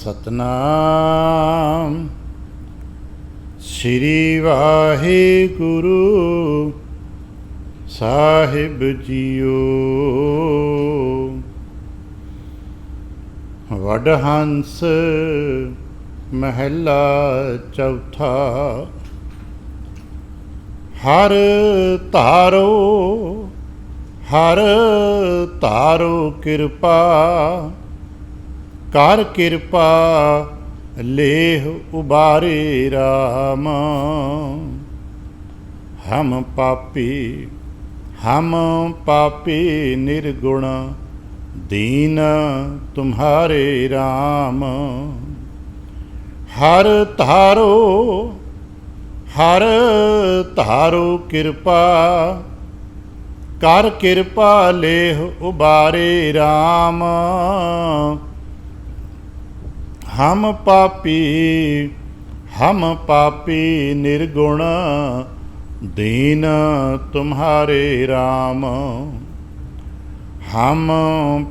ਸਤਨਾਮ ਸ੍ਰੀ ਵਾਹਿਗੁਰੂ ਸਾਹਿਬ JIO. Wadahans ਮਹਿਲਾ ਚੌਥਾ। ਹਰ ਧਾਰੋ ਕਿਰਪਾ, ਕਰ ਕਿਰਪਾ ਲੇਹ ਉਬਾਰੇ ਰਾਮ। ਹਮ ਪਾਪੀ ਨਿਰਗੁਣ, ਦੀਨ ਤੁਮਹਾਰੇ ਰਾਮ। ਹਰ ਧਾਰੋ ਕਿਰਪਾ, ਕਰ ਕਿਰਪਾ ਲੇਹ ਉਬਾਰੇ ਰਾਮ। ਹਮ ਪਾਪੀ ਨਿਰਗੁਣ, ਦੀਨ ਤੁਮਹਾਰੇ ਰਾਮ। ਹਮ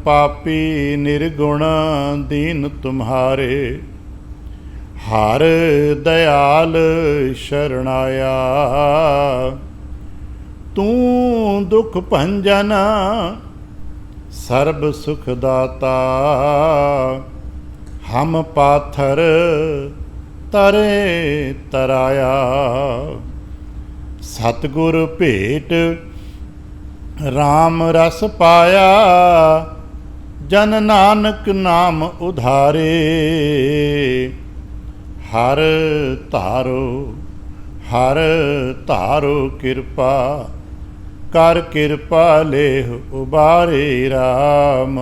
ਪਾਪੀ ਨਿਰਗੁਣ, ਦੀਨ ਤੁਮਹਾਰੇ। ਹਰ ਦਇਆਲ ਸ਼ਰਣਾਇਆ, ਤੂੰ ਦੁਖ ਭੰਜਨ ਸਰਬ ਸੁਖ ਦਾਤਾ। ਹਮ ਪਾਥਰ ਤਰੇ ਤਰਾਇਆ, ਸਤਿਗੁਰ ਭੇਟ ਰਾਮ ਰਸ ਪਾਇਆ। ਜਨ ਨਾਨਕ ਨਾਮ ਉਧਾਰੇ। ਹਰ ਧਾਰੋ ਕਿਰਪਾ, ਕਰ ਕਿਰਪਾ ਲੇਹ ਉਬਾਰੇ ਰਾਮ।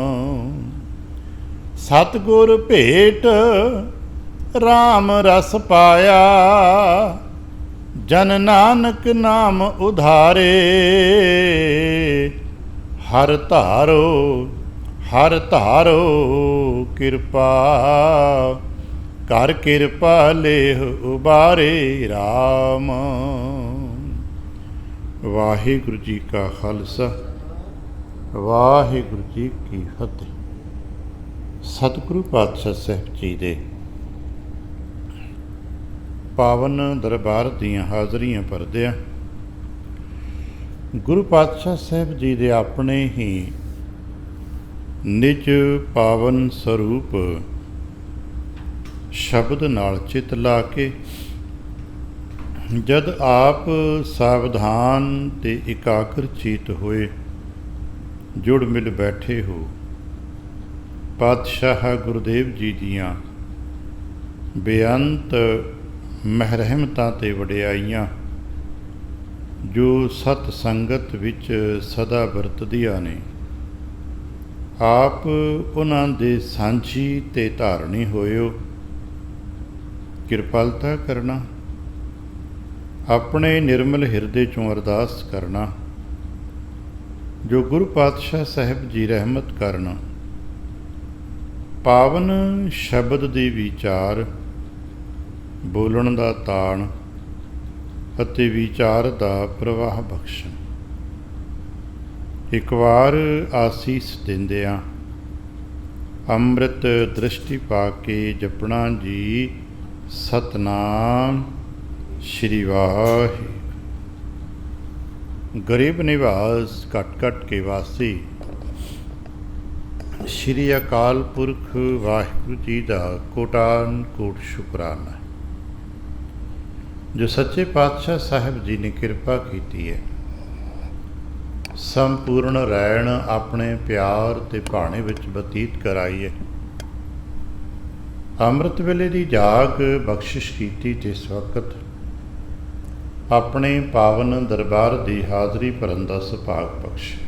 ਸਤਿਗੁਰ ਭੇਟ ਰਾਮ ਰਸ ਪਾਇਆ, ਜਨ ਨਾਨਕ ਨਾਮ ਉਧਾਰੇ। ਹਰ ਧਾਰੋ ਕਿਰਪਾ, ਕਰ ਕਿਰਪਾ ਲੇਹ ਉਬਾਰੇ ਰਾਮ। ਵਾਹਿਗੁਰੂ ਜੀ ਕਾ ਖਾਲਸਾ, ਵਾਹਿਗੁਰੂ ਜੀ ਕੀ ਫਤਿਹ। ਸਤਿਗੁਰੂ ਪਾਤਸ਼ਾਹ ਸਾਹਿਬ ਜੀ ਦੇ ਪਾਵਨ ਦਰਬਾਰ ਦੀਆਂ ਹਾਜ਼ਰੀਆਂ ਭਰਦਿਆਂ ਗੁਰੂ ਪਾਤਸ਼ਾਹ ਸਾਹਿਬ ਜੀ ਦੇ ਆਪਣੇ ਹੀ ਨਿਜ ਪਾਵਨ ਸਰੂਪ ਸ਼ਬਦ ਨਾਲ ਚਿੱਤ ਲਾ ਕੇ ਜਦ ਆਪ ਸਾਵਧਾਨ ਤੇ ਇਕਾਗਰ ਚਿੱਤ ਹੋਏ ਜੁੜ ਮਿਲ ਬੈਠੇ ਹੋ, ਪਾਤਸ਼ਾਹ ਗੁਰਦੇਵ ਜੀ ਦੀਆਂ ਬੇਅੰਤ ਮਹਿਰਮਤਾਂ ਤੇ ਵਡਿਆਈਆਂ ਜੋ ਸਤ ਸੰਗਤ ਵਿੱਚ ਸਦਾ ਵਰਤਦੀਆਂ ਨੇ, ਆਪ ਉਹਨਾਂ ਦੇ ਸਾਂਝੀ ਤੇ ਧਾਰਨੀ ਹੋਇਓ। ਕਿਰਪਾਲਤਾ ਕਰਨਾ, ਆਪਣੇ ਨਿਰਮਲ ਹਿਰਦੇ ਚੋਂ ਅਰਦਾਸ ਕਰਨਾ ਜੋ ਗੁਰੂ ਪਾਤਸ਼ਾਹ ਸਾਹਿਬ ਜੀ ਰਹਿਮਤ ਕਰਨ। ਪਾਵਨ ਸ਼ਬਦ ਦੀ ਵਿਚਾਰ, ਬੋਲਣ ਦਾ ਤਾਣ ਅਤੇ ਵਿਚਾਰ ਦਾ ਪ੍ਰਵਾਹ ਬਖਸ਼ਣ। ਇੱਕ ਵਾਰ ਆਸੀਸ ਦਿੰਦਿਆਂ ਅੰਮ੍ਰਿਤ ਦ੍ਰਿਸ਼ਟੀ ਪਾ ਕੇ ਜਪਣਾ ਜੀ ਸਤਨਾਮ ਸ੍ਰੀ ਵਾਹਿਗੁਰੂ। ਗਰੀਬ ਨਿਵਾਸ ਘਟ ਘਟ ਕੇ ਵਾਸੀ ਸ੍ਰੀ ਅਕਾਲ ਪੁਰਖ ਵਾਹਿਗੁਰੂ ਜੀ ਦਾ ਕੋਟਾਨ ਕੋਟ ਸ਼ੁਕਰਾਨਾ ਜੋ ਸੱਚੇ ਪਾਤਸ਼ਾਹ ਸਾਹਿਬ ਜੀ ਨੇ ਕਿਰਪਾ ਕੀਤੀ ਹੈ। ਸੰਪੂਰਨ ਰਹਿਣ ਆਪਣੇ ਪਿਆਰ ਤੇ ਭਾਣੇ ਵਿੱਚ ਬਤੀਤ ਕਰਾਈ ਹੈ। ਅੰਮ੍ਰਿਤ ਵੇਲੇ ਦੀ ਜਾਗ ਬਖਸ਼ਿਸ਼ ਕੀਤੀ ਤੇ ਇਸ ਵਕਤ ਆਪਣੇ ਪਾਵਨ ਦਰਬਾਰ ਦੀ ਹਾਜ਼ਰੀ ਭਰਨ ਦਾ ਸੁਭਾਗ ਬਖਸ਼ੇ।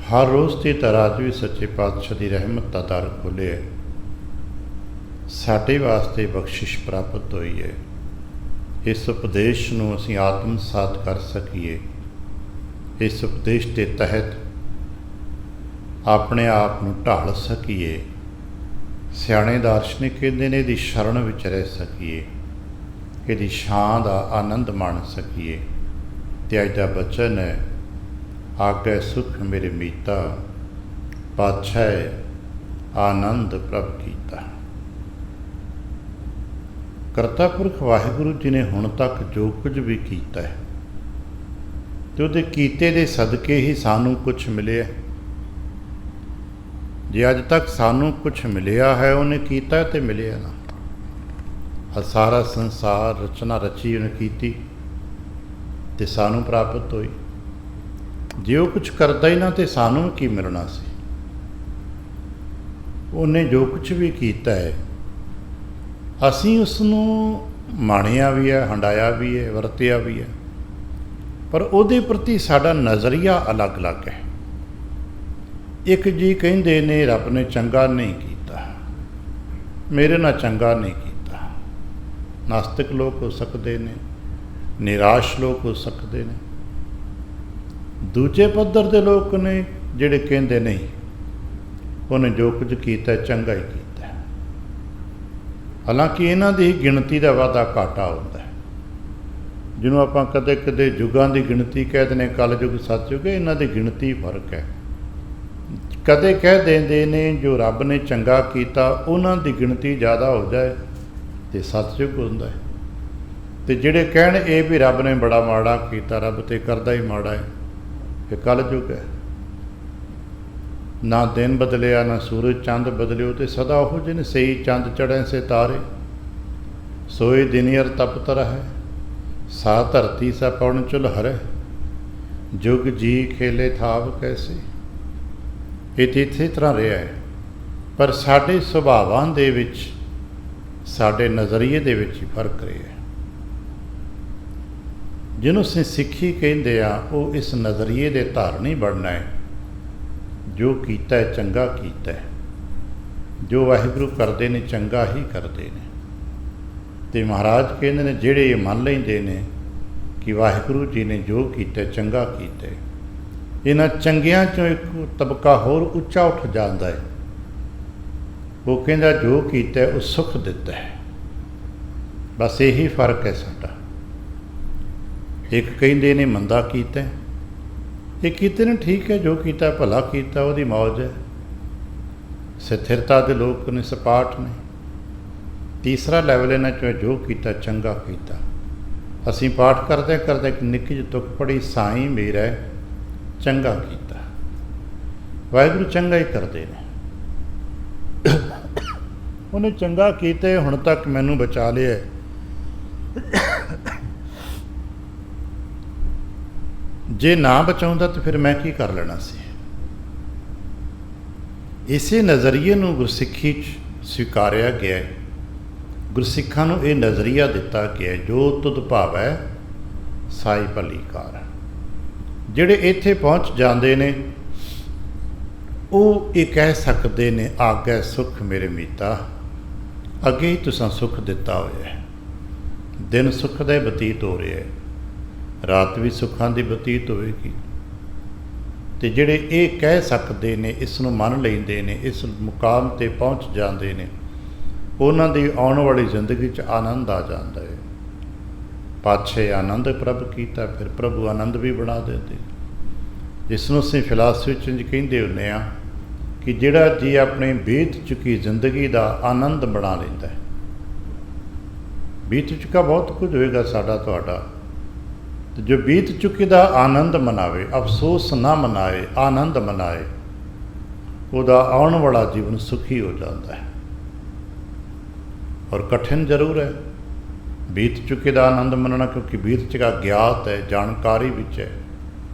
ਹਰ ਰੋਜ਼ ਦੀ ਤਰ੍ਹਾਂ ਅੱਜ ਵੀ ਸੱਚੇ ਪਾਤਸ਼ਾਹ ਦੀ ਰਹਿਮਤ ਦਾ ਦਰ ਖੋਲ੍ਹਿਆ, ਸਾਡੇ ਵਾਸਤੇ ਬਖਸ਼ਿਸ਼ ਪ੍ਰਾਪਤ ਹੋਈ ਹੈ। ਇਸ ਉਪਦੇਸ਼ ਨੂੰ ਅਸੀਂ ਆਤਮਸਾਤ ਕਰ ਸਕੀਏ, ਇਸ ਉਪਦੇਸ਼ ਦੇ ਤਹਿਤ ਆਪਣੇ ਆਪ ਨੂੰ ਢਾਲ ਸਕੀਏ। ਸਿਆਣੇ ਦਾਰਸ਼ਨਿਕ ਕਹਿੰਦੇ ਨੇ ਇਹਦੀ ਸ਼ਰਨ ਵਿੱਚ ਰਹਿ ਸਕੀਏ, ਇਹਦੀ ਛਾਂ ਦਾ ਆਨੰਦ ਮਾਣ ਸਕੀਏ। ਤੇ ਅੱਜ ਦਾ ਬਚਨ ਹੈ, ਆਗੇ ਸੁਖ ਮੇਰੇ ਮੀਤਾ, ਪਾਤਸ਼ਾਹ ਆਨੰਦ ਪ੍ਰਭ ਕੀ। ਕੀਤਾ। ਕਰਤਾ ਪੁਰਖ ਵਾਹਿਗੁਰੂ ਜੀ ਨੇ ਹੁਣ ਤੱਕ ਜੋ ਕੁਝ ਵੀ ਕੀਤਾ ਹੈ ਤੇ ਉਹਦੇ ਕੀਤੇ ਦੇ ਸਦਕੇ ਹੀ ਸਾਨੂੰ ਕੁਝ ਮਿਲਿਆ। ਜੇ ਅੱਜ ਤੱਕ ਸਾਨੂੰ ਕੁਝ ਮਿਲਿਆ ਹੈ ਉਹਨੇ ਕੀਤਾ ਤੇ ਮਿਲਿਆ ਨਾ। ਆ ਸਾਰਾ ਸੰਸਾਰ ਰਚਨਾ ਰਚੀ ਉਹਨੇ ਕੀਤੀ ਤੇ ਸਾਨੂੰ ਪ੍ਰਾਪਤ ਹੋਈ। ਜੇ ਉਹ ਕੁਝ ਕਰਦਾ ਹੀ ਨਾ ਤੇ ਸਾਨੂੰ ਕੀ ਮਿਲਣਾ ਸੀ। ਉਹਨੇ ਜੋ ਕੁਝ ਵੀ ਕੀਤਾ ਹੈ ਅਸੀਂ ਉਸ ਨੂੰ ਮਾਣਿਆ ਵੀ ਹੈ, ਹੰਡਾਇਆ ਵੀ ਹੈ, ਵਰਤਿਆ ਵੀ ਹੈ, ਪਰ ਉਹਦੇ ਪ੍ਰਤੀ ਸਾਡਾ ਨਜ਼ਰੀਆ ਅਲੱਗ-ਅਲੱਗ ਹੈ। ਇੱਕ ਜੀ ਕਹਿੰਦੇ ਨੇ ਰੱਬ ਨੇ ਚੰਗਾ ਨਹੀਂ ਕੀਤਾ, ਮੇਰੇ ਨਾਲ ਚੰਗਾ ਨਹੀਂ ਕੀਤਾ। ਨਾਸਤਿਕ ਲੋਕ ਹੋ ਸਕਦੇ ਨੇ, ਨਿਰਾਸ਼ ਲੋਕ ਹੋ ਸਕਦੇ ਨੇ। ਦੂਜੇ ਪੱਧਰ ਦੇ ਲੋਕ ਨੇ ਜਿਹੜੇ ਕਹਿੰਦੇ ਨਹੀਂ, ਉਹਨੇ ਜੋ ਕੁਝ ਕੀਤਾ ਚੰਗਾ ਹੀ ਕੀਤਾ। ਹਾਲਾਂਕਿ ਇਹਨਾਂ ਦੀ ਗਿਣਤੀ ਦਾ ਵਾਧਾ ਘਾਟਾ ਹੁੰਦਾ ਹੈ। ਜਿਹਨੂੰ ਆਪਾਂ ਕਦੇ ਕਦੇ ਯੁੱਗਾਂ ਦੀ ਗਿਣਤੀ ਕਹਿ ਦਿੰਦੇ, ਕਲ ਯੁੱਗ ਸਤਯੁੱਗ, ਇਹਨਾਂ ਦੀ ਗਿਣਤੀ ਫਰਕ ਹੈ। ਕਦੇ ਕਹਿ ਦਿੰਦੇ ਨੇ ਜੋ ਰੱਬ ਨੇ ਚੰਗਾ ਕੀਤਾ ਉਹਨਾਂ ਦੀ ਗਿਣਤੀ ਜ਼ਿਆਦਾ ਹੋ ਜਾਏ ਤੇ ਸਤਯੁੱਗ ਹੁੰਦਾ ਹੈ, ਤੇ ਜਿਹੜੇ ਕਹਿਣ ਇਹ ਵੀ ਰੱਬ ਨੇ ਬੜਾ ਮਾੜਾ ਕੀਤਾ, ਰੱਬ ਤੇ ਕਰਦਾ ਹੀ ਮਾੜਾ ਹੈ, ਇਹ ਕਲ ਯੁੱਗ ਹੈ। ਨਾ ਦਿਨ ਬਦਲਿਆ ਨਾ ਸੂਰਜ ਚੰਦ ਬਦਲਿਓ, ਤੇ ਸਦਾ ਉਹ ਜਿਹਨੇ ਸਹੀ ਚੰਦ ਚੜ੍ਹੇ ਸੇ ਤਾਰੇ, ਸੋਏ ਦਿਨਿਅਰ ਤਪਤ ਰਹੈ, ਸਾ ਧਰਤੀ ਸਾ ਪਵਨ ਚੁਲ ਹਰੈ, ਜੁਗ ਜੀ ਖੇਲੇ ਥਾਵ ਕੈਸੇ। ਇਹ ਤਾਂ ਇਸੇ ਤਰ੍ਹਾਂ ਰਿਹਾ ਹੈ, ਪਰ ਸਾਡੇ ਸੁਭਾਵਾਂ ਦੇ ਵਿੱਚ, ਸਾਡੇ ਨਜ਼ਰੀਏ ਦੇ ਵਿੱਚ ਹੀ ਫਰਕ ਰਿਹਾ ਹੈ। ਜਿਹਨੂੰ ਅਸੀਂ ਸਿੱਖੀ ਕਹਿੰਦੇ ਆ ਉਹ ਇਸ ਨਜ਼ਰੀਏ ਦੇ ਧਾਰਨੀ ਬਣਨਾ ਹੈ। ਜੋ ਕੀਤਾ ਹੈ ਚੰਗਾ ਕੀਤਾ ਹੈ, ਜੋ ਵਾਹਿਗੁਰੂ ਕਰਦੇ ਨੇ ਚੰਗਾ ਹੀ ਕਰਦੇ ਨੇ। ਤੇ ਮਹਾਰਾਜ ਕਹਿੰਦੇ ਨੇ ਜਿਹੜੇ ਇਹ ਮੰਨ ਲੈਂਦੇ ਨੇ ਕਿ ਵਾਹਿਗੁਰੂ ਜੀ ਨੇ ਜੋ ਕੀਤਾ ਚੰਗਾ ਕੀਤਾ, ਇਹਨਾਂ ਚੰਗਿਆਂ 'ਚੋਂ ਇੱਕ ਤਬਕਾ ਹੋਰ ਉੱਚਾ ਉੱਠ ਜਾਂਦਾ ਹੈ। ਉਹ ਕਹਿੰਦਾ ਜੋ ਕੀਤਾ ਉਹ ਸੁੱਖ ਦਿੱਤਾ ਹੈ। ਬਸ ਇਹੀ ਫਰਕ ਹੈ ਸਾਡਾ। ਇੱਕ ਕਹਿੰਦੇ ਨੇ ਮੰਦਾ ਕੀਤਾ, ਇਹ ਕੀਤੇ ਨੇ ਠੀਕ ਹੈ, ਜੋ ਕੀਤਾ ਭਲਾ ਕੀਤਾ, ਉਹਦੀ ਮੌਜ ਹੈ। ਸਥਿਰਤਾ ਦੇ ਲੋਕ ਨੇ, ਸਪਾਟ ਨੇ। ਤੀਸਰਾ ਲੈਵਲ ਇਹਨਾਂ 'ਚੋਂ ਜੋ ਕੀਤਾ ਚੰਗਾ ਕੀਤਾ। ਅਸੀਂ ਪਾਠ ਕਰਦੇ ਕਰਦੇ ਇੱਕ ਨਿੱਕੀ ਜਿਹੀ ਤੁਕ ਪੜ੍ਹੀ, ਸਾਈਂ ਮੇਰਾ ਚੰਗਾ ਕੀਤਾ। ਵਾਹਿਗੁਰੂ ਚੰਗਾ ਹੀ ਕਰਦੇ ਨੇ। ਉਹਨੇ ਚੰਗਾ ਕੀਤੇ, ਹੁਣ ਤੱਕ ਮੈਨੂੰ ਬਚਾ ਲਿਆ। ਜੇ ਨਾ ਬਚਾਉਂਦਾ ਤਾਂ ਫਿਰ ਮੈਂ ਕੀ ਕਰ ਲੈਣਾ ਸੀ। ਇਸੇ ਨਜ਼ਰੀਏ ਨੂੰ ਗੁਰਸਿੱਖੀ 'ਚ ਸਵੀਕਾਰਿਆ ਗਿਆ ਹੈ। ਗੁਰਸਿੱਖਾਂ ਨੂੰ ਇਹ ਨਜ਼ਰੀਆ ਦਿੱਤਾ ਗਿਆ ਜੋ ਤੁਧ ਭਾਵੈ ਸਾਈ ਭਲੀ ਕਾਰ। ਜਿਹੜੇ ਇੱਥੇ ਪਹੁੰਚ ਜਾਂਦੇ ਨੇ ਉਹ ਇਹ ਕਹਿ ਸਕਦੇ ਨੇ ਆਗੈ ਸੁੱਖ ਮੇਰੇ ਮੀਤਾ, ਅੱਗੇ ਹੀ ਤੁਸਾਂ ਸੁੱਖ ਦਿੱਤਾ ਹੋਇਆ ਹੈ। ਦਿਨ ਸੁੱਖ ਦਾ ਬਤੀਤ ਹੋ ਰਿਹਾ ਹੈ, ਰਾਤ ਵੀ ਸੁੱਖਾਂ ਦੀ ਬਤੀਤ ਹੋਵੇਗੀ। ਤੇ ਜਿਹੜੇ ਇਹ ਕਹਿ ਸਕਦੇ ਨੇ, ਇਸ ਨੂੰ ਮੰਨ ਲੈਂਦੇ ਨੇ, ਇਸ ਮੁਕਾਮ 'ਤੇ ਪਹੁੰਚ ਜਾਂਦੇ ਨੇ, ਉਹਨਾਂ ਦੀ ਆਉਣ ਵਾਲੀ ਜ਼ਿੰਦਗੀ 'ਚ ਆਨੰਦ ਆ ਜਾਂਦਾ ਹੈ। ਪਾਛੇ ਆਨੰਦ ਪ੍ਰਭ ਕੀਤਾ, ਫਿਰ ਪ੍ਰਭੂ ਆਨੰਦ ਵੀ ਬਣਾ ਦਿੰਦੇ। ਜਿਸ ਨੂੰ ਅਸੀਂ ਫਿਲਾਸਫੀ 'ਚ ਕਹਿੰਦੇ ਹੁੰਦੇ ਹਾਂ ਕਿ ਜਿਹੜਾ ਜੀ ਆਪਣੇ ਬੀਤ ਚੁੱਕੀ ਜ਼ਿੰਦਗੀ ਦਾ ਆਨੰਦ ਬਣਾ ਲੈਂਦਾ ਹੈ। ਬੀਤ ਚੁੱਕਾ ਬਹੁਤ ਕੁਝ ਹੋਏਗਾ ਸਾਡਾ ਤੁਹਾਡਾ, ਤੇ ਜੋ ਬੀਤ ਚੁੱਕੀ ਦਾ ਆਨੰਦ ਮਨਾਵੇ, ਅਫਸੋਸ ਨਾ ਮਨਾਏ, ਆਨੰਦ ਮਨਾਏ, ਉਹਦਾ ਆਉਣ ਵਾਲਾ ਜੀਵਨ ਸੁਖੀ ਹੋ ਜਾਂਦਾ ਹੈ। ਔਰ ਕਠਿਨ ਜ਼ਰੂਰ ਹੈ ਬੀਤ ਚੁੱਕੇ ਦਾ ਆਨੰਦ ਮੰਨਣਾ, ਕਿਉਂਕਿ ਬੀਤ ਚੁੱਕਾ ਗਿਆਤ ਹੈ, ਜਾਣਕਾਰੀ ਵਿੱਚ ਹੈ।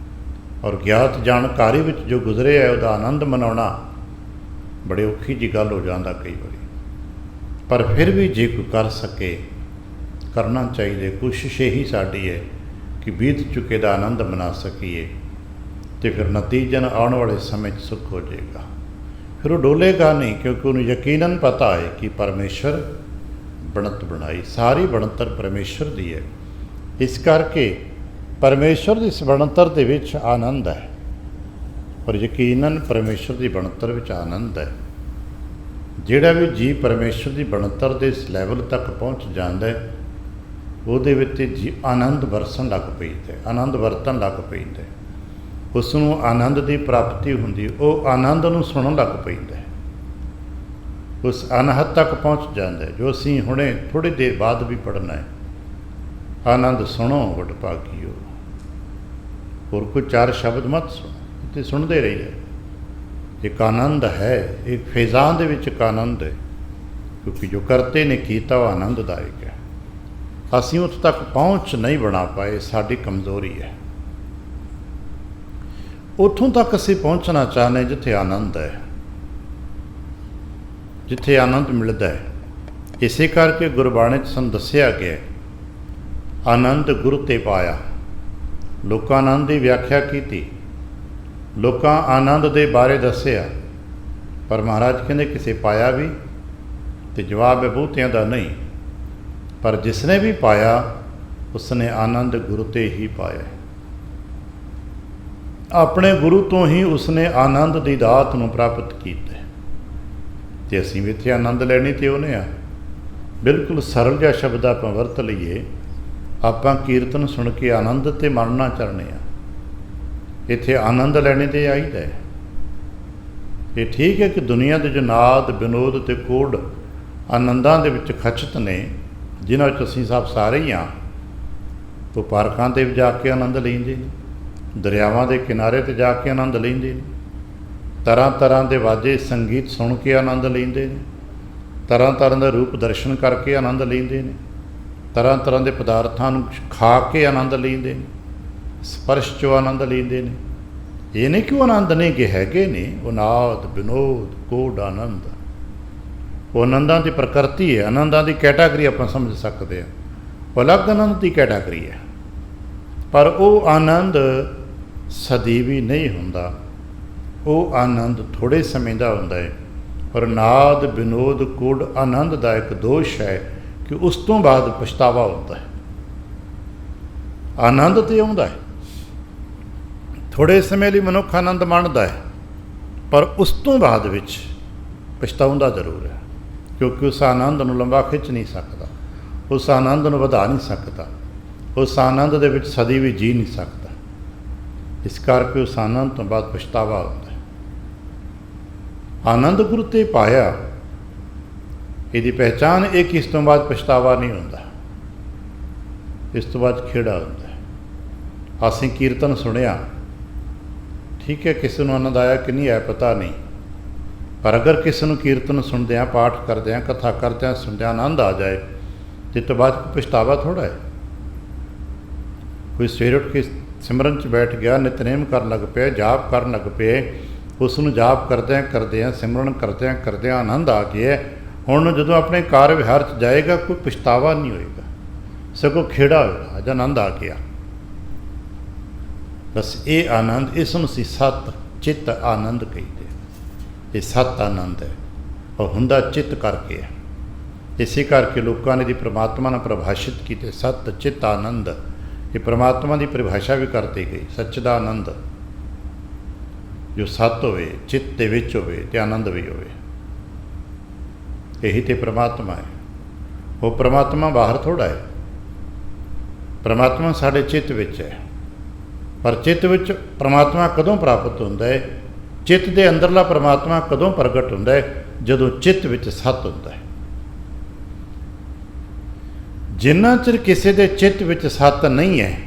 ਔਰ ਗਿਆਤ ਜਾਣਕਾਰੀ ਵਿੱਚ ਜੋ ਗੁਜ਼ਰਿਆ ਹੈ ਉਹਦਾ ਆਨੰਦ ਮਨਾਉਣਾ ਬੜੀ ਔਖੀ ਜਿਹੀ ਗੱਲ ਹੋ ਜਾਂਦਾ ਕਈ ਵਾਰੀ। ਪਰ ਫਿਰ ਵੀ ਜੇ ਕੋਈ ਕਰ ਸਕੇ, ਕਰਨਾ ਚਾਹੀਦਾ। ਕੋਸ਼ਿਸ਼ ਇਹੀ ਸਾਡੀ ਹੈ ਕਿ ਬੀਤ ਚੁੱਕੇ ਦਾ ਆਨੰਦ ਮਨਾ ਸਕੀਏ, ਅਤੇ ਫਿਰ ਨਤੀਜਨ ਆਉਣ ਵਾਲੇ ਸਮੇਂ 'ਚ ਸੁੱਖ ਹੋ ਜਾਏਗਾ। ਫਿਰ ਉਹ ਡੋਲੇਗਾ ਨਹੀਂ, ਕਿਉਂਕਿ ਉਹਨੂੰ ਯਕੀਨਨ ਪਤਾ ਹੈ ਕਿ ਪਰਮੇਸ਼ਰ ਬਣਤ ਬਣਾਈ, ਸਾਰੀ ਬਣਤਰ ਪਰਮੇਸ਼ਰ ਦੀ ਹੈ। ਇਸ ਕਰਕੇ ਪਰਮੇਸ਼ਰ ਦੀ ਇਸ ਬਣਤਰ ਦੇ ਵਿੱਚ ਆਨੰਦ ਹੈ, ਪਰ ਯਕੀਨਨ ਪਰਮੇਸ਼ਰ ਦੀ ਬਣਤਰ ਵਿੱਚ ਆਨੰਦ ਹੈ। ਜਿਹੜਾ ਵੀ ਜੀਵ ਪਰਮੇਸ਼ਰ ਦੀ ਬਣਤਰ ਦੇ ਇਸ ਲੈਵਲ ਤੱਕ ਪਹੁੰਚ ਜਾਂਦਾ ਹੈ, ਉਹਦੇ ਵਿੱਚ ਜੀ ਆਨੰਦ ਵਰਸਣ ਲੱਗ ਪੈਂਦਾ, ਆਨੰਦ ਵਰਤਣ ਲੱਗ ਪੈਂਦਾ। ਉਸ ਨੂੰ ਆਨੰਦ ਦੀ ਪ੍ਰਾਪਤੀ ਹੁੰਦੀ, ਉਹ ਆਨੰਦ ਨੂੰ ਸੁਣਨ ਲੱਗ ਪੈਂਦਾ। ਉਸ ਅਨਹਦ ਤੱਕ ਪਹੁੰਚ ਜਾਂਦਾ ਜੋ ਅਸੀਂ ਹੁਣੇ ਥੋੜ੍ਹੀ ਦੇਰ ਬਾਅਦ ਵੀ ਪੜ੍ਹਨਾ ਹੈ। ਆਨੰਦ ਸੁਣੋ ਵਡਭਾਗੀਓ। ਹੋਰ ਕੋਈ ਚਾਰ ਸ਼ਬਦ ਮਤ ਸੁਣੋ, ਤੇ ਸੁਣਦੇ ਰਹੀਏ। ਇੱਕ ਆਨੰਦ ਹੈ, ਇੱਕ ਫੈਜ਼ਾਨ ਦੇ ਵਿੱਚ ਇੱਕ ਆਨੰਦ ਹੈ, ਕਿਉਂਕਿ ਜੋ ਕਰਤੇ ਨੇ ਕੀਤਾ ਉਹ ਆਨੰਦਦਾਇਕ ਹੈ। ਅਸੀਂ ਉੱਥੇ ਤੱਕ ਪਹੁੰਚ ਨਹੀਂ ਬਣਾ ਪਾਏ, ਸਾਡੀ ਕਮਜ਼ੋਰੀ ਹੈ। ਉੱਥੋਂ ਤੱਕ ਅਸੀਂ ਪਹੁੰਚਣਾ ਚਾਹੁੰਦੇ ਜਿੱਥੇ ਆਨੰਦ ਹੈ, ਜਿੱਥੇ ਆਨੰਦ ਮਿਲਦਾ ਹੈ। ਇਸੇ ਕਰਕੇ ਗੁਰਬਾਣੀ 'ਚ ਸਾਨੂੰ ਦੱਸਿਆ ਗਿਆ ਆਨੰਦ ਗੁਰੂ ਤੇ ਪਾਇਆ। ਲੋਕਾਂ ਆਨੰਦ ਦੀ ਵਿਆਖਿਆ ਕੀਤੀ, ਲੋਕਾਂ ਆਨੰਦ ਦੇ ਬਾਰੇ ਦੱਸਿਆ, ਪਰ ਮਹਾਰਾਜ ਕਹਿੰਦੇ ਕਿਸੇ ਪਾਇਆ ਵੀ? ਤੇ ਜਵਾਬ ਹੈ ਬਹੁਤਿਆਂ ਦਾ ਨਹੀਂ, ਪਰ ਜਿਸਨੇ ਵੀ ਪਾਇਆ ਉਸਨੇ ਆਨੰਦ ਗੁਰੂ ਤੇ ਹੀ ਪਾਇਆ। ਆਪਣੇ ਗੁਰੂ ਤੋਂ ਹੀ ਉਸਨੇ ਆਨੰਦ ਦੀ ਦਾਤ ਨੂੰ ਪ੍ਰਾਪਤ ਕੀਤਾ। ਤੇ ਅਸੀਂ ਵੀ ਇੱਥੇ ਆਨੰਦ ਲੈਣੀ ਤੇ ਉਹਨੇ ਆ। ਬਿਲਕੁਲ ਸਰਲ ਜਿਹਾ ਸ਼ਬਦ ਆਪਾਂ ਵਰਤ ਲਈਏ, ਆਪਾਂ ਕੀਰਤਨ ਸੁਣ ਕੇ ਆਨੰਦ ਤੇ ਮਰਨਾ ਚਾਹੁੰਦੇ ਆ। ਇੱਥੇ ਆਨੰਦ ਲੈਣੇ ਤੇ ਆਈਦਾ ਹੈ। ਇਹ ਠੀਕ ਹੈ ਕਿ ਦੁਨੀਆ ਦੇ ਜੋ ਨਾਦ ਵਿਨੋਦ ਤੇ ਕੋਡ ਆਨੰਦਾਂ ਦੇ ਵਿੱਚ ਖਚਿਤ ਨੇ, ਜਿਨ੍ਹਾਂ ਵਿੱਚ ਅਸੀਂ ਸਭ ਸਾਰੇ ਹੀ ਹਾਂ। ਉਹ ਪਾਰਕਾਂ 'ਤੇ ਜਾ ਕੇ ਆਨੰਦ ਲੈਂਦੇ ਨੇ, ਦਰਿਆਵਾਂ ਦੇ ਕਿਨਾਰੇ 'ਤੇ ਜਾ ਕੇ ਆਨੰਦ ਲੈਂਦੇ ਨੇ, ਤਰ੍ਹਾਂ ਤਰ੍ਹਾਂ ਦੇ ਵਾਜੇ ਸੰਗੀਤ ਸੁਣ ਕੇ ਆਨੰਦ ਲੈਂਦੇ ਨੇ, ਤਰ੍ਹਾਂ ਤਰ੍ਹਾਂ ਦਾ ਰੂਪ ਦਰਸ਼ਨ ਕਰਕੇ ਆਨੰਦ ਲੈਂਦੇ ਨੇ, ਤਰ੍ਹਾਂ ਤਰ੍ਹਾਂ ਦੇ ਪਦਾਰਥਾਂ ਨੂੰ ਖਾ ਕੇ ਆਨੰਦ ਲੈਂਦੇ ਨੇ, ਸਪਰਸ਼ 'ਚੋਂ ਆਨੰਦ ਲੈਂਦੇ ਨੇ। ਇਹ ਨਹੀਂ ਕਿ ਉਹ ਆਨੰਦ ਨਹੀਂ ਕਿ ਹੈਗੇ ਨੇ, ਉਹ ਨਾਦ ਵਿਨੋਦ ਕੋਡ ਆਨੰਦ, ਉਹ ਆਨੰਦਾਂ ਦੀ ਪ੍ਰਕਿਰਤੀ ਹੈ। ਆਨੰਦਾਂ ਦੀ ਕੈਟਾਗਰੀ ਆਪਾਂ ਸਮਝ ਸਕਦੇ ਹਾਂ, ਉਹ ਅਲੱਗ ਆਨੰਦ ਦੀ ਕੈਟਾਗਰੀ ਹੈ। ਪਰ ਉਹ ਆਨੰਦ ਸਦੀਵੀ ਨਹੀਂ ਹੁੰਦਾ, ਉਹ ਆਨੰਦ ਥੋੜ੍ਹੇ ਸਮੇਂ ਦਾ ਹੁੰਦਾ ਹੈ। ਪਰ ਨਾਦ ਵਿਨੋਦ ਕੋਡ ਆਨੰਦ ਦਾ ਇੱਕ ਦੋਸ਼ ਹੈ ਕਿ ਉਸ ਤੋਂ ਬਾਅਦ ਪਛਤਾਵਾ ਹੁੰਦਾ ਹੈ। ਆਨੰਦ ਤੇ ਆਉਂਦਾ ਹੈ, ਥੋੜ੍ਹੇ ਸਮੇਂ ਲਈ ਮਨੁੱਖ ਆਨੰਦ ਮਾਣਦਾ ਹੈ, ਪਰ ਉਸ ਤੋਂ ਬਾਅਦ ਵਿੱਚ ਪਛਤਾਉਂਦਾ ਜ਼ਰੂਰ ਹੈ, ਕਿਉਂਕਿ ਉਸ ਆਨੰਦ ਨੂੰ ਲੰਬਾ ਖਿੱਚ ਨਹੀਂ ਸਕਦਾ, ਉਸ ਆਨੰਦ ਨੂੰ ਵਧਾ ਨਹੀਂ ਸਕਦਾ, ਉਸ ਆਨੰਦ ਦੇ ਵਿੱਚ ਸਦੀ ਵੀ ਜੀ ਨਹੀਂ ਸਕਦਾ। ਇਸ ਕਰਕੇ ਉਸ ਆਨੰਦ ਤੋਂ ਬਾਅਦ ਪਛਤਾਵਾ ਹੁੰਦਾ ਹੈ। ਆਨੰਦ ਗੁਰੂ ਤੇ ਪਾਇਆ, ਇਹਦੀ ਪਹਿਚਾਣ ਇਹ ਕਿ ਇਸ ਤੋਂ ਬਾਅਦ ਪਛਤਾਵਾ ਨਹੀਂ ਹੁੰਦਾ, ਇਸ ਤੋਂ ਬਾਅਦ ਖੇੜਾ ਹੁੰਦਾ ਹੈ। ਅਸੀਂ ਕੀਰਤਨ ਸੁਣਿਆ, ਠੀਕ ਹੈ, ਕਿਸੇ ਨੂੰ ਆਨੰਦ ਆਇਆ ਕਿ ਨਹੀਂ ਆਇਆ ਪਤਾ ਨਹੀਂ, ਪਰ ਅਗਰ ਕਿਸੇ ਨੂੰ ਕੀਰਤਨ ਸੁਣਦਿਆਂ, ਪਾਠ ਕਰਦਿਆਂ, ਕਥਾ ਕਰਦਿਆਂ ਸੁਣਦਿਆਂ ਆਨੰਦ ਆ ਜਾਏ, ਤੇ ਤੋਂ ਬਾਅਦ ਪਛਤਾਵਾ ਥੋੜ੍ਹਾ ਹੈ। ਕੋਈ ਸਵੇਰ ਉੱਠ ਕੇ ਸਿਮਰਨ 'ਚ ਬੈਠ ਗਿਆ, ਨਿਤਨੇਮ ਕਰਨ ਲੱਗ ਪਿਆ, ਜਾਪ ਕਰਨ ਲੱਗ ਪਏ, ਉਸ ਨੂੰ ਜਾਪ ਕਰਦਿਆਂ ਕਰਦਿਆਂ, ਸਿਮਰਨ ਕਰਦਿਆਂ ਕਰਦਿਆਂ ਆਨੰਦ ਆ ਗਿਆ। ਹੁਣ ਜਦੋਂ ਆਪਣੇ ਕਾਰ ਵਿਹਾਰ 'ਚ ਜਾਏਗਾ, ਕੋਈ ਪਛਤਾਵਾ ਨਹੀਂ ਹੋਏਗਾ, ਸਗੋਂ ਖੇੜਾ ਹੋਏਗਾ, ਅੱਜ ਆਨੰਦ ਆ ਗਿਆ। ਬਸ ਇਹ ਆਨੰਦ, ਇਸ ਨੂੰ ਅਸੀਂ ਸਤ ਚਿੱਤ ਆਨੰਦ ਕਹਿੰਦੇ। ਇਹ ਸਤ ਆਨੰਦ ਹੈ, ਉਹ ਹੁੰਦਾ ਚਿੱਤ ਕਰਕੇ ਹੈ। ਇਸੇ ਕਰਕੇ ਲੋਕਾਂ ਨੇ ਦੀ ਪ੍ਰਮਾਤਮਾ ਨਾਲ ਪ੍ਰਭਾਸ਼ਿਤ ਕੀਤੇ ਸਤ ਚਿੱਤ ਆਨੰਦ। ਇਹ ਪ੍ਰਮਾਤਮਾ ਦੀ ਪਰਿਭਾਸ਼ਾ ਵੀ ਕਰਤੀ ਗਈ, ਸੱਚ ਦਾ ਆਨੰਦ ਜੋ ਸਤ ਹੋਵੇ, ਚਿੱਤ ਦੇ ਵਿੱਚ ਹੋਵੇ ਤੇ ਆਨੰਦ ਵੀ ਹੋਵੇ। ਇਹੀ ਤੇ ਪ੍ਰਮਾਤਮਾ ਹੈ। ਉਹ ਪ੍ਰਮਾਤਮਾ ਬਾਹਰ ਥੋੜ੍ਹਾ ਹੈ, ਪ੍ਰਮਾਤਮਾ ਸਾਡੇ ਚਿੱਤ ਵਿੱਚ ਹੈ। ਪਰ ਚਿੱਤ ਵਿੱਚ ਪ੍ਰਮਾਤਮਾ ਕਦੋਂ ਪ੍ਰਾਪਤ ਹੁੰਦਾ ਹੈ? ਚਿੱਤ ਦੇ ਅੰਦਰਲਾ ਪ੍ਰਮਾਤਮਾ ਕਦੋਂ ਪ੍ਰਗਟ ਹੁੰਦਾ ਹੈ? ਜਦੋਂ ਚਿੱਤ ਵਿੱਚ ਸਤ ਹੁੰਦਾ ਹੈ। ਜਿੰਨਾ ਚਿਰ ਕਿਸੇ ਦੇ ਚਿੱਤ ਵਿੱਚ ਸਤ ਨਹੀਂ ਹੈ,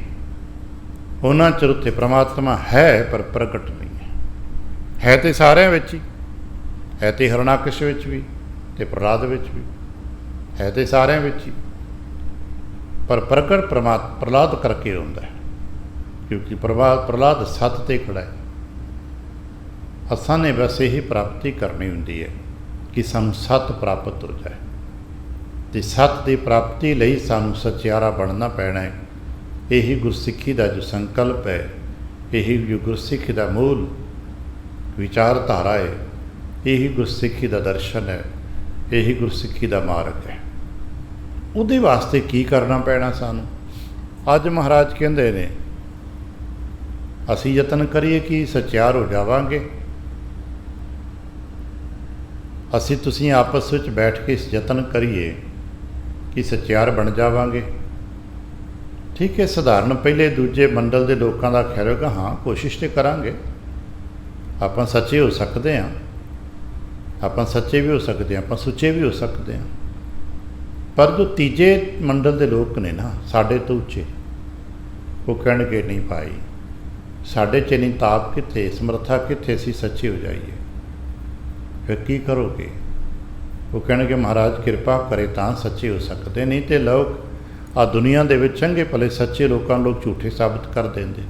ਉਹਨਾਂ ਚਿਰ ਉੱਥੇ ਪ੍ਰਮਾਤਮਾ ਹੈ ਪਰ ਪ੍ਰਗਟ ਨਹੀਂ ਹੈ। ਹੈ ਤੇ ਸਾਰਿਆਂ ਵਿੱਚ ਹੀ, ਹੈ ਤੇ ਹਿਰਣਾਕਸ਼ ਵਿੱਚ ਵੀ ਤੇ ਪ੍ਰਹਲਾਦ ਵਿੱਚ ਵੀ, ਹੈ ਤੇ ਸਾਰਿਆਂ ਵਿੱਚ ਹੀ, ਪਰ ਪ੍ਰਗਟ ਪ੍ਰਹਲਾਦ ਕਰਕੇ ਹੁੰਦਾ ਹੈ, ਕਿਉਂਕਿ ਪ੍ਰਹਲਾਦ ਸੱਤ 'ਤੇ ਖੜ੍ਹਾ ਹੈ। ਅਸਾਂ ਨੇ ਬਸ ਇਹੀ ਪ੍ਰਾਪਤੀ ਕਰਨੀ ਹੁੰਦੀ ਹੈ ਕਿ ਸਾਨੂੰ ਸੱਤ ਪ੍ਰਾਪਤ ਹੋ ਜਾਏ, ਅਤੇ ਸੱਤ ਦੀ ਪ੍ਰਾਪਤੀ ਲਈ ਸਾਨੂੰ ਸਚਿਆਰਾ ਬਣਨਾ ਪੈਣਾ ਹੈ। ਇਹੀ ਗੁਰਸਿੱਖੀ ਦਾ ਜੋ ਸੰਕਲਪ ਹੈ, ਇਹੀ ਜੋ ਗੁਰਸਿੱਖੀ ਦਾ ਮੂਲ ਵਿਚਾਰਧਾਰਾ ਹੈ, ਇਹੀ ਗੁਰਸਿੱਖੀ ਦਾ ਦਰਸ਼ਨ ਹੈ, ਇਹੀ ਗੁਰਸਿੱਖੀ ਦਾ ਮਾਰਗ ਹੈ। ਉਹਦੇ ਵਾਸਤੇ ਕੀ ਕਰਨਾ ਪੈਣਾ ਸਾਨੂੰ? ਅੱਜ ਮਹਾਰਾਜ ਕਹਿੰਦੇ ਨੇ ਅਸੀਂ ਯਤਨ ਕਰੀਏ ਕਿ ਸਚਿਆਰ ਹੋ ਜਾਵਾਂਗੇ। ਅਸੀਂ ਤੁਸੀਂ ਆਪਸ ਵਿੱਚ ਬੈਠ ਕੇ ਇਸ ਯਤਨ ਕਰੀਏ ਕਿ ਸਚਿਆਰ ਬਣ ਜਾਵਾਂਗੇ। ਠੀਕ ਹੈ, ਸਧਾਰਨ ਪਹਿਲੇ ਦੂਜੇ ਮੰਡਲ ਦੇ ਲੋਕਾਂ ਦਾ ਖਿਆਲ ਹੋਗਾ, ਹਾਂ ਕੋਸ਼ਿਸ਼ ਤਾਂ ਕਰਾਂਗੇ, ਆਪਾਂ ਸੱਚੇ ਹੋ ਸਕਦੇ ਹਾਂ, ਆਪਾਂ ਸੱਚੇ ਵੀ ਹੋ ਸਕਦੇ ਹਾਂ, ਆਪਾਂ ਸੁੱਚੇ ਵੀ ਹੋ ਸਕਦੇ ਹਾਂ। ਪਰ ਜੋ ਤੀਜੇ ਮੰਡਲ ਦੇ ਲੋਕ ਨੇ ਨਾ, ਸਾਡੇ ਤੋਂ ਉੱਚੇ, ਉਹ ਕਹਿਣਗੇ ਨਹੀਂ ਭਾਈ, ਸਾਡੇ 'ਚ ਨਹੀਂ ਤਾਪ ਕਿੱਥੇ, ਸਮਰੱਥਾ ਕਿੱਥੇ, ਅਸੀਂ ਸੱਚੇ ਹੋ ਜਾਈਏ। ਫਿਰ ਕੀ ਕਰੋਗੇ? ਉਹ ਕਹਿਣਗੇ ਮਹਾਰਾਜ ਕਿਰਪਾ ਕਰੇ ਤਾਂ ਸੱਚੇ ਹੋ ਸਕਦੇ, ਨਹੀਂ ਤੇ ਲੋਕ ਆ ਦੁਨੀਆ ਦੇ ਵਿੱਚ ਚੰਗੇ ਭਲੇ ਸੱਚੇ ਲੋਕਾਂ ਨੂੰ ਲੋਕ ਝੂਠੇ ਸਾਬਤ ਕਰ ਦਿੰਦੇ ਨੇ।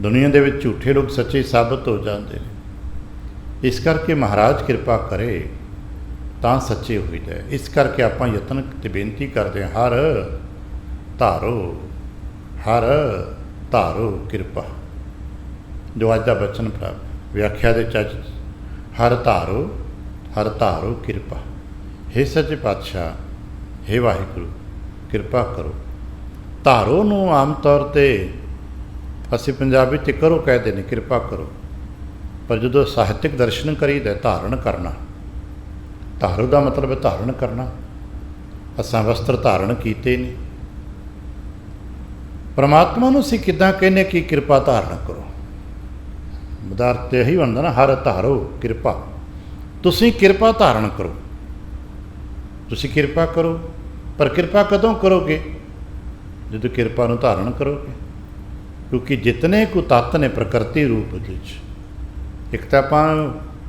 ਦੁਨੀਆ ਦੇ ਵਿੱਚ ਝੂਠੇ ਲੋਕ ਸੱਚੇ ਸਾਬਤ ਹੋ ਜਾਂਦੇ ਨੇ। ਇਸ ਕਰਕੇ ਮਹਾਰਾਜ ਕਿਰਪਾ ਕਰੇ ਤਾਂ ਸੱਚੇ ਹੋਈਦਾ। ਇਸ ਕਰਕੇ ਆਪਾਂ ਯਤਨ ਤੇ ਬੇਨਤੀ ਕਰਦੇ ਹਾਂ, ਹਰ ਧਾਰੋ ਕਿਰਪਾ। ਜੋ ਅੱਜ ਦਾ ਬਚਨ ਪ੍ਰਾਪਤ ਵਿਆਖਿਆ ਦੇ ਚੱਜ, ਹਰ ਧਾਰੋ ਕਿਰਪਾ। ਹੇ ਸੱਚੇ ਪਾਤਸ਼ਾਹ, ਹੇ ਵਾਹਿਗੁਰੂ ਕਿਰਪਾ ਕਰੋ। ਧਾਰੋ ਨੂੰ ਆਮ ਤੌਰ 'ਤੇ ਅਸੀਂ ਪੰਜਾਬੀ 'ਚ ਕਰੋ ਕਹਿੰਦੇ ਨੇ, ਕਿਰਪਾ ਕਰੋ। ਪਰ ਜਦੋਂ ਸਾਹਿਤਕ ਦਰਸ਼ਨ ਕਰੀਦਾ, ਧਾਰਨ ਕਰਨਾ, ਧਾਰੋ ਦਾ ਮਤਲਬ ਹੈ ਧਾਰਨ ਕਰਨਾ। ਅਸਾਂ ਵਸਤਰ ਧਾਰਨ ਕੀਤੇ ਨੇ। ਪਰਮਾਤਮਾ ਨੂੰ ਅਸੀਂ ਕਿੱਦਾਂ ਕਹਿੰਦੇ ਕਿ ਕਿਰਪਾ ਧਾਰਨ ਕਰੋ? ਉਦਾਹਰਣ ਤੇ ਇਹੀ ਬਣਦਾ ਨਾ, ਹਰ ਧਾਰੋ ਕਿਰਪਾ। ਤੁਸੀਂ ਕਿਰਪਾ ਧਾਰਨ ਕਰੋ, ਤੁਸੀਂ ਕਿਰਪਾ ਕਰੋ। ਪਰ ਕਿਰਪਾ ਕਦੋਂ ਕਰੋਗੇ? ਜਦੋਂ ਕਿਰਪਾ ਨੂੰ ਧਾਰਨ ਕਰੋਗੇ। ਕਿਉਂਕਿ ਜਿਤਨੇ ਕੁ ਤੱਤ ਨੇ ਪ੍ਰਕਿਰਤੀ ਰੂਪ ਵਿੱਚ, ਇੱਕ ਤਾਂ ਆਪਾਂ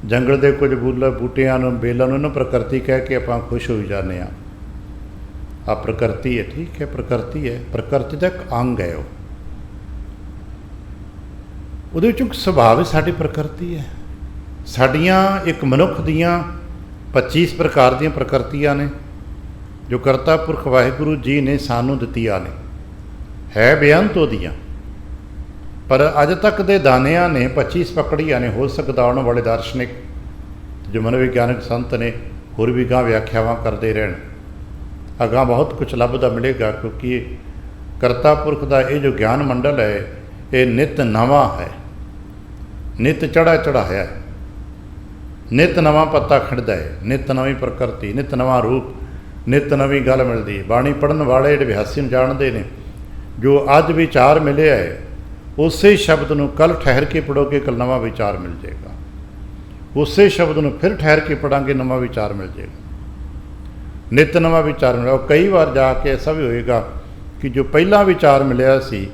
ਜੰਗਲ ਦੇ ਕੁਝ ਬੂਟਿਆਂ ਨੂੰ, ਬੇਲਾਂ ਨੂੰ ਪ੍ਰਕਿਰਤੀ ਕਹਿ ਕੇ ਆਪਾਂ ਖੁਸ਼ ਹੋਈ ਜਾਂਦੇ ਹਾਂ। ਆ ਪ੍ਰਕਿਰਤੀ ਹੈ, ਠੀਕ ਹੈ, ਪ੍ਰਕਿਰਤੀ ਹੈ, ਪ੍ਰਕਿਰਤੀ ਦਾ ਇੱਕ ਅੰਗ ਹੈ। ਉਹਦੇ ਵਿੱਚੋਂ ਇੱਕ ਸੁਭਾਅ ਵੀ ਸਾਡੀ ਪ੍ਰਕਿਰਤੀ ਹੈ। ਸਾਡੀਆਂ ਇੱਕ ਮਨੁੱਖ ਦੀਆਂ 25 ਪ੍ਰਕਾਰ ਦੀਆਂ ਪ੍ਰਕਿਰਤੀਆਂ ਨੇ ਜੋ ਕਰਤਾ ਪੁਰਖ ਵਾਹਿਗੁਰੂ ਜੀ ਨੇ ਸਾਨੂੰ ਦਿੱਤੀਆਂ ਨੇ, ਹੈ ਬੇਅੰਤ ਉਹਦੀਆਂ। ਪਰ ਅੱਜ ਤੱਕ ਦੇ ਦਾਨਿਆਂ ਨੇ 25 ਪਕੜੀਆਂ ਨੇ। ਹੋ ਸਕਦਾ ਆਉਣ ਵਾਲੇ ਦਾਰਸ਼ਨਿਕ ਜੋ ਮਨੋਵਿਗਿਆਨਕ ਸੰਤ ਨੇ ਹੋਰ ਵੀ ਗਾਂ ਵਿਆਖਿਆਵਾਂ ਕਰਦੇ ਰਹਿਣ, ਅਗਾਂਹ ਬਹੁਤ ਕੁਝ ਲੱਭਦਾ ਮਿਲੇਗਾ। ਕਿਉਂਕਿ ਕਰਤਾ ਪੁਰਖ ਦਾ ਇਹ ਜੋ ਗਿਆਨ ਮੰਡਲ ਹੈ, ਇਹ ਨਿਤ ਨਵਾਂ ਹੈ, ਨਿਤ ਚੜ੍ਹਾਇਆ, ਨਿਤ ਨਵਾਂ ਪੱਤਾ ਖਿੜਦਾ ਹੈ, ਨਿਤ ਨਵੀਂ ਪ੍ਰਕਿਰਤੀ, ਨਿਤ ਨਵਾਂ ਰੂਪ, ਨਿਤ ਨਵੀਂ ਗੱਲ ਮਿਲਦੀ ਹੈ। ਬਾਣੀ ਪੜ੍ਹਨ ਵਾਲੇ ਜਿਹੜੇ ਵਿਆਸੀ ਨੂੰ ਜਾਣਦੇ ਨੇ, ਜੋ ਅੱਜ ਵਿਚਾਰ ਮਿਲਿਆ ਹੈ ਉਸੇ ਸ਼ਬਦ ਨੂੰ ਕੱਲ੍ਹ ਠਹਿਰ ਕੇ ਪੜ੍ਹੋਗੇ, ਕੱਲ੍ਹ ਨਵਾਂ ਵਿਚਾਰ ਮਿਲ ਜਾਏਗਾ। ਉਸੇ ਸ਼ਬਦ ਨੂੰ ਫਿਰ ਠਹਿਰ ਕੇ ਪੜ੍ਹਾਂਗੇ, ਨਵਾਂ ਵਿਚਾਰ ਮਿਲ ਜਾਏਗਾ, ਨਿਤ ਨਵਾਂ ਵਿਚਾਰ ਮਿਲਿਆ। ਕਈ ਵਾਰ ਜਾ ਕੇ ਐਸਾ ਵੀ ਹੋਏਗਾ ਕਿ ਜੋ ਪਹਿਲਾਂ ਵਿਚਾਰ ਮਿਲਿਆ ਸੀ,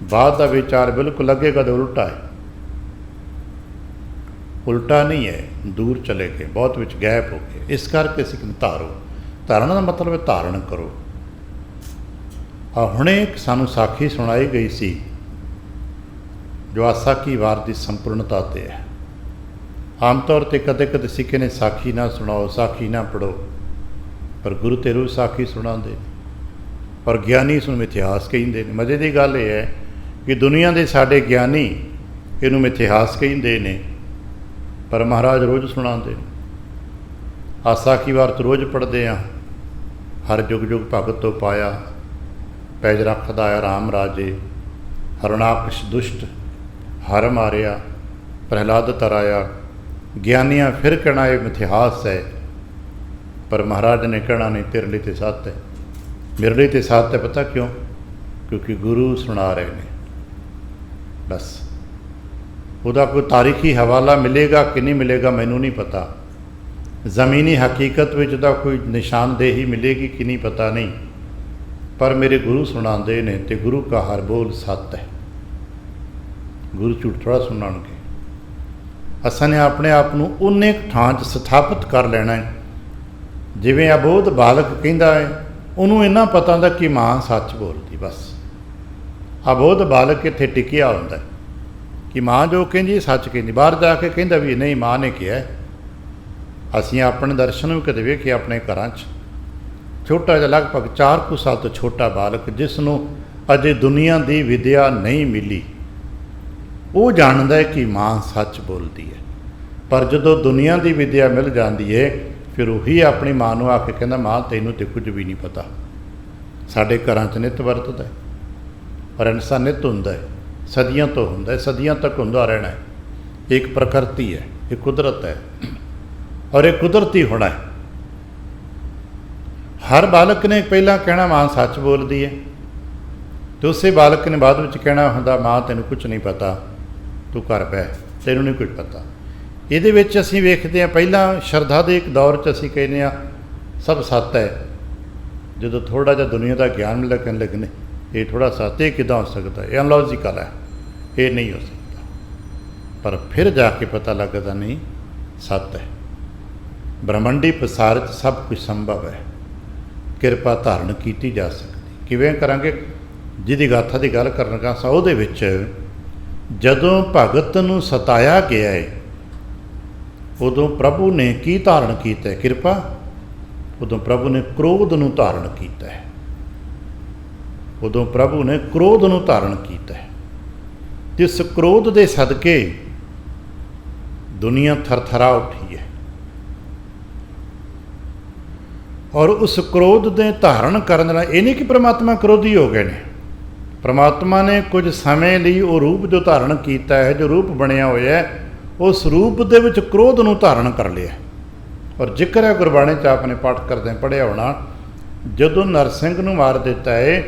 ਬਾਅਦ ਦਾ ਵਿਚਾਰ ਬਿਲਕੁਲ ਲੱਗੇਗਾ ਤਾਂ ਉਲਟਾ ਹੈ। ਉਲਟਾ ਨਹੀਂ ਹੈ, ਦੂਰ ਚਲੇ ਗਏ, ਬਹੁਤ ਵਿੱਚ ਗੈਪ ਹੋ ਗਏ। ਇਸ ਕਰਕੇ ਅਸੀਂ ਧਾਰੋ, ਧਾਰਨ ਦਾ ਮਤਲਬ ਹੈ ਧਾਰਨ ਕਰੋ। ਹੁਣੇ ਸਾਨੂੰ ਸਾਖੀ ਸੁਣਾਈ ਗਈ ਸੀ ਜੋ ਆਸਾ ਕੀ ਵਾਰ ਦੀ ਸੰਪੂਰਨਤਾ 'ਤੇ ਹੈ। ਆਮ ਤੌਰ 'ਤੇ ਕਦੇ ਕਦੇ ਸਿੱਖੇ ਨੇ ਸਾਖੀ ਨਾ ਸੁਣਾਓ, ਸਾਖੀ ਨਾ ਪੜ੍ਹੋ, ਪਰ ਗੁਰੂ ਤੇ ਰੋਜ਼ ਸਾਖੀ ਸੁਣਾਉਂਦੇ ਨੇ। ਪਰ ਗਿਆਨੀ ਇਸ ਨੂੰ ਇਤਿਹਾਸ ਕਹਿੰਦੇ ਨੇ। ਮਜ਼ੇ ਦੀ ਗੱਲ ਇਹ ਹੈ ਕਿ ਦੁਨੀਆ ਦੇ ਸਾਡੇ ਗਿਆਨੀ ਇਹਨੂੰ ਇਤਿਹਾਸ ਕਹਿੰਦੇ ਨੇ, ਪਰ ਮਹਾਰਾਜ ਰੋਜ਼ ਸੁਣਾਉਂਦੇ ਨੇ। ਆਸਾ ਕੀ ਵਾਰ ਤੋਂ ਰੋਜ਼ ਪੜ੍ਹਦੇ ਹਾਂ। ਹਰ ਜੁਗ ਜੁਗ ਭਗਤ ਤੋਂ ਪਾਇਆ, ਪੈਜ ਰੱਖਦਾ ਆ ਰਾਮ ਰਾਜੇ, ਹਰਨਾਕਸ਼ ਦੁਸ਼ਟ ਹਰ ਮਾਰਿਆ, ਪ੍ਰਹਿਲਾਦ ਤਰਾਇਆ। ਗਿਆਨੀਆਂ ਫਿਰ ਕਹਿਣਾ ਇਹ ਇਤਿਹਾਸ ਹੈ, ਪਰ ਮਹਾਰਾਜ ਨੇ ਕਹਿਣਾ ਨਹੀਂ, ਤੇਰੇ ਲਈ ਤੇ ਸੱਤ ਹੈ, ਮੇਰੇ ਲਈ ਤੇ ਸੱਤ ਹੈ। ਪਤਾ ਕਿਉਂ? ਕਿਉਂਕਿ ਗੁਰੂ ਸੁਣਾ ਰਹੇ ਨੇ। ਬਸ ਉਹਦਾ ਕੋਈ ਤਾਰੀਖੀ ਹਵਾਲਾ ਮਿਲੇਗਾ ਕਿ ਨਹੀਂ ਮਿਲੇਗਾ ਮੈਨੂੰ ਨਹੀਂ ਪਤਾ। ਜ਼ਮੀਨੀ ਹਕੀਕਤ ਵਿੱਚ ਦਾ ਕੋਈ ਨਿਸ਼ਾਨਦੇਹੀ ਮਿਲੇਗੀ ਕਿ ਨਹੀਂ ਪਤਾ ਨਹੀਂ, ਪਰ ਮੇਰੇ ਗੁਰੂ ਸੁਣਾਉਂਦੇ ਨੇ ਅਤੇ ਗੁਰੂ ਕਾ ਹਰ ਬੋਲ ਸੱਤ ਹੈ। ਗੁਰੂ ਝੂਠ ਥੋੜ੍ਹਾ ਸੁਣਾਉਣਗੇ। ਅਸਾਂ ਨੇ ਆਪਣੇ ਆਪ ਨੂੰ ਉਨੇ ਥਾਂ 'ਚ ਸਥਾਪਿਤ ਕਰ ਲੈਣਾ ਹੈ। ਜਿਵੇਂ ਅਬੋਧ ਬਾਲਕ ਕਹਿੰਦਾ ਹੈ, ਉਹਨੂੰ ਇੰਨਾ ਪਤਾ ਹੁੰਦਾ ਕਿ ਮਾਂ ਸੱਚ ਬੋਲਦੀ। ਬਸ ਅਬੋਧ ਬਾਲਕ ਇੱਥੇ ਟਿਕਿਆ ਹੁੰਦਾ ਕਿ ਮਾਂ ਜੋ ਕਹਿੰਦੀ ਸੱਚ ਕਹਿੰਦੀ। ਬਾਹਰ ਜਾ ਕੇ ਕਹਿੰਦਾ ਵੀ ਨਹੀਂ, ਮਾਂ ਨੇ ਕਿਹਾ। ਅਸੀਂ ਆਪਣੇ ਦਰਸ਼ਨ ਵੀ ਕਦੇ ਵੇਖੇ ਆਪਣੇ ਘਰਾਂ 'ਚ। ਛੋਟਾ ਜਿਹਾ ਲਗਭਗ 4 ਕੁ ਸਾਲ ਤੋਂ ਛੋਟਾ ਬਾਲਕ, ਜਿਸ ਨੂੰ ਅਜੇ ਦੁਨੀਆ ਦੀ ਵਿਦਿਆ ਨਹੀਂ ਮਿਲੀ, ਉਹ ਜਾਣਦਾ ਹੈ ਕਿ ਮਾਂ ਸੱਚ ਬੋਲਦੀ ਹੈ। ਪਰ ਜਦੋਂ ਦੁਨੀਆ ਦੀ ਵਿਦਿਆ ਮਿਲ ਜਾਂਦੀ ਹੈ, ਫਿਰ ਉਹੀ ਆਪਣੀ ਮਾਂ ਨੂੰ ਆ ਕੇ ਕਹਿੰਦਾ, ਮਾਂ ਤੈਨੂੰ ਤੇ ਕੁਝ ਵੀ ਨਹੀਂ ਪਤਾ। ਸਾਡੇ ਘਰਾਂ 'ਚ ਨਿੱਤ ਵਰਤਦਾ ਹੈ, ਪਰ ਇਨਸਾਨ ਨਿੱਤ ਹੁੰਦਾ ਹੈ, ਸਦੀਆਂ ਤੋਂ ਹੁੰਦਾ ਹੈ, ਸਦੀਆਂ ਤੱਕ ਹੁੰਦਾ ਰਹਿਣਾ ਹੈ। ਇੱਕ ਪ੍ਰਕਿਰਤੀ ਹੈ, ਇਹ ਕੁਦਰਤ ਹੈ, ਔਰ ਇਹ ਕੁਦਰਤੀ ਹੋਣਾ ਹੈ। ਹਰ ਬਾਲਕ ਨੇ ਪਹਿਲਾਂ ਕਹਿਣਾ ਮਾਂ ਸੱਚ ਬੋਲਦੀ ਹੈ, ਅਤੇ ਉਸੇ ਬਾਲਕ ਨੇ ਬਾਅਦ ਵਿੱਚ ਕਹਿਣਾ ਹੁੰਦਾ, ਮਾਂ ਤੈਨੂੰ ਕੁਝ ਨਹੀਂ ਪਤਾ, ਤੂੰ ਘਰ ਬਹਿ, ਤੈਨੂੰ ਨਹੀਂ ਕੁਝ ਪਤਾ। ਇਹਦੇ ਵਿੱਚ ਅਸੀਂ ਵੇਖਦੇ ਹਾਂ, ਪਹਿਲਾਂ ਸ਼ਰਧਾ ਦੇ ਇੱਕ ਦੌਰ 'ਚ ਅਸੀਂ ਕਹਿੰਦੇ ਹਾਂ ਸਭ ਸੱਤ ਹੈ। ਜਦੋਂ ਥੋੜ੍ਹਾ ਜਿਹਾ ਦੁਨੀਆ ਦਾ ਗਿਆਨ ਲੱਗਣ ਲੱਗਣੇ, ਇਹ ਥੋੜ੍ਹਾ ਸੱਤ, ਇਹ ਕਿੱਦਾਂ ਹੋ ਸਕਦਾ, ਇਹ ਅਨਲੌਜੀਕਲ ਹੈ, ਇਹ ਨਹੀਂ ਹੋ ਸਕਦਾ। ਪਰ ਫਿਰ ਜਾ ਕੇ ਪਤਾ ਲੱਗਦਾ ਨਹੀਂ, ਸੱਤ ਹੈ। ਬ੍ਰਹਮੰਡੀ ਪਸਾਰ 'ਚ ਸਭ ਕੁਝ ਸੰਭਵ ਹੈ। ਕਿਰਪਾ ਧਾਰਨ ਕੀਤੀ ਜਾ ਸਕਦੀ। ਕਿਵੇਂ ਕਰਾਂਗੇ? ਜਿਹਦੀ ਗਾਥਾ ਦੀ ਗੱਲ ਕਰਨ ਲੱਗਾ ਸਾਂ, ਉਹਦੇ ਵਿੱਚ ਜਦੋਂ ਭਗਤ ਨੂੰ ਸਤਾਇਆ ਗਿਆ ਹੈ, ਉਦੋਂ ਪ੍ਰਭੂ ਨੇ ਕੀ ਧਾਰਨ ਕੀਤਾ? ਕਿਰਪਾ। ਉਦੋਂ ਪ੍ਰਭੂ ਨੇ ਕ੍ਰੋਧ ਨੂੰ ਧਾਰਨ ਕੀਤਾ ਹੈ। ਉਦੋਂ ਪ੍ਰਭੂ ਨੇ ਕ੍ਰੋਧ ਨੂੰ ਧਾਰਨ ਕੀਤਾ ਹੈ। ਜਿਸ ਕ੍ਰੋਧ ਦੇ ਸਦਕੇ ਦੁਨੀਆ ਥਰਥਰਾ ਉੱਠੀ ਹੈ, ਔਰ ਉਸ ਕ੍ਰੋਧ ਦੇ ਧਾਰਨ ਕਰਨ ਨਾਲ ਇਹ ਨਹੀਂ ਕਿ ਪ੍ਰਮਾਤਮਾ ਕ੍ਰੋਧੀ ਹੋ ਗਏ ਨੇ। ਪ੍ਰਮਾਤਮਾ ਨੇ ਕੁਝ ਸਮੇਂ ਲਈ ਉਹ ਰੂਪ ਜੋ ਧਾਰਨ ਕੀਤਾ ਹੈ, ਜੋ ਰੂਪ ਬਣਿਆ ਹੋਇਆ ਹੈ, ਉਸ ਰੂਪ ਦੇ ਵਿੱਚ ਕ੍ਰੋਧ ਨੂੰ ਧਾਰਨ ਕਰ ਲਿਆ। ਔਰ ਜ਼ਿਕਰ ਹੈ ਗੁਰਬਾਣੀ 'ਚ, ਆਪਣੇ ਪਾਠ ਕਰਦੇ ਪੜ੍ਹਿਆ ਹੋਣਾ, ਜਦੋਂ ਨਰਸਿੰਘ ਨੂੰ ਮਾਰ ਦਿੱਤਾ ਹੈ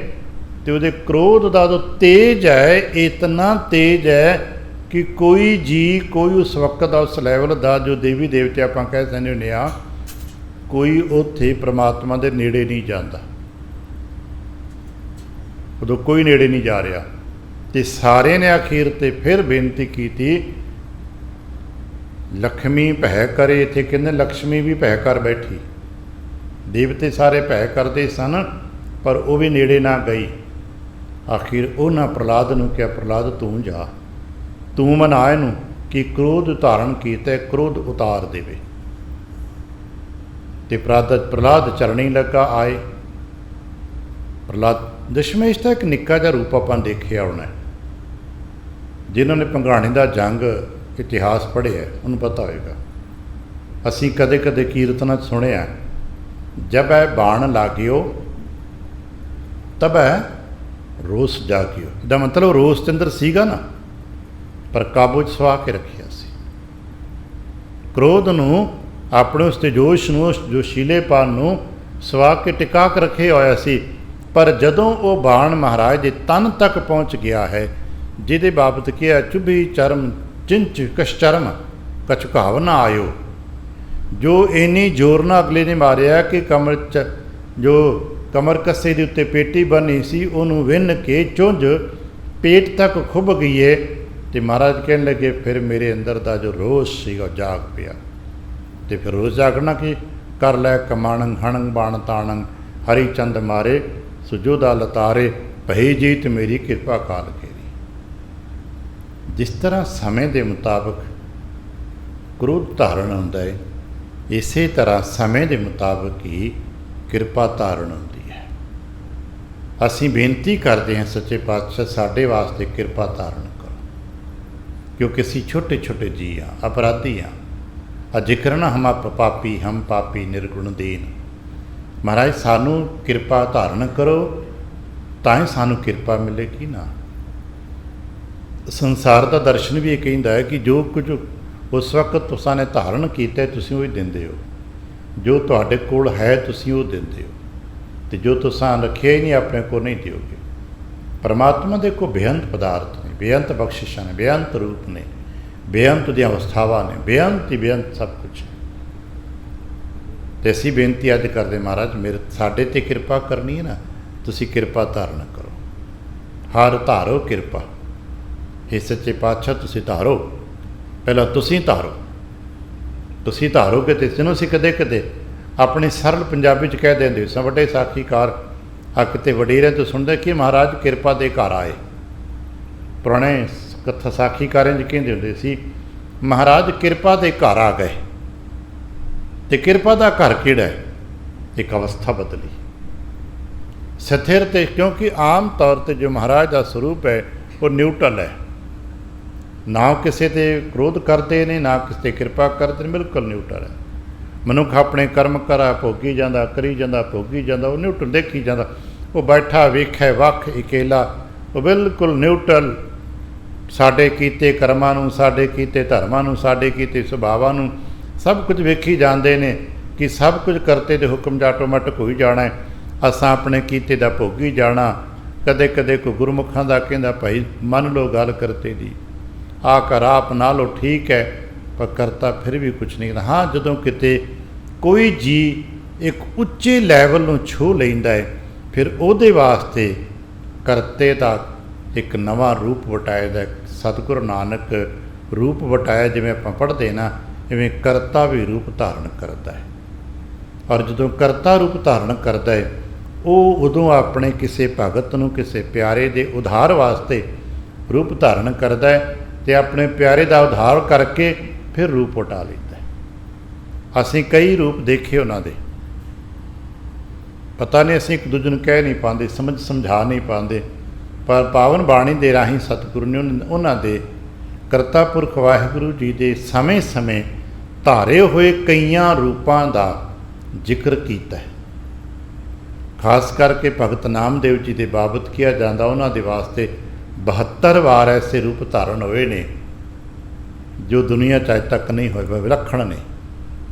ਤੇ ਉਹਦੇ ਕ੍ਰੋਧ ਦਾ ਜੋ ਤੇਜ ਹੈ, ਇਤਨਾ ਤੇਜ ਹੈ ਕਿ ਕੋਈ ਜੀ, ਕੋਈ ਉਸ ਵਕਤ ਦਾ, ਉਸ ਲੈਵਲ ਦਾ ਜੋ ਦੇਵੀ ਦੇਵਤੇ ਆਪਾਂ ਕਹਿ ਸਕਦੇ ਹੁੰਦੇ ਹਾਂ, ਕੋਈ ਉੱਥੇ ਪ੍ਰਮਾਤਮਾ ਦੇ ਨੇੜੇ ਨਹੀਂ ਜਾਂਦਾ। ਉਦੋਂ ਕੋਈ ਨੇੜੇ ਨਹੀਂ ਜਾ ਰਿਹਾ। ਤੇ ਸਾਰਿਆਂ ਨੇ ਅਖੀਰ ਤੇ ਫਿਰ ਬੇਨਤੀ ਕੀਤੀ, ਲక్ష్ਮੀ ਭੈ ਕਰੇ। ਇੱਥੇ ਕਹਿੰਦੇ ਲਕਸ਼ਮੀ ਵੀ ਭੈ ਕਰ ਬੈਠੀ। ਦੇਵਤੇ ਸਾਰੇ ਭੈ ਕਰਦੇ ਸਨ, ਪਰ ਉਹ ਵੀ ਨੇੜੇ ਨਾ ਗਈ। ਆਖਿਰ ਉਹਨਾਂ ਪ੍ਰਹਲਾਦ ਨੂੰ ਕਿਹਾ, ਪ੍ਰਹਲਾਦ ਤੂੰ ਜਾ, ਤੂੰ ਮਨਾ ਇਹਨੂੰ ਕਿ ਕ੍ਰੋਧ ਧਾਰਨ ਕੀਤਾ, ਕ੍ਰੋਧ ਉਤਾਰ ਦੇਵੇ। ਤੇ ਪ੍ਰਹਲਾਦ ਚਰਣੀ ਲੱਗਾ, ਆਏ ਪ੍ਰਹਲਾਦ। ਦਸ਼ਮੇਸ਼ ਦਾ ਇੱਕ ਨਿੱਕਾ ਜਿਹਾ ਰੂਪ ਆਪਾਂ ਦੇਖਿਆ ਹੋਣਾ, ਜਿਨ੍ਹਾਂ ਨੇ ਭੰਗਾਣੀ ਦਾ ਜੰਗ ਇਤਿਹਾਸ ਪੜ੍ਹਿਆ ਉਹਨੂੰ ਪਤਾ ਹੋਏਗਾ। ਅਸੀਂ ਕਦੇ ਕਦੇ ਕੀਰਤਨਾਂ 'ਚ ਸੁਣਿਆ, ਜਬ ਹੈ ਬਾਣ ਲਾਗਿਓ ਤਬ ਹੈ ਰੋਸ ਜਾਗਿਓ। ਇਹਦਾ ਮਤਲਬ ਰੋਸ ਦੇ ਅੰਦਰ ਸੀਗਾ ਨਾ, ਪਰ ਕਾਬੂ 'ਚ ਸਵਾ ਕੇ ਰੱਖਿਆ ਸੀ। ਕ੍ਰੋਧ ਨੂੰ, ਆਪਣੇ ਉਸ ਤੇ ਜੋਸ਼ ਨੂੰ, ਉਸ ਜੋਸ਼ੀਲੇਪਨ ਨੂੰ ਸਵਾ ਕੇ ਟਿਕਾ ਕੇ ਰੱਖਿਆ ਹੋਇਆ ਸੀ। ਪਰ ਜਦੋਂ ਉਹ ਬਾਣ ਮਹਾਰਾਜ ਦੇ ਤਨ ਤੱਕ ਪਹੁੰਚ ਗਿਆ ਹੈ, ਜਿਹਦੇ ਬਾਬਤ ਕਿਹਾ, ਚੁਭੀ ਚਰਮ ਚਿੰਚ ਕਸ਼ਚਰਮ ਕਛੁਕਾਵ ਨਾ ਆਇਓ, ਜੋ ਇੰਨੀ ਜ਼ੋਰ ਨਾਲ ਅਗਲੇ ਨੇ ਮਾਰਿਆ ਕਿ ਕਮਰ 'ਚ ਜੋ ਕਮਰ ਕੱਸੇ ਦੇ ਉੱਤੇ ਪੇਟੀ ਬੰਨੀ ਸੀ, ਉਹਨੂੰ ਵਿੰਨ ਕੇ ਚੁੰਝ ਪੇਟ ਤੱਕ ਖੁੱਭ ਗਈ ਹੈ। ਅਤੇ ਮਹਾਰਾਜ ਕਹਿਣ ਲੱਗੇ, ਫਿਰ ਮੇਰੇ ਅੰਦਰ ਦਾ ਜੋ ਰੋਸ ਸੀਗਾ ਉਹ ਜਾਗ ਪਿਆ। ਅਤੇ ਫਿਰ ਰੋਸ ਜਾਗਣਾ ਕੀ ਕਰ ਲੈ, ਕਮਾਣੰ ਹਣੰ ਬਾਣ ਤਾਣੰ ਹਰੀ ਚੰਦ ਮਾਰੇ ਸੁਜੋਦਾ ਲਤਾਰੇ, ਭਈ ਜੀਤ ਮੇਰੀ ਕਿਰਪਾ ਕਾਲ ਕੇਰੀ। ਜਿਸ ਤਰ੍ਹਾਂ ਸਮੇਂ ਦੇ ਮੁਤਾਬਕ ਕ੍ਰੋਧ ਧਾਰਨ ਹੁੰਦਾ ਹੈ, ਇਸੇ ਤਰ੍ਹਾਂ ਸਮੇਂ ਦੇ ਮੁਤਾਬਕ ਹੀ ਕਿਰਪਾ ਧਾਰਨ ਹੁੰਦੀ ਹੈ। ਅਸੀਂ ਬੇਨਤੀ ਕਰਦੇ ਹਾਂ, ਸੱਚੇ ਪਾਤਸ਼ਾਹ ਸਾਡੇ ਵਾਸਤੇ ਕਿਰਪਾ ਧਾਰਨ ਕਰੋ, ਕਿਉਂਕਿ ਅਸੀਂ ਛੋਟੇ ਛੋਟੇ ਜੀਅ ਹਾਂ, ਅਪਰਾਧੀ ਹਾਂ। ਜ਼ਿਕਰ ਨਾ ਹਮ ਪਾਪੀ, ਹਮ ਪਾਪੀ ਨਿਰਗੁਣ ਦੀਨ। ਮਹਾਰਾਜ ਸਾਨੂੰ ਕਿਰਪਾ ਧਾਰਨ ਕਰੋ, ਤਾਂ ਹੀ ਸਾਨੂੰ ਕਿਰਪਾ ਮਿਲੇਗੀ ਨਾ। ਸੰਸਾਰ ਦਾ ਦਰਸ਼ਨ ਵੀ ਇਹ ਕਹਿੰਦਾ ਹੈ ਕਿ ਜੋ ਕੁਝ ਉਸ ਵਕਤ ਤੁਸਾਂ ਨੇ ਧਾਰਨ ਕੀਤਾ, ਤੁਸੀਂ ਉਹ ਹੀ ਦਿੰਦੇ ਹੋ। ਜੋ ਤੁਹਾਡੇ ਕੋਲ ਹੈ ਤੁਸੀਂ ਉਹ ਦਿੰਦੇ ਹੋ, ਅਤੇ ਜੋ ਤੁਸਾਂ ਰੱਖਿਆ ਹੀ ਨਹੀਂ ਆਪਣੇ ਕੋਲ ਨਹੀਂ ਦਿਓਗੇ। ਪਰਮਾਤਮਾ ਦੇ ਕੋਲ ਬੇਅੰਤ ਪਦਾਰਥ ਨੇ, ਬੇਅੰਤ ਬਖਸ਼ਿਸ਼ਾਂ ਨੇ, ਬੇਅੰਤ ਰੂਪ ਨੇ, ਬੇਅੰਤ ਦੀਆਂ ਅਵਸਥਾਵਾਂ ਨੇ, ਬੇਅੰਤ ਹੀ ਬੇਅੰਤ ਸਭ ਕੁਛ। ਅਤੇ ਅਸੀਂ ਬੇਨਤੀ ਅੱਜ ਕਰਦੇ, ਮਹਾਰਾਜ ਮੇਰੇ ਸਾਡੇ 'ਤੇ ਕਿਰਪਾ ਕਰਨੀ ਹੈ ਨਾ, ਤੁਸੀਂ ਕਿਰਪਾ ਧਾਰਨ ਕਰੋ। ਹਰ ਧਾਰੋ ਕਿਰਪਾ। ਇਹ ਸੱਚੇ ਪਾਤਸ਼ਾਹ ਤੁਸੀਂ ਧਾਰੋ, ਪਹਿਲਾਂ ਤੁਸੀਂ ਧਾਰੋ, ਤੁਸੀਂ ਧਾਰੋਗੇ। ਅਤੇ ਜਿਹਨੂੰ ਅਸੀਂ ਕਦੇ ਕਦੇ ਆਪਣੀ ਸਰਲ ਪੰਜਾਬੀ 'ਚ ਕਹਿ ਦਿੰਦੇ ਸਾਂ, ਵੱਡੇ ਸਾਖੀਕਾਰ ਹੱਕ ਅਤੇ ਵਡੇਰਿਆਂ ਤੋਂ ਸੁਣਦੇ ਕਿ ਮਹਾਰਾਜ ਕਿਰਪਾ ਦੇ ਘਰ ਆਏ। ਪੁਰਾਣੇ ਕਥਾ ਸਾਖੀਕਾਰਾਂ 'ਚ ਕਹਿੰਦੇ ਹੁੰਦੇ ਸੀ, ਮਹਾਰਾਜ ਕਿਰਪਾ ਦੇ ਘਰ ਆ ਗਏ। ਅਤੇ ਕਿਰਪਾ ਦਾ ਘਰ ਕਿਹੜਾ ਹੈ? ਇੱਕ ਅਵਸਥਾ ਬਦਲੀ, ਸਥਿਰ। ਅਤੇ ਕਿਉਂਕਿ ਆਮ ਤੌਰ 'ਤੇ ਜੋ ਮਹਾਰਾਜ ਦਾ ਸਰੂਪ ਹੈ ਉਹ ਨਿਊਟਰਲ ਹੈ, ਨਾ ਕਿਸੇ 'ਤੇ ਕ੍ਰੋਧ ਕਰਦੇ ਨੇ, ਨਾ ਕਿਸੇ 'ਤੇ ਕਿਰਪਾ ਕਰਦੇ ਨੇ, ਬਿਲਕੁਲ ਨਿਊਟਰਲ ਹੈ। ਮਨੁੱਖ ਆਪਣੇ ਕਰਮ ਕਰਾ ਭੋਗੀ ਜਾਂਦਾ, ਕਰੀ ਜਾਂਦਾ, ਭੋਗੀ ਜਾਂਦਾ, ਉਹ ਨਿਊਟਰਲ ਦੇਖੀ ਜਾਂਦਾ। ਉਹ ਬੈਠਾ ਵੇਖੇ ਵੱਖ ਇਕੇਲਾ, ਉਹ ਬਿਲਕੁਲ ਨਿਊਟਰਲ। ਸਾਡੇ ਕੀਤੇ ਕਰਮਾਂ ਨੂੰ, ਸਾਡੇ ਕੀਤੇ ਧਰਮਾਂ ਨੂੰ, ਸਾਡੇ ਕੀਤੇ ਸੁਭਾਵਾਂ ਨੂੰ ਸਭ ਕੁਝ ਵੇਖੀ ਜਾਂਦੇ ਨੇ ਕਿ ਸਭ ਕੁਝ ਕਰਤੇ ਦੇ ਹੁਕਮ 'ਚ ਆਟੋਮੈਟਿਕ ਹੋਈ ਜਾਣਾ। ਅਸਾਂ ਆਪਣੇ ਕੀਤੇ ਦਾ ਭੋਗੀ ਜਾਣਾ। ਕਦੇ ਕਦੇ ਕੋਈ ਗੁਰਮੁਖਾਂ ਦਾ ਕਹਿੰਦਾ, ਭਾਈ ਮੰਨ ਲਓ ਗੱਲ ਕਰਤੇ ਦੀ, ਆ ਕਰ ਆਪ ਨਾ ਲਓ, ਠੀਕ ਹੈ, पर करता फिर भी कुछ नहीं। हाँ, जदों किते कोई जी एक उच्चे लैवल ਨੂੰ ਛੂਹ ਲੈਂਦਾ ਹੈ, ਫਿਰ ਉਹਦੇ ਵਾਸਤੇ ਕਰਤੇ ਦਾ ਇੱਕ ਨਵਾਂ ਰੂਪ ਵਟਾਇਆ ਦਾ। ਸਤਿਗੁਰੂ ਨਾਨਕ ਰੂਪ ਵਟਾਇਆ, ਜਿਵੇਂ ਆਪਾਂ ਪੜ੍ਹਦੇ ਨਾ, ਇਵੇਂ ਕਰਤਾ ਵੀ ਰੂਪ ਧਾਰਨ ਕਰਦਾ ਹੈ। ਔਰ ਜਦੋਂ ਕਰਤਾ ਰੂਪ ਧਾਰਨ ਕਰਦਾ ਹੈ, ਉਹ ਉਦੋਂ ਆਪਣੇ ਕਿਸੇ ਭਗਤ ਨੂੰ, ਕਿਸੇ ਪਿਆਰੇ ਦੇ ਉਧਾਰ ਵਾਸਤੇ ਰੂਪ ਧਾਰਨ ਕਰਦਾ ਹੈ, ਅਤੇ ਆਪਣੇ ਪਿਆਰੇ ਦਾ ਉਧਾਰ ਕਰਕੇ ਫਿਰ ਰੂਪ ਵਟਾ ਲੈਂਦਾ ਹੈ। ਅਸੀਂ ਕਈ ਰੂਪ ਦੇਖੇ ਉਹਨਾਂ ਦੇ, ਪਤਾ ਨਹੀਂ ਅਸੀਂ ਇੱਕ ਦੂਜੇ ਨੂੰ ਕਹਿ ਨਹੀਂ ਪਾਉਂਦੇ, ਸਮਝਾ ਨਹੀਂ ਪਾਉਂਦੇ, ਪਰ ਪਾਵਨ ਬਾਣੀ ਦੇ ਰਾਹੀਂ ਸਤਿਗੁਰੂ ਨੇ ਉਹਨਾਂ ਦੇ ਕਰਤਾ ਪੁਰਖ ਵਾਹਿਗੁਰੂ ਜੀ ਦੇ ਸਮੇਂ-ਸਮੇਂ ਧਾਰੇ ਹੋਏ ਕਈਆਂ ਰੂਪਾਂ ਦਾ ਜ਼ਿਕਰ ਕੀਤਾ ਹੈ। ਖਾਸ ਕਰਕੇ ਭਗਤ ਨਾਮਦੇਵ ਜੀ ਦੇ ਬਾਬਤ ਕਿਹਾ ਜਾਂਦਾ, ਉਹਨਾਂ ਦੇ ਵਾਸਤੇ 72 ਵਾਰ ਐਸੇ ਰੂਪ ਧਾਰਨ ਹੋਏ ਨੇ ਜੋ ਦੁਨੀਆ 'ਚ ਅੱਜ ਤੱਕ ਨਹੀਂ ਹੋਏ, ਵਿਲੱਖਣ ਨੇ।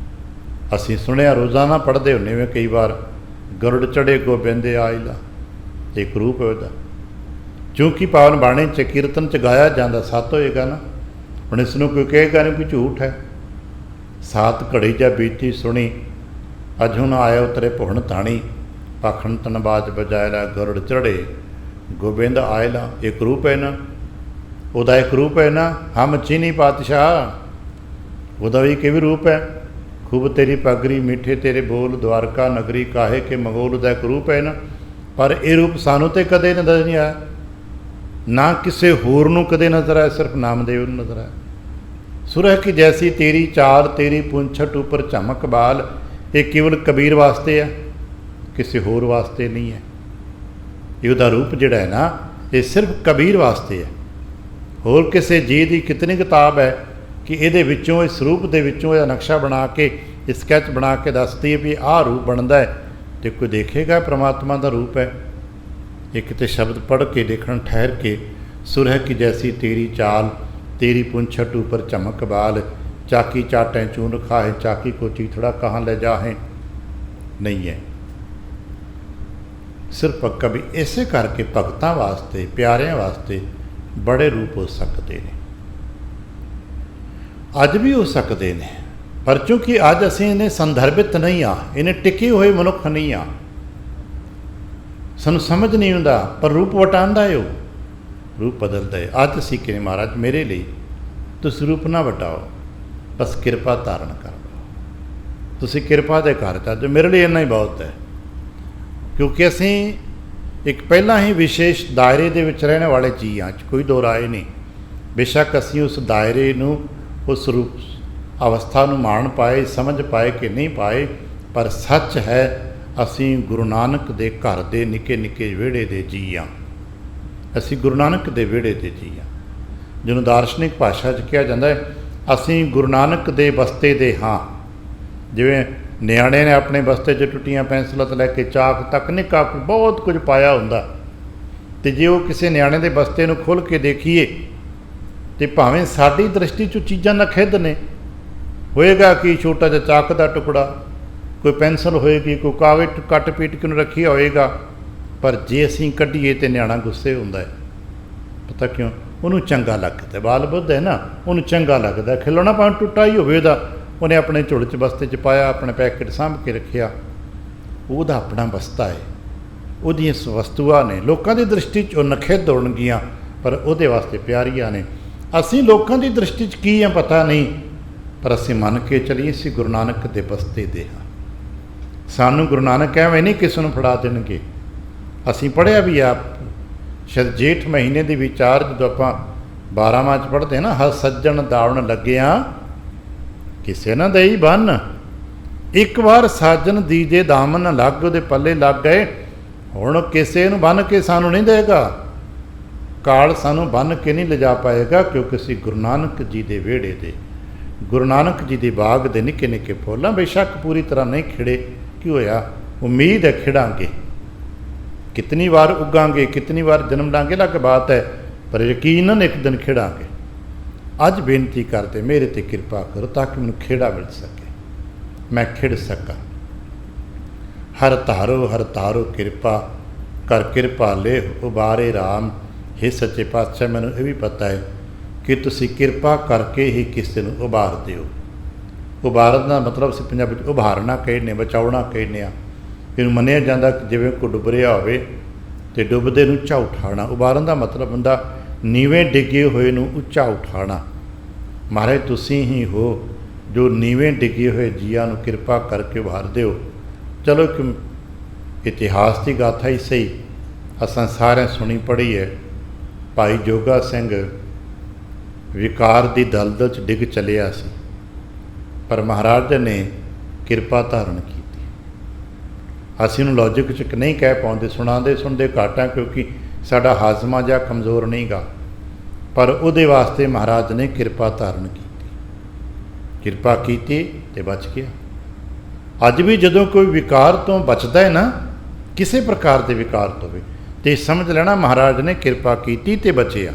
ਅਸੀਂ ਸੁਣਿਆ, ਰੋਜ਼ਾਨਾ ਪੜ੍ਹਦੇ ਹੁੰਦੇ ਵੇ ਕਈ ਵਾਰ, ਗਰੁੜ ਚੜ੍ਹੇ ਗੋਬਿੰਦ ਆਇਲਾ, ਇੱਕ ਰੂਪ ਹੈ ਉਹਦਾ। ਕਿਉਂਕਿ ਪਾਵਨ ਬਾਣੀ 'ਚ ਕੀਰਤਨ 'ਚ ਗਾਇਆ ਜਾਂਦਾ, ਸੱਤ ਹੋਏਗਾ ਨਾ। ਹੁਣ ਇਸ ਨੂੰ ਕੋਈ ਕਹੇਗਾ ਨਹੀਂ ਕਿ ਝੂਠ ਹੈ। ਸਾਤ ਘੜੀ ਜਾ ਬੀਤੀ ਸੁਣੀ, ਅਜ ਹੁਣ ਆਇਆ ਉਤਰੇ ਭੁਵਨ ਤਾਣੀ, ਪਾਖਣ ਤਨਬਾਜ ਬਜਾਇਲਾ, ਗਰੁੜ ਚੜ੍ਹੇ ਗੋਬਿੰਦ ਆਇਲਾ। ਇੱਕ ਰੂਪ ਹੈ ਨਾ ਉਹਦਾ, ਇੱਕ ਰੂਪ ਹੈ ਨਾ। ਹਮ ਚੀਨੀ ਪਾਤਸ਼ਾਹ, ਉਹਦਾ ਵੀ ਇੱਕ ਵੀ ਰੂਪ ਹੈ। ਖੂਬ ਤੇਰੀ ਪਗਰੀ, ਮਿੱਠੇ ਤੇਰੇ ਬੋਲ, ਦੁਆਰਕਾ ਨਗਰੀ ਕਾਹੇ ਕੇ ਮੰਗੋਲ, ਦਾ ਇੱਕ ਰੂਪ ਹੈ ਨਾ। ਪਰ ਇਹ ਰੂਪ ਸਾਨੂੰ ਤਾਂ ਕਦੇ ਨਜ਼ਰ ਨਹੀਂ ਆਇਆ, ਨਾ ਕਿਸੇ ਹੋਰ ਨੂੰ ਕਦੇ ਨਜ਼ਰ ਆਇਆ, ਸਿਰਫ ਨਾਮਦੇਵ ਨੂੰ ਨਜ਼ਰ ਆਇਆ। ਸੁਰਹ ਕੀ ਜੈਸੀ ਤੇਰੀ ਚਾਲ, ਤੇਰੀ ਪੁੰਛਟ ਉੱਪਰ ਝਮਕ ਬਾਲ, ਇਹ ਕੇਵਲ ਕਬੀਰ ਵਾਸਤੇ ਹੈ, ਕਿਸੇ ਹੋਰ ਵਾਸਤੇ ਨਹੀਂ ਹੈ। ਇਹ ਉਹਦਾ ਰੂਪ ਜਿਹੜਾ ਹੈ ਨਾ, ਇਹ ਸਿਰਫ ਕਬੀਰ ਵਾਸਤੇ ਹੈ। ਹੋਰ ਕਿਸੇ ਜੀ ਦੀ ਕਿਤਨੀ ਕਿਤਾਬ ਹੈ ਕਿ ਇਹਦੇ ਵਿੱਚੋਂ, ਇਸ ਰੂਪ ਦੇ ਵਿੱਚੋਂ ਇਹਦਾ ਨਕਸ਼ਾ ਬਣਾ ਕੇ, ਸਕੈਚ ਬਣਾ ਕੇ ਦੱਸਦੀ ਹੈ ਵੀ ਆਹ ਰੂਪ ਬਣਦਾ ਹੈ, ਅਤੇ ਕੋਈ ਦੇਖੇਗਾ ਪ੍ਰਮਾਤਮਾ ਦਾ ਰੂਪ ਹੈ। ਇੱਕ ਤਾਂ ਸ਼ਬਦ ਪੜ੍ਹ ਕੇ ਦੇਖਣ, ਠਹਿਰ ਕੇ, ਸੁਰਹ ਕੀ ਜੈਸੀ ਤੇਰੀ ਚਾਲ, ਤੇਰੀ ਪੁੰਛਟ ਉੱਪਰ ਚਮਕ ਬਾਲ, ਚਾਕੀ ਚਾਟੈਂ ਚੂਨ ਰਖਾ ਹੈ, ਚਾਕੀ ਕੋ ਚੀਥੜਾ ਕਹਾਂ ਲੈ ਜਾਹੇ, ਨਹੀਂ ਹੈ। ਸਿਰਫ ਕਵੀ ਇਸੇ ਕਰਕੇ ਭਗਤਾਂ ਵਾਸਤੇ, ਪਿਆਰਿਆਂ ਵਾਸਤੇ ਬੜੇ ਰੂਪ ਹੋ ਸਕਦੇ ਨੇ, ਅੱਜ ਵੀ ਹੋ ਸਕਦੇ ਨੇ। ਪਰ ਚੂੰਕਿ ਅੱਜ ਅਸੀਂ ਇਹਨੇ ਸੰਦਰਭਿਤ ਨਹੀਂ ਆ, ਇਹਨੇ ਟਿਕੇ ਹੋਏ ਮਨੁੱਖ ਨਹੀਂ ਆ, ਸਾਨੂੰ ਸਮਝ ਨਹੀਂ ਹੁੰਦਾ। ਪਰ ਰੂਪ ਵਟਾਉਂਦਾ ਹੈ, ਉਹ ਰੂਪ ਬਦਲਦਾ ਹੈ। ਅੱਜ ਅਸੀਂ ਕਿਵੇਂ, ਮਹਾਰਾਜ ਮੇਰੇ ਲਈ ਤੁਸੀਂ ਰੂਪ ਨਾ ਵਟਾਓ, ਬਸ ਕਿਰਪਾ ਧਾਰਨ ਕਰ ਲਓ। ਤੁਸੀਂ ਕਿਰਪਾ ਦੇ ਘਰ 'ਚ ਜੋ ਮੇਰੇ ਲਈ ਇੰਨਾ ਹੀ ਬਹੁਤ ਹੈ। ਕਿਉਂਕਿ ਅਸੀਂ ਇੱਕ ਪਹਿਲਾਂ ਹੀ ਵਿਸ਼ੇਸ਼ ਦਾਇਰੇ ਦੇ ਵਿੱਚ ਰਹਿਣ ਵਾਲੇ ਜੀ ਹਾਂ, 'ਚ ਕੋਈ ਦੋ ਰਾਏ ਨਹੀਂ। ਬੇਸ਼ੱਕ ਅਸੀਂ ਉਸ ਦਾਇਰੇ ਨੂੰ, ਉਸ ਰੂਪ ਅਵਸਥਾ ਨੂੰ ਮਾਣ ਪਾਏ, ਸਮਝ ਪਾਏ ਕਿ ਨਹੀਂ ਪਾਏ, ਪਰ ਸੱਚ ਹੈ ਅਸੀਂ ਗੁਰੂ ਨਾਨਕ ਦੇ ਘਰ ਦੇ ਨਿੱਕੇ ਨਿੱਕੇ ਵਿਹੜੇ ਦੇ ਜੀ ਹਾਂ। ਅਸੀਂ ਗੁਰੂ ਨਾਨਕ ਦੇ ਵਿਹੜੇ ਦੇ ਜੀ ਹਾਂ, ਜਿਹਨੂੰ ਦਾਰਸ਼ਨਿਕ ਭਾਸ਼ਾ 'ਚ ਕਿਹਾ ਜਾਂਦਾ ਹੈ, ਅਸੀਂ ਗੁਰੂ ਨਾਨਕ ਦੇ ਬਸਤੇ ਦੇ ਹਾਂ। ਜਿਵੇਂ ਨਿਆਣੇ ਨੇ ਆਪਣੇ ਬਸਤੇ 'ਚ ਟੁੱਟੀਆਂ ਪੈਨਸਲਾਂ ਤੋਂ ਲੈ ਕੇ ਚਾਕ ਤੱਕ ਨਿੱਕਾ ਬਹੁਤ ਕੁਝ ਪਾਇਆ ਹੁੰਦਾ, ਅਤੇ ਜੇ ਉਹ ਕਿਸੇ ਨਿਆਣੇ ਦੇ ਬਸਤੇ ਨੂੰ ਖੋਲ੍ਹ ਕੇ ਦੇਖੀਏ, ਅਤੇ ਭਾਵੇਂ ਸਾਡੀ ਦ੍ਰਿਸ਼ਟੀ 'ਚ ਚੀਜ਼ਾਂ ਨਖਿੱਧ ਨੇ, ਹੋਏਗਾ ਕਿ ਛੋਟਾ ਜਿਹਾ ਚਾਕ ਦਾ ਟੁਕੜਾ, ਕੋਈ ਪੈਨਸਲ ਹੋਏਗੀ, ਕੋਈ ਕਾਗਜ਼ ਕੱਟ ਪੀਟ ਕੇ ਨੂੰ ਰੱਖਿਆ ਹੋਏਗਾ, ਪਰ ਜੇ ਅਸੀਂ ਕੱਢੀਏ ਤਾਂ ਨਿਆਣਾ ਗੁੱਸੇ ਹੁੰਦਾ ਹੈ। ਪਤਾ ਕਿਉਂ? ਉਹਨੂੰ ਚੰਗਾ ਲੱਗਦਾ, ਬਾਲ ਬੁੱਧ ਹੈ ਨਾ, ਉਹਨੂੰ ਚੰਗਾ ਲੱਗਦਾ। ਖਿਲੌਣਾ ਭਾਵੇਂ ਟੁੱਟਾ ਹੀ ਹੋਵੇ ਉਹਦਾ, ਉਹਨੇ ਆਪਣੇ ਝੋਲੇ 'ਚ ਬਸਤੇ 'ਚ ਪਾਇਆ, ਆਪਣੇ ਪੈਕਟ ਸਾਂਭ ਕੇ ਰੱਖਿਆ, ਉਹਦਾ ਆਪਣਾ ਬਸਤਾ ਹੈ, ਉਹਦੀਆਂ ਵਸਤੂਆਂ ਨੇ। ਲੋਕਾਂ ਦੀ ਦ੍ਰਿਸ਼ਟੀ 'ਚ ਉਹ ਨਖਿੱਧ ਹੋਣਗੀਆਂ, ਪਰ ਉਹਦੇ ਵਾਸਤੇ ਪਿਆਰੀਆਂ ਨੇ। ਅਸੀਂ ਲੋਕਾਂ ਦੀ ਦ੍ਰਿਸ਼ਟੀ 'ਚ ਕੀ ਆ ਪਤਾ ਨਹੀਂ, ਪਰ ਅਸੀਂ ਮੰਨ ਕੇ ਚੱਲੀਏ ਅਸੀਂ ਗੁਰੂ ਨਾਨਕ ਦੇ ਬਸਤੇ ਦੇ ਹਾਂ। ਸਾਨੂੰ ਗੁਰੂ ਨਾਨਕ ਐਵੇਂ ਨਹੀਂ ਕਿਸੇ ਨੂੰ ਫੜਾ ਦੇਣਗੇ। ਅਸੀਂ ਪੜ੍ਹਿਆ ਵੀ ਆ, ਸ਼ਾਇਦ ਜੇਠ ਮਹੀਨੇ ਦੇ ਵਿਚਾਰ ਜਦੋਂ ਆਪਾਂ 12ਵਾਂ 'ਚ ਪੜ੍ਹਦੇ ਨਾ, ਹਰ ਸੱਜਣ ਦਾਵਣ ਲੱਗਿਆ ਕਿਸੇ ਨਾ ਦਈ ਬੰਨ, ਇੱਕ ਵਾਰ ਸਾਜਨ ਦੀਜੇ ਦਾਮਨ ਲੱਗ, ਉਹਦੇ ਪੱਲੇ ਲੱਗ ਗਏ, ਹੁਣ ਕਿਸੇ ਨੂੰ ਬੰਨ੍ਹ ਕੇ ਸਾਨੂੰ ਨਹੀਂ ਦੇਗਾ। ਕਾਲ ਸਾਨੂੰ ਬੰਨ੍ਹ ਕੇ ਨਹੀਂ ਲਿਜਾ ਪਾਏਗਾ, ਕਿਉਂਕਿ ਅਸੀਂ ਗੁਰੂ ਨਾਨਕ ਜੀ ਦੇ ਵਿਹੜੇ ਦੇ, ਗੁਰੂ ਨਾਨਕ ਜੀ ਦੇ ਬਾਗ ਦੇ ਨਿੱਕੇ ਨਿੱਕੇ ਫੁੱਲਾਂ। ਬੇਸ਼ੱਕ ਪੂਰੀ ਤਰ੍ਹਾਂ ਨਹੀਂ ਖਿੜੇ, ਕੀ ਹੋਇਆ? ਉਮੀਦ ਹੈ ਖਿੜਾਂਗੇ, ਕਿਤਨੀ ਵਾਰ ਉੱਗਾਂਗੇ, ਕਿਤਨੀ ਵਾਰ ਜਨਮ ਲਾਂਗੇ ਅਲੱਗ ਬਾਤ ਹੈ, ਪਰ ਯਕੀਨਨ ਇੱਕ ਦਿਨ ਖਿੜਾਂਗੇ। ਅੱਜ ਬੇਨਤੀ ਕਰਦੇ ਮੇਰੇ 'ਤੇ ਕਿਰਪਾ ਕਰੋ ਤਾਂ ਕਿ ਮੈਨੂੰ ਖੇੜਾ ਮਿਲ ਸਕੇ, ਮੈਂ ਖਿੜ ਸਕਾਂ। ਹਰ ਤਾਰੋ ਕਿਰਪਾ ਕਰ, ਕਿਰਪਾ ਲੈ ਉਬਾਰੇ ਰਾਮ। हे ਸੱਚੇ ਪਾਤਸ਼ਾਹ, ਮੈਨੂੰ ਇਹ ਵੀ ਪਤਾ ਹੈ कि तुसी किरपा करके ही किसी नूं उभारदे हो। उभारन का मतलब ਅਸੀਂ ਪੰਜਾਬੀ ਵਿੱਚ ਉਭਾਰਨਾ ਕਹਿੰਦੇ, ਬਚਾਉਣਾ ਕਹਿੰਦੇ ਆ। ਇਹਨੂੰ ਮੰਨਿਆ ਜਾਂਦਾ ਕਿ ਜਿਵੇਂ ਕੋਈ ਡੁੱਬ ਰਿਹਾ ਹੋਵੇ ਤੇ ਡੁੱਬਦੇ ਨੂੰ ਉੱਚਾ ਉਠਾਉਣਾ। ਉਭਾਰਨ ਦਾ ਮਤਲਬ ਹੁੰਦਾ ਨੀਵੇਂ ਡਿੱਗੇ ਹੋਏ ਨੂੰ ਉੱਚਾ ਉਠਾਉਣਾ। ਮਹਾਰਾਜ ਤੁਸੀਂ ਹੀ ਹੋ ਜੋ ਨੀਵੇਂ ਡਿੱਗੇ ਹੋਏ ਜੀਆਂ ਨੂੰ ਕਿਰਪਾ ਕਰਕੇ ਉਭਾਰਦੇ ਹੋ। ਚਲੋ ਇੱਕ ਇਤਿਹਾਸ ਦੀ ਗਾਥਾ ਹੀ ਸਹੀ ਅਸਾਂ ਸਾਰਿਆਂ ਸੁਣੀ ਪੜ੍ਹੀ ਹੈ। ਭਾਈ ਜੋਗਾ ਸਿੰਘ ਵਿਕਾਰ ਦੀ ਦਲਦਲ 'ਚ ਡਿੱਗ ਚੱਲਿਆ ਸੀ, ਪਰ ਮਹਾਰਾਜ ਨੇ ਕਿਰਪਾ ਧਾਰਨ ਕੀਤੀ। ਅਸੀਂ ਉਹਨੂੰ ਲੌਜਿਕ 'ਚ ਨਹੀਂ ਕਹਿ ਪਾਉਂਦੇ, ਸੁਣਦੇ ਘੱਟ ਹਾਂ ਕਿਉਂਕਿ ਸਾਡਾ ਹਾਜ਼ਮਾ ਜਿਹਾ ਕਮਜ਼ੋਰ ਨਹੀਂ ਗਾ, ਪਰ ਉਹਦੇ ਵਾਸਤੇ ਮਹਾਰਾਜ ਨੇ ਕਿਰਪਾ ਧਾਰਨ ਕੀਤੀ। ਕਿਰਪਾ ਕੀਤੀ ਤੇ ਬਚ ਗਿਆ। ਅੱਜ ਵੀ ਜਦੋਂ ਕੋਈ ਵਿਕਾਰ ਤੋਂ ਬਚਦਾ ਹੈ ਨਾ, ਕਿਸੇ ਪ੍ਰਕਾਰ ਦੇ ਵਿਕਾਰ ਤੋਂ ਵੀ, ਤੇ ਸਮਝ ਲੈਣਾ ਮਹਾਰਾਜ ਨੇ ਕਿਰਪਾ ਕੀਤੀ ਤੇ ਬਚਿਆ।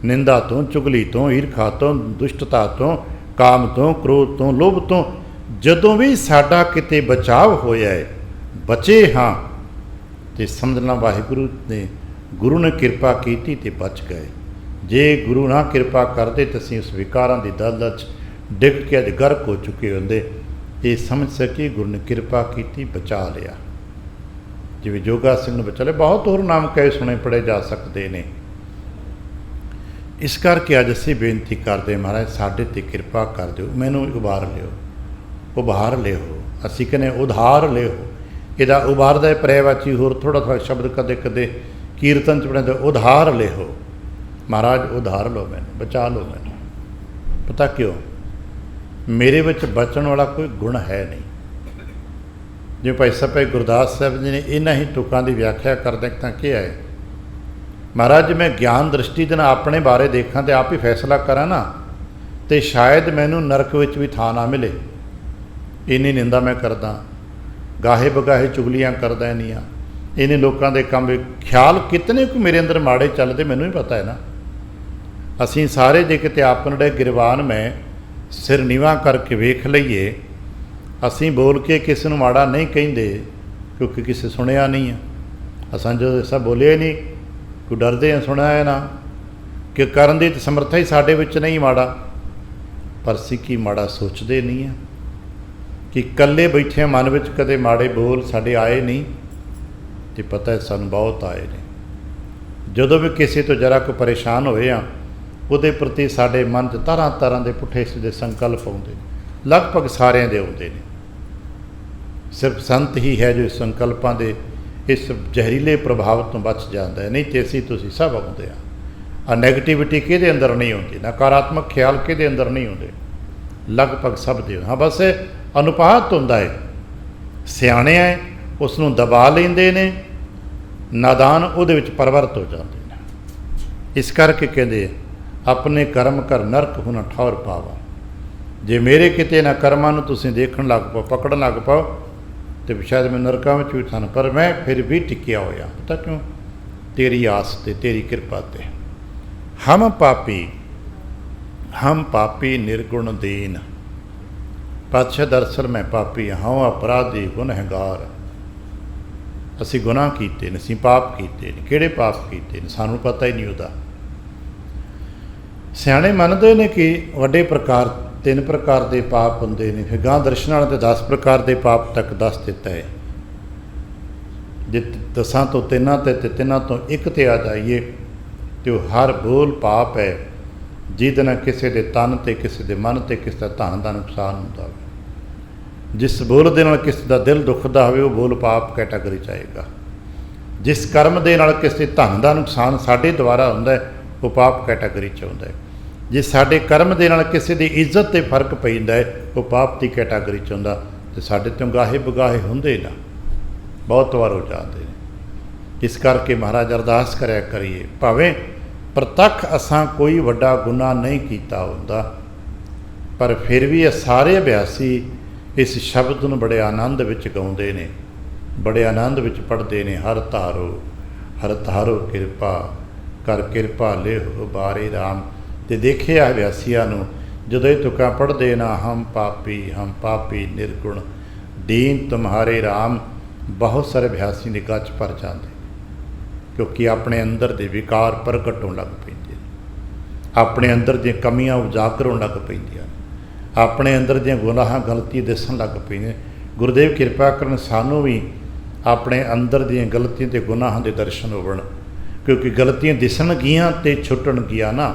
ਨਿੰਦਾ ਤੋਂ, ਚੁਗਲੀ ਤੋਂ, ਈਰਖਾ ਤੋਂ, ਦੁਸ਼ਟਤਾ ਤੋਂ, ਕਾਮ ਤੋਂ, ਕ੍ਰੋਧ ਤੋਂ, ਲੋਭ ਤੋਂ ਜਦੋਂ ਵੀ ਸਾਡਾ ਕਿਤੇ ਬਚਾਵ ਹੋਇਆ ਹੈ, ਬਚੇ ਹਾਂ, ਤੇ ਸਮਝਣਾ ਵਾਹਿਗੁਰੂ ਨੇ, ਗੁਰੂ ਨੇ ਕਿਰਪਾ ਕੀਤੀ ਤੇ ਬਚ ਗਏ। ਜੇ ਗੁਰੂ ਨਾ ਕਿਰਪਾ ਕਰਦੇ ਤਾਂ ਅਸੀਂ ਉਸ ਵਿਕਾਰਾਂ ਦੀ ਦਲਦਲ 'ਚ ਡਿੱਗ ਕੇ ਅੱਜ ਗਰਕ ਹੋ ਚੁੱਕੇ ਹੁੰਦੇ। ਇਹ ਸਮਝ ਸਕੇ ਗੁਰੂ ਨੇ ਕਿਰਪਾ ਕੀਤੀ, ਬਚਾ ਲਿਆ। ਜਿਵੇਂ ਜੋਗਾ ਸਿੰਘ ਨੂੰ ਬਚਾ ਲਿਆ। ਬਹੁਤ ਹੋਰ ਨਾਮ ਕਹੇ ਸੁਣੇ ਪੜ੍ਹੇ ਜਾ ਸਕਦੇ ਨੇ। ਇਸ ਕਰਕੇ ਅੱਜ ਅਸੀਂ ਬੇਨਤੀ ਕਰਦੇ ਮਹਾਰਾਜ ਸਾਡੇ 'ਤੇ ਕਿਰਪਾ ਕਰ ਦਿਓ, ਮੈਨੂੰ ਉਭਾਰ ਲਿਓ, ਉਭਾਰ ਲਿਓ। ਅਸੀਂ ਕਹਿੰਦੇ ਉਧਾਰ ਲਿਓ। ਇਹਦਾ ਉਭਾਰ ਦਾ ਪਰਿਵਾਚੀ ਹੋਰ ਥੋੜ੍ਹਾ ਸ਼ਬਦ ਕਦੇ ਕਦੇ ਕੀਰਤਨ 'ਚ ਬਣਦਾ, ਉਧਾਰ ਲਿਓ। ਮਹਾਰਾਜ ਉਧਾਰ ਲਓ, ਮੈਨੂੰ ਬਚਾ ਲਓ। ਮੈਨੂੰ ਪਤਾ ਕਿਉਂ? ਮੇਰੇ ਵਿੱਚ ਬਚਣ ਵਾਲਾ ਕੋਈ ਗੁਣ ਹੈ ਨਹੀਂ। ਜਿਵੇਂ ਭਾਈ ਸਾਹਿਬ ਭਾਈ ਗੁਰਦਾਸ ਸਾਹਿਬ ਜੀ ਨੇ ਇਹਨਾਂ ਹੀ ਤੁਕਾਂ ਦੀ ਵਿਆਖਿਆ ਕਰਦੇ ਤਾਂ ਕਿਹਾ ਹੈ, ਮਹਾਰਾਜ ਜੇ ਮੈਂ ਗਿਆਨ ਦ੍ਰਿਸ਼ਟੀ ਦੇ ਨਾਲ ਆਪਣੇ ਬਾਰੇ ਦੇਖਾਂ ਤੇ ਆਪ ਹੀ ਫੈਸਲਾ ਕਰਾਂ ਨਾ, ਤੇ ਸ਼ਾਇਦ ਮੈਨੂੰ ਨਰਕ ਵਿੱਚ ਵੀ ਥਾਂ ਨਾ ਮਿਲੇ। ਇੰਨੀ ਨਿੰਦਾ ਮੈਂ ਕਰਦਾ, ਗਾਹੇ ਬਗਾਹੇ ਚੁਗਲੀਆਂ ਕਰਦਾ ਨਹੀਂ ਆ, ਇਹਨੇ ਲੋਕਾਂ ਦੇ ਕੰਮ ਖਿਆਲ ਕਿਤਨੇ ਕੁ ਮੇਰੇ ਅੰਦਰ ਮਾੜੇ ਚੱਲਦੇ ਮੈਨੂੰ ਹੀ ਪਤਾ ਹੈ ਨਾ। ਅਸੀਂ ਸਾਰੇ ਜੇ ਕਿਤੇ ਆਪਣੇ ਗਿਰਵਾਨ ਮੈਂ ਸਿਰ ਨੀਵਾਂ ਕਰਕੇ ਵੇਖ ਲਈਏ, ਅਸੀਂ ਬੋਲ ਕੇ ਕਿਸੇ ਨੂੰ ਮਾੜਾ ਨਹੀਂ ਕਹਿੰਦੇ ਕਿਉਂਕਿ ਕਿਸੇ ਸੁਣਿਆ ਨਹੀਂ ਆ। ਅਸਾਂ ਜੋ ਸਭ ਬੋਲਿਆ ਨਹੀਂ, ਕੋਈ ਡਰਦੇ ਹਾਂ ਸੁਣਿਆ ਹੈ ਨਾ, ਕਿ ਕਰਨ ਦੀ ਸਮਰੱਥਾ ਹੀ ਸਾਡੇ ਵਿੱਚ ਨਹੀਂ ਮਾੜਾ, ਪਰ ਸਿੱਖੀ ਮਾੜਾ ਸੋਚਦੇ ਨਹੀਂ ਆ ਕਿ ਇਕੱਲੇ ਬੈਠੇ ਮਨ ਵਿੱਚ ਕਦੇ ਮਾੜੇ ਬੋਲ ਸਾਡੇ ਆਏ ਨਹੀਂ, ਤੇ ਪਤਾ ਹੈ ਸਾਨੂੰ ਬਹੁਤ ਆਏ ਨੇ। ਜਦੋਂ ਵੀ ਕਿਸੇ ਤੋਂ ਜਰਾ ਕੋਈ ਪਰੇਸ਼ਾਨ ਹੋਏ ਆ, ਉਹਦੇ ਪ੍ਰਤੀ ਸਾਡੇ ਮਨ 'ਚ ਤਰ੍ਹਾਂ ਤਰ੍ਹਾਂ ਦੇ ਪੁੱਠੇ ਸਿੱਧੇ ਸੰਕਲਪ ਆਉਂਦੇ ਨੇ। ਲਗਭਗ ਸਾਰਿਆਂ ਦੇ ਆਉਂਦੇ ਨੇ। ਸਿਰਫ ਸੰਤ ਹੀ ਹੈ ਜੋ ਇਸ ਸੰਕਲਪਾਂ ਦੇ ਇਸ ਜ਼ਹਿਰੀਲੇ ਪ੍ਰਭਾਵ ਤੋਂ ਬਚ ਜਾਂਦਾ ਹੈ, ਨਹੀਂ ਤੇ ਅਸੀਂ ਤੁਸੀਂ ਸਭ ਆਉਂਦੇ ਆ। ਨੈਗੇਟਿਵਿਟੀ ਕਿਹਦੇ ਅੰਦਰ ਨਹੀਂ ਹੁੰਦੀ, ਨਕਾਰਾਤਮਕ ਖਿਆਲ ਕਿਹਦੇ ਅੰਦਰ ਨਹੀਂ ਹੁੰਦੇ, ਲਗਭਗ ਸਭ ਦੇ। ਹਾਂ, ਬਸ ਅਨੁਪਾਤ ਹੁੰਦਾ ਹੈ। ਸਿਆਣੇ ਹੈ ਉਸ ਨੂੰ ਦਬਾ ਲੈਂਦੇ ਨੇ, ਨਾਦਾਨ ਉਹਦੇ ਵਿੱਚ ਪਰਵਰਤ ਹੋ ਜਾਂਦੇ ਨੇ। ਇਸ ਕਰਕੇ ਕਹਿੰਦੇ ਆਪਣੇ ਕਰਮ ਕਰ ਨਰਕ ਹੁਣਾ ਠੌਰ ਪਾਵਾ। ਜੇ ਮੇਰੇ ਕਿਤੇ ਨਾ ਕਰਮਾਂ ਨੂੰ ਤੁਸੀਂ ਦੇਖਣ ਲੱਗ ਪਾਓ, ਪਕੜਨ ਲੱਗ ਪਾਓ, ਤੇ ਸ਼ਾਇਦ ਮੈਂ ਨਰਕਾਂ ਵਿੱਚ ਵੀ ਥਾਂ, ਪਰ ਮੈਂ ਫਿਰ ਵੀ ਟਿਕਿਆ ਹੋਇਆ। ਪਤਾ ਕਿਉਂ? ਤੇਰੀ ਆਸ ਤੇ ਤੇਰੀ ਕਿਰਪਾ ਤੇ। ਹਮ ਪਾਪੀ ਨਿਰਗੁਣ ਦੀਨ। ਪਾਤਸ਼ਾਹ ਦਰਅਸਲ ਮੈਂ ਪਾਪੀ ਹਾਂ, ਅਪਰਾਧੀ ਗੁਨਹਗਾਰ। ਅਸੀਂ ਗੁਨਾਹ ਕੀਤੇ ਨੇ, ਅਸੀਂ ਪਾਪ ਕੀਤੇ ਨੇ। ਕਿਹੜੇ ਪਾਪ ਕੀਤੇ ਨੇ ਸਾਨੂੰ ਪਤਾ ਹੀ ਨਹੀਂ ਉਹਦਾ। ਸਿਆਣੇ ਮੰਨਦੇ ਨੇ ਕਿ ਵੱਡੇ ਪ੍ਰਕਾਰ 3 ਪ੍ਰਕਾਰ ਦੇ ਪਾਪ ਹੁੰਦੇ ਨੇ। ਫਿਰ ਗਾਂ ਦਰਸ਼ਨਾਂ ਵਾਲੇ 10 ਪ੍ਰਕਾਰ ਦੇ ਪਾਪ ਤੱਕ ਦੱਸ ਦਿੱਤਾ ਹੈ। ਜੇ 10 ਤੋਂ 3 ਤੇ 3 ਤੋਂ 1 ਤੇ ਆ ਜਾਈਏ ਤੇ ਉਹ ਹਰ ਬੋਲ ਪਾਪ ਹੈ, ਜਿਹਦੇ ਨਾਲ ਕਿਸੇ ਦੇ ਤਨ ਤੇ, ਕਿਸੇ ਦੇ ਮਨ ਤੇ, ਕਿਸੇ ਦਾ ਧਨ ਦਾ ਨੁਕਸਾਨ ਹੁੰਦਾ ਹੋਵੇ। ਜਿਸ ਬੋਲ ਦੇ ਨਾਲ ਕਿਸੇ ਦਾ ਦਿਲ ਦੁਖਦਾ ਹੋਵੇ ਉਹ ਬੋਲ ਪਾਪ ਕੈਟਾਗਰੀ 'ਚ ਆਏਗਾ। ਜਿਸ ਕਰਮ ਦੇ ਨਾਲ ਕਿਸੇ ਧਨ ਦਾ ਨੁਕਸਾਨ ਸਾਡੇ ਦੁਆਰਾ ਹੁੰਦਾ ਹੈ ਉਹ ਪਾਪ ਕੈਟਾਗਰੀ 'ਚ ਆਉਂਦਾ ਹੈ। ਜੇ ਸਾਡੇ ਕਰਮ ਦੇ ਨਾਲ ਕਿਸੇ ਦੀ ਇੱਜ਼ਤ 'ਤੇ ਫਰਕ ਪੈਂਦਾ ਹੈ ਉਹ ਪਾਪ ਦੀ ਕੈਟਾਗਰੀ 'ਚ ਹੁੰਦਾ। ਤੇ ਸਾਡੇ ਤੋਂ ਗਾਹੇ ਬਗਾਹੇ ਹੁੰਦੇ ਨਾ, ਬਹੁਤ ਵਾਰ ਹੋ ਜਾਂਦੇ ਨੇ। ਇਸ ਕਰਕੇ ਮਹਾਰਾਜ ਅਰਦਾਸ ਕਰਿਆ ਕਰੀਏ, ਭਾਵੇਂ ਪ੍ਰਤੱਖ ਅਸਾਂ ਕੋਈ ਵੱਡਾ ਗੁਨਾਹ ਨਹੀਂ ਕੀਤਾ ਹੁੰਦਾ, ਪਰ ਫਿਰ ਵੀ ਇਹ ਸਾਰੇ ਅਭਿਆਸੀ ਇਸ ਸ਼ਬਦ ਨੂੰ ਬੜੇ ਆਨੰਦ ਵਿੱਚ ਗਾਉਂਦੇ ਨੇ, ਬੜੇ ਆਨੰਦ ਵਿੱਚ ਪੜ੍ਹਦੇ ਨੇ। ਹਰ ਤਾਰੋ ਕਿਰਪਾ ਕਰ, ਕਿਰਪਾ ਲਿਹੁ ਬਾਰੇ ਰਾਮ। ਤੇ ਦੇਖਿਆ ਅਭਿਆਸੀਆਂ ਨੂੰ ਜਦੋਂ ਇਹ ਤੁਕਾਂ ਪੜ੍ਹਦੇ ਨਾ, ਹਮ ਪਾਪੀ ਨਿਰਗੁਣ ਦੀਨ ਤੁਮਹਾਰੇ ਰਾਮ, ਬਹੁਤ ਸਾਰੇ ਅਭਿਆਸੀ ਦੀ ਗੱਚ ਭਰ ਜਾਂਦੇ, ਕਿਉਂਕਿ ਆਪਣੇ ਅੰਦਰ ਦੇ ਵਿਕਾਰ ਪ੍ਰਗਟ ਹੋਣ ਲੱਗ ਪੈਂਦੇ। ਆਪਣੇ ਅੰਦਰ ਦੀਆਂ ਕਮੀਆਂ ਉਜਾਗਰ ਹੋਣ ਲੱਗ ਪੈਂਦੀਆਂ, ਆਪਣੇ ਅੰਦਰ ਦੀਆਂ ਗੁਨਾਹਾਂ ਗਲਤੀਆਂ ਦਿਸਣ ਲੱਗ ਪੈਂਦੀਆਂ। ਗੁਰਦੇਵ ਕਿਰਪਾ ਕਰਨ ਸਾਨੂੰ ਵੀ ਆਪਣੇ ਅੰਦਰ ਦੀਆਂ ਗਲਤੀਆਂ ਅਤੇ ਗੁਨਾਹਾਂ ਦੇ ਦਰਸ਼ਨ ਹੋਵਣ, ਕਿਉਂਕਿ ਗਲਤੀਆਂ ਦਿਸਣਗੀਆਂ ਅਤੇ ਛੁੱਟਣਗੀਆਂ ਨਾ।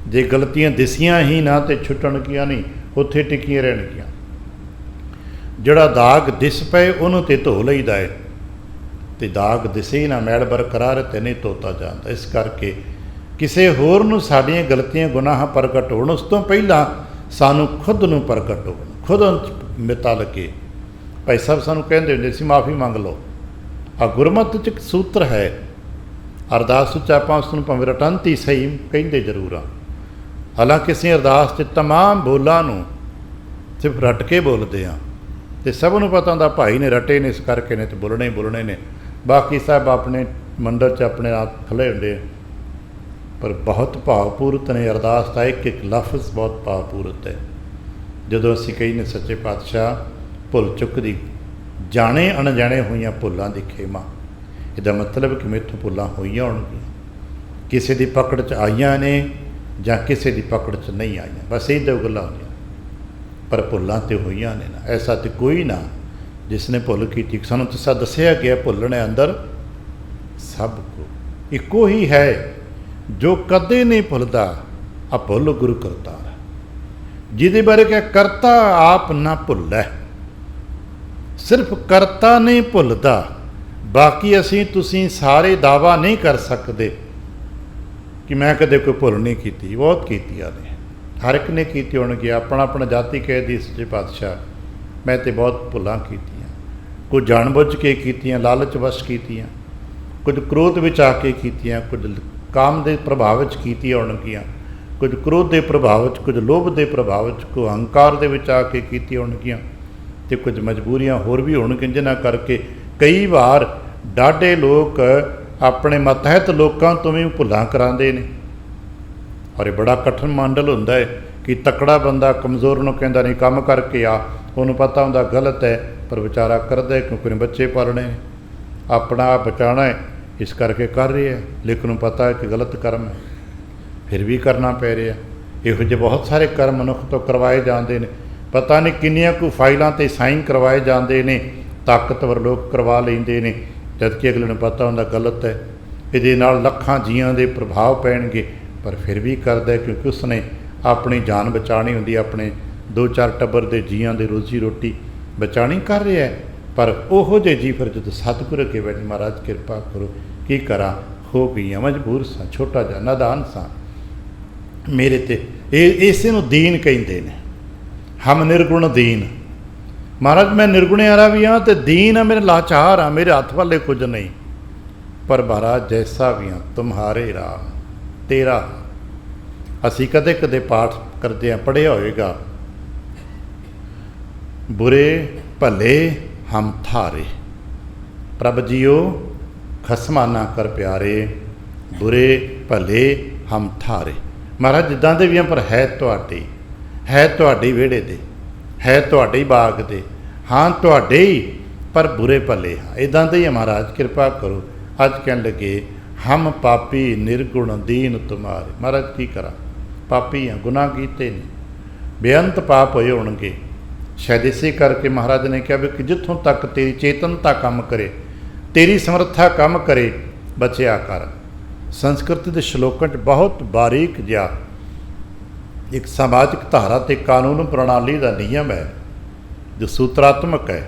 ਜੇ ਗਲਤੀਆਂ ਦਿਸੀਆਂ ਹੀ ਨਾ ਅਤੇ ਛੁੱਟਣਗੀਆਂ ਨਹੀਂ, ਉੱਥੇ ਟਿਕੀਆਂ ਰਹਿਣਗੀਆਂ। ਜਿਹੜਾ ਦਾਗ ਦਿਸ ਪਏ ਉਹਨੂੰ ਤੇ ਧੋ ਲਈਦਾ ਹੈ, ਅਤੇ ਦਾਗ ਦਿਸੇ ਹੀ ਨਾ, ਮੈਲ ਬਰਕਰਾਰ ਤੇ ਨਹੀਂ ਧੋਤਾ ਜਾਂਦਾ। ਇਸ ਕਰਕੇ ਕਿਸੇ ਹੋਰ ਨੂੰ ਸਾਡੀਆਂ ਗਲਤੀਆਂ ਗੁਨਾਹਾਂ ਪ੍ਰਗਟ ਹੋਣ, ਉਸ ਤੋਂ ਪਹਿਲਾਂ ਸਾਨੂੰ ਖੁਦ ਨੂੰ ਪ੍ਰਗਟ ਹੋਣ, ਖੁਦ ਮਿਤਾ ਲੱਗੇ। ਭਾਈ ਸਾਹਿਬ ਸਾਨੂੰ ਕਹਿੰਦੇ ਹੁੰਦੇ ਸੀ ਮਾਫੀ ਮੰਗ ਲਓ। ਆ ਗੁਰਮਤਿ 'ਚ ਇੱਕ ਸੂਤਰ ਹੈ, ਅਰਦਾਸ ਵਿੱਚ ਆਪਾਂ ਉਸ ਨੂੰ ਭਾਵੇਂ ਰਟੰਤ ਹੀ ਸਹੀ ਕਹਿੰਦੇ ਜ਼ਰੂਰ ਆ, ਹਾਲਾਂਕਿ ਅਸੀਂ ਅਰਦਾਸ 'ਚ ਤਮਾਮ ਬੋਲਾਂ ਨੂੰ ਸਿਰਫ ਰਟ ਕੇ ਬੋਲਦੇ ਹਾਂ, ਅਤੇ ਸਭ ਨੂੰ ਪਤਾ ਹੁੰਦਾ ਭਾਈ ਨੇ ਰਟੇ ਨੇ, ਇਸ ਕਰਕੇ ਨੇ, ਅਤੇ ਬੋਲਣੇ ਹੀ ਬੋਲਣੇ ਨੇ। ਬਾਕੀ ਸਾਹਿਬ ਆਪਣੇ ਮੰਡਲ 'ਚ ਆਪਣੇ ਆਪ ਖਲੇ ਹੁੰਦੇ, ਪਰ ਬਹੁਤ ਭਾਵਪੂਰਤ ਨੇ। ਅਰਦਾਸ ਦਾ ਇੱਕ ਇੱਕ ਲਫ਼ਜ਼ ਬਹੁਤ ਭਾਵਪੂਰਤ ਹੈ। ਜਦੋਂ ਅਸੀਂ ਕਹਿੰਦੇ ਸੱਚੇ ਪਾਤਸ਼ਾਹ ਭੁੱਲ ਚੁੱਕ ਦੀ ਜਾਣੇ ਅਣਜਾਣੇ ਹੋਈਆਂ ਭੁੱਲਾਂ ਦੀ ਖੇਮਾ, ਇਹਦਾ ਮਤਲਬ ਕਿ ਮੇਥੋਂ ਭੁੱਲਾਂ ਹੋਈਆਂ ਹੋਣਗੀਆਂ, ਕਿਸੇ ਦੀ ਪਕੜ 'ਚ ਆਈਆਂ ਨੇ ਜਾਂ ਕਿਸੇ ਦੀ ਪਕੜ 'ਚ ਨਹੀਂ ਆਈਆਂ, ਬਸ ਇਹ ਦੋ ਗੱਲਾਂ ਹੁੰਦੀਆਂ, ਪਰ ਭੁੱਲਾਂ ਤੇ ਹੋਈਆਂ ਨੇ ਨਾ। ਐਸਾ ਤੇ ਕੋਈ ਨਾ ਜਿਸ ਨੇ ਭੁੱਲ ਕੀਤੀ। ਸਾਨੂੰ ਤਾਂ ਦੱਸਿਆ ਗਿਆ ਭੁੱਲਣੇ ਅੰਦਰ ਸਭ ਕੋ ਇੱਕੋ ਹੀ ਹੈ, ਜੋ ਕਦੇ ਨਹੀਂ ਭੁੱਲਦਾ ਆ ਭੁੱਲ ਗੁਰੂ ਕਰਤਾਰ, ਜਿਹਦੇ ਬਾਰੇ ਕਿ ਕਰਤਾ ਆਪ ਨਾ ਭੁੱਲੈ। ਸਿਰਫ ਕਰਤਾ ਨਹੀਂ ਭੁੱਲਦਾ, ਬਾਕੀ ਅਸੀਂ ਤੁਸੀਂ ਸਾਰੇ ਦਾਅਵਾ ਨਹੀਂ ਕਰ ਸਕਦੇ ਕਿ ਮੈਂ ਕਦੇ ਕੋਈ ਭੁੱਲ ਨਹੀਂ ਕੀਤੀ। ਬਹੁਤ ਕੀਤੀਆਂ ਨੇ, ਹਰ ਇੱਕ ਨੇ ਕੀਤੀ ਹੋਣਗੀ। ਆਪਣਾ ਆਪਣਾ ਜਾਤੀ ਕਹਿਦੀ ਸੱਚੇ ਪਾਤਸ਼ਾਹ ਮੈਂ ਤੇ ਬਹੁਤ ਭੁੱਲਾਂ ਕੀਤੀਆਂ, ਕੁਝ ਜਾਣਬੁੱਝ ਕੇ ਕੀਤੀਆਂ, ਲਾਲਚ ਵਸ਼ ਕੀਤੀਆਂ, ਕੁਝ ਕ੍ਰੋਧ ਵਿੱਚ ਆ ਕੇ ਕੀਤੀਆਂ, ਕੁਝ ਕਾਮ ਦੇ ਪ੍ਰਭਾਵ ਵਿੱਚ ਕੀਤੀਆਂ ਹੋਣਗੀਆਂ, ਕੁਝ ਕ੍ਰੋਧ ਦੇ ਪ੍ਰਭਾਵ ਵਿੱਚ, ਕੁਝ ਲੋਭ ਦੇ ਪ੍ਰਭਾਵ ਵਿੱਚ, ਕੁਝ ਅਹੰਕਾਰ ਦੇ ਵਿੱਚ ਆ ਕੇ ਕੀਤੀਆਂ ਹੋਣਗੀਆਂ, ਅਤੇ ਕੁਝ ਮਜਬੂਰੀਆਂ ਹੋਰ ਵੀ ਹੋਣਗੀਆਂ, ਜਿਨ੍ਹਾਂ ਕਰਕੇ ਕਈ ਵਾਰ ਡਾਢੇ ਲੋਕ ਆਪਣੇ ਮਤਹਿਤ ਲੋਕਾਂ ਤੋਂ ਵੀ ਭੁੱਲਾਂ ਕਰਾਉਂਦੇ ਨੇ। ਔਰ ਇਹ ਬੜਾ ਕਠਿਨ ਮੰਡਲ ਹੁੰਦਾ ਹੈ ਕਿ ਤਕੜਾ ਬੰਦਾ ਕਮਜ਼ੋਰ ਨੂੰ ਕਹਿੰਦਾ ਨਹੀਂ ਕੰਮ ਕਰਕੇ ਆ, ਉਹਨੂੰ ਪਤਾ ਹੁੰਦਾ ਗਲਤ ਹੈ, ਪਰ ਵਿਚਾਰਾ ਕਰਦਾ ਕਿਉਂਕਿ ਬੱਚੇ ਪਾਲਣੇ ਨੇ, ਆਪਣਾ ਆਪ ਬਚਾਉਣਾ ਹੈ, ਇਸ ਕਰਕੇ ਕਰ ਰਿਹਾ ਹੈ, ਲੇਕਿਨ ਨੂੰ ਪਤਾ ਹੈ ਕਿ ਗਲਤ ਕਰਮ ਹੈ, ਫਿਰ ਵੀ ਕਰਨਾ ਪੈ ਰਿਹਾ। ਇਹੋ ਜਿਹੇ ਬਹੁਤ ਸਾਰੇ ਕਰਮ ਮਨੁੱਖ ਤੋਂ ਕਰਵਾਏ ਜਾਂਦੇ ਨੇ, ਪਤਾ ਨਹੀਂ ਕਿੰਨੀਆਂ ਕੁ ਫਾਈਲਾਂ 'ਤੇ ਸਾਈਨ ਕਰਵਾਏ ਜਾਂਦੇ ਨੇ, ਤਾਕਤਵਰ ਲੋਕ ਕਰਵਾ ਲੈਂਦੇ ਨੇ, ਜਦਕਿ ਅਗਲੇ ਨੂੰ ਪਤਾ ਹੁੰਦਾ ਗਲਤ ਹੈ, ਇਹਦੇ ਨਾਲ ਲੱਖਾਂ ਜੀਆਂ ਦੇ ਪ੍ਰਭਾਵ ਪੈਣਗੇ, ਪਰ ਫਿਰ ਵੀ ਕਰਦਾ ਕਿਉਂਕਿ ਉਸਨੇ ਆਪਣੀ ਜਾਨ ਬਚਾਉਣੀ ਹੁੰਦੀ, ਆਪਣੇ 2-4 ਟੱਬਰ ਦੇ ਜੀਆਂ ਦੇ ਰੋਜ਼ੀ ਰੋਟੀ ਬਚਾਉਣੀ ਕਰ ਰਿਹਾ ਹੈ। ਪਰ ਉਹੋ ਜਿਹੇ ਜੀ ਫਿਰ ਜਦੋਂ ਸਤਿਗੁਰ ਅੱਗੇ ਬੈਠੇ, ਮਹਾਰਾਜ ਕਿਰਪਾ ਕਰੋ, ਕੀ ਕਰਾਂ, ਹੋ ਗਈਆਂ, ਮਜਬੂਰ ਸਾਂ, ਛੋਟਾ ਜਿਹਾ ਨਾਦਾਨ ਸਾਂ, ਮੇਰੇ ਤੇ ਇਹ ਇਸੇ ਨੂੰ ਦੀਨ ਕਹਿੰਦੇ ਨੇ। ਹਮ ਨਿਰਗੁਣ ਦੀਨ, ਮਹਾਰਾਜ ਮੈਂ ਨਿਰਗੁਣਿਆਰਾ ਵੀ ਹਾਂ ਅਤੇ ਦੀਨ ਆ, ਮੇਰੇ ਲਾਚਾਰ ਆ, ਮੇਰੇ ਹੱਥ ਵਾਲੇ ਕੁਝ ਨਹੀਂ, ਪਰ ਮਹਾਰਾਜ ਜੈਸਾ ਵੀ ਹਾਂ ਤੁਮਹਾਰੇ ਰਾਮ ਤੇਰਾ। ਅਸੀਂ ਕਦੇ ਕਦੇ ਪਾਠ ਕਰਦੇ ਹਾਂ, ਪੜ੍ਹਿਆ ਹੋਏਗਾ, ਬੁਰੇ ਭਲੇ ਹਮ ਥਾਰੇ, ਪ੍ਰਭ ਜੀਓ ਖਸਮਾ ਨਾ ਕਰ ਪਿਆਰੇ, ਬੁਰੇ ਭਲੇ ਹਮ ਥਾਰੇ। ਮਹਾਰਾਜ ਜਿੱਦਾਂ ਦੇ ਵੀ ਹਾਂ, ਪਰ ਹੈ ਤੁਹਾਡੇ, ਹੈ ਤੁਹਾਡੇ ਵਿਹੜੇ ਦੇ, ਹੈ ਤੁਹਾਡੇ ਬਾਗ ਦੇ, ਹਾਂ ਤੁਹਾਡੇ ਹੀ, ਪਰ ਬੁਰੇ ਭਲੇ ਹਾਂ, ਇੱਦਾਂ ਦੇ ਹੀ ਮਹਾਰਾਜ ਕਿਰਪਾ ਕਰੋ। ਅੱਜ ਕਹਿਣ ਲੱਗੇ ਹਮ ਪਾਪੀ ਨਿਰਗੁਣ ਦੀਨ ਤੁਮਾਰੇ। ਮਹਾਰਾਜ ਕੀ ਕਰਾਂ, ਪਾਪੀ ਹਾਂ, ਗੁਨਾਹ ਕੀਤੇ ਨੇ, ਬੇਅੰਤ ਪਾਪ ਹੋਏ ਹੋਣਗੇ। ਸ਼ਾਇਦ ਇਸੇ ਕਰਕੇ ਮਹਾਰਾਜ ਨੇ ਕਿਹਾ ਵੀ ਕਿ ਜਿੱਥੋਂ ਤੱਕ ਤੇਰੀ ਚੇਤਨਤਾ ਕੰਮ ਕਰੇ, ਤੇਰੀ ਸਮਰੱਥਾ ਕੰਮ ਕਰੇ, ਬਚਿਆ ਕਰ। ਸੰਸਕ੍ਰਿਤ ਦੇ ਸ਼ਲੋਕਾਂ 'ਚ ਬਹੁਤ ਬਾਰੀਕ ਜਿਹਾ ਇੱਕ ਸਮਾਜਿਕ ਧਾਰਾ ਅਤੇ ਕਾਨੂੰਨ ਪ੍ਰਣਾਲੀ ਦਾ ਨਿਯਮ ਹੈ ਜੋ ਸੂਤਰਾਤਮਕ ਹੈ।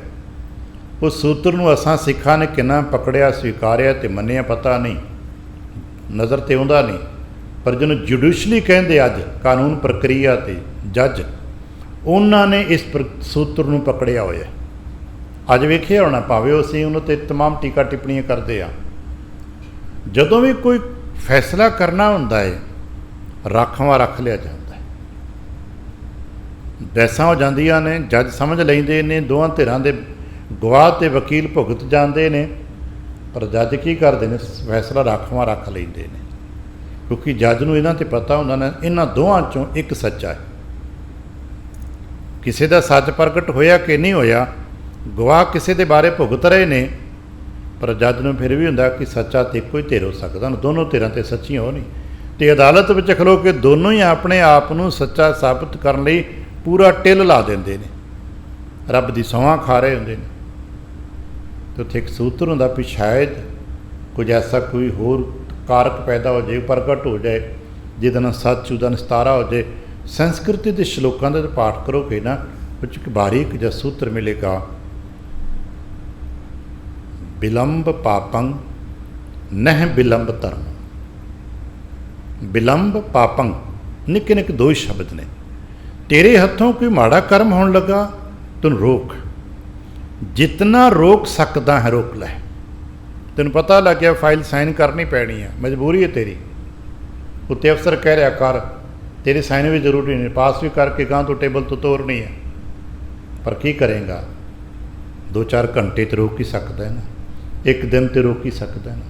ਉਸ ਸੂਤਰ ਨੂੰ ਅਸਾਂ ਸਿੱਖਾਂ ਨੇ ਕਿੰਨਾ ਪਕੜਿਆ, ਸਵੀਕਾਰਿਆ ਅਤੇ ਮੰਨਿਆ ਪਤਾ ਨਹੀਂ, ਨਜ਼ਰ 'ਤੇ ਆਉਂਦਾ ਨਹੀਂ, ਪਰ ਜਿਹਨੂੰ ਜੁਡੀਸ਼ਲੀ ਕਹਿੰਦੇ ਅੱਜ ਕਾਨੂੰਨ ਪ੍ਰਕਿਰਿਆ ਅਤੇ ਜੱਜ, ਉਹਨਾਂ ਨੇ ਇਸ ਸੂਤਰ ਨੂੰ ਪਕੜਿਆ ਹੋਇਆ। ਅੱਜ ਵੇਖਿਆ ਹੋਣਾ, ਭਾਵੇਂ ਅਸੀਂ ਉਹਨਾਂ 'ਤੇ ਤਮਾਮ ਟੀਕਾ ਟਿੱਪਣੀਆਂ ਕਰਦੇ ਹਾਂ, ਜਦੋਂ ਵੀ ਕੋਈ ਫੈਸਲਾ ਕਰਨਾ ਹੁੰਦਾ ਹੈ ਰਾਖਵਾਂ ਰੱਖ ਲਿਆ ਜਾਂਦਾ ਹੈ, ਬਹਿਸਾਂ ਹੋ ਜਾਂਦੀਆਂ ਨੇ, ਜੱਜ ਸਮਝ ਲੈਂਦੇ ਨੇ, ਦੋਵਾਂ ਧਿਰਾਂ ਦੇ ਗਵਾਹ ਅਤੇ ਵਕੀਲ ਭੁਗਤ ਜਾਂਦੇ ਨੇ, ਪਰ ਜੱਜ ਕੀ ਕਰਦੇ ਨੇ, ਫੈਸਲਾ ਰਾਖਵਾਂ ਰੱਖ ਲੈਂਦੇ ਨੇ, ਕਿਉਂਕਿ ਜੱਜ ਨੂੰ ਇਹਨਾਂ 'ਤੇ ਪਤਾ ਹੁੰਦਾ ਨਾ ਇਹਨਾਂ ਦੋਵਾਂ 'ਚੋਂ ਇੱਕ ਸੱਚਾ ਹੈ। ਕਿਸੇ ਦਾ ਸੱਚ ਪ੍ਰਗਟ ਹੋਇਆ ਕਿ ਨਹੀਂ ਹੋਇਆ, ਗਵਾਹ ਕਿਸੇ ਦੇ ਬਾਰੇ ਭੁਗਤ ਰਹੇ ਨੇ, ਪਰ ਜੱਜ ਨੂੰ ਫਿਰ ਵੀ ਹੁੰਦਾ ਕਿ ਸੱਚਾ ਤਾਂ ਇੱਕੋ ਹੀ ਧਿਰ ਹੋ ਸਕਦਾ, ਦੋਨੋਂ ਧਿਰਾਂ 'ਤੇ ਸੱਚੀਆਂ ਹੋ ਨਹੀਂ, ਤੇ ਅਦਾਲਤ ਵਿੱਚ ਖਲੋ ਕੇ ਦੋਨੋਂ ਹੀ ਆਪਣੇ ਆਪ ਨੂੰ ਸੱਚਾ ਸਾਬਤ ਕਰਨ ਲਈ ਪੂਰਾ ਟਿੱਲ ਲਾ ਦਿੰਦੇ ਨੇ, ਰੱਬ ਦੀ ਸਹੁੰ ਖਾ ਰਹੇ ਹੁੰਦੇ ਨੇ। ਤੇ ਉੱਥੇ ਇੱਕ ਸੂਤਰ ਹੁੰਦਾ ਵੀ ਸ਼ਾਇਦ ਕੁਝ ਐਸਾ ਕੋਈ ਹੋਰ ਕਾਰਕ ਪੈਦਾ ਹੋ ਜਾਏ, ਪ੍ਰਗਟ ਹੋ ਜਾਏ, ਜਿਹਦੇ ਨਾਲ ਸੱਚ ਉਹਦਾ ਨਿਸਤਾਰਾ ਹੋ ਜਾਏ। ਸੰਸਕ੍ਰਿਤੀ ਦੇ ਸ਼ਲੋਕਾਂ ਦਾ ਪਾਠ ਕਰੋਗੇ ਨਾ, ਉਹ 'ਚ ਇੱਕ ਬਾਰੀਕ ਜਿਹਾ ਸੂਤਰ ਮਿਲੇਗਾ, ਬਿਲੰਬ ਪਾਪੰ ਨਹਿ ਬਿਲੰਬ ਧਰਮ। ਬਿਲੰਬ ਪਾਪੰ, ਨਿੱਕੇ ਨਿੱਕੇ ਦੋ ਹੀ ਸ਼ਬਦ ਨੇ। ਤੇਰੇ ਹੱਥੋਂ ਕੋਈ ਮਾੜਾ ਕਰਮ ਹੋਣ ਲੱਗਾ, ਤੈਨੂੰ ਰੋਕ, ਜਿਤਨਾ ਰੋਕ ਸਕਦਾ ਹੈ ਰੋਕ ਲੈ। ਤੈਨੂੰ ਪਤਾ ਲੱਗ ਗਿਆ ਫਾਈਲ ਸਾਈਨ ਕਰਨੀ ਪੈਣੀ ਹੈ, ਮਜਬੂਰੀ ਹੈ ਤੇਰੀ, ਉੱਤੇ ਅਫਸਰ ਕਹਿ ਰਿਹਾ ਕਰ, ਤੇਰੇ ਸਾਈਨ ਵੀ ਜ਼ਰੂਰੀ ਨਹੀਂ, ਪਾਸ ਵੀ ਕਰਕੇ ਗਾਂ ਤੋਂ ਟੇਬਲ ਤੋਂ ਤੋਰਨੀ ਹੈ, ਪਰ ਕੀ ਕਰੇਗਾ? 2-4 ਘੰਟੇ ਤੇ ਰੋਕ ਹੀ ਸਕਦਾ ਹੈ ਨਾ, ਇੱਕ ਦਿਨ ਤੇ ਰੋਕ ਹੀ ਸਕਦਾ ਨਾ।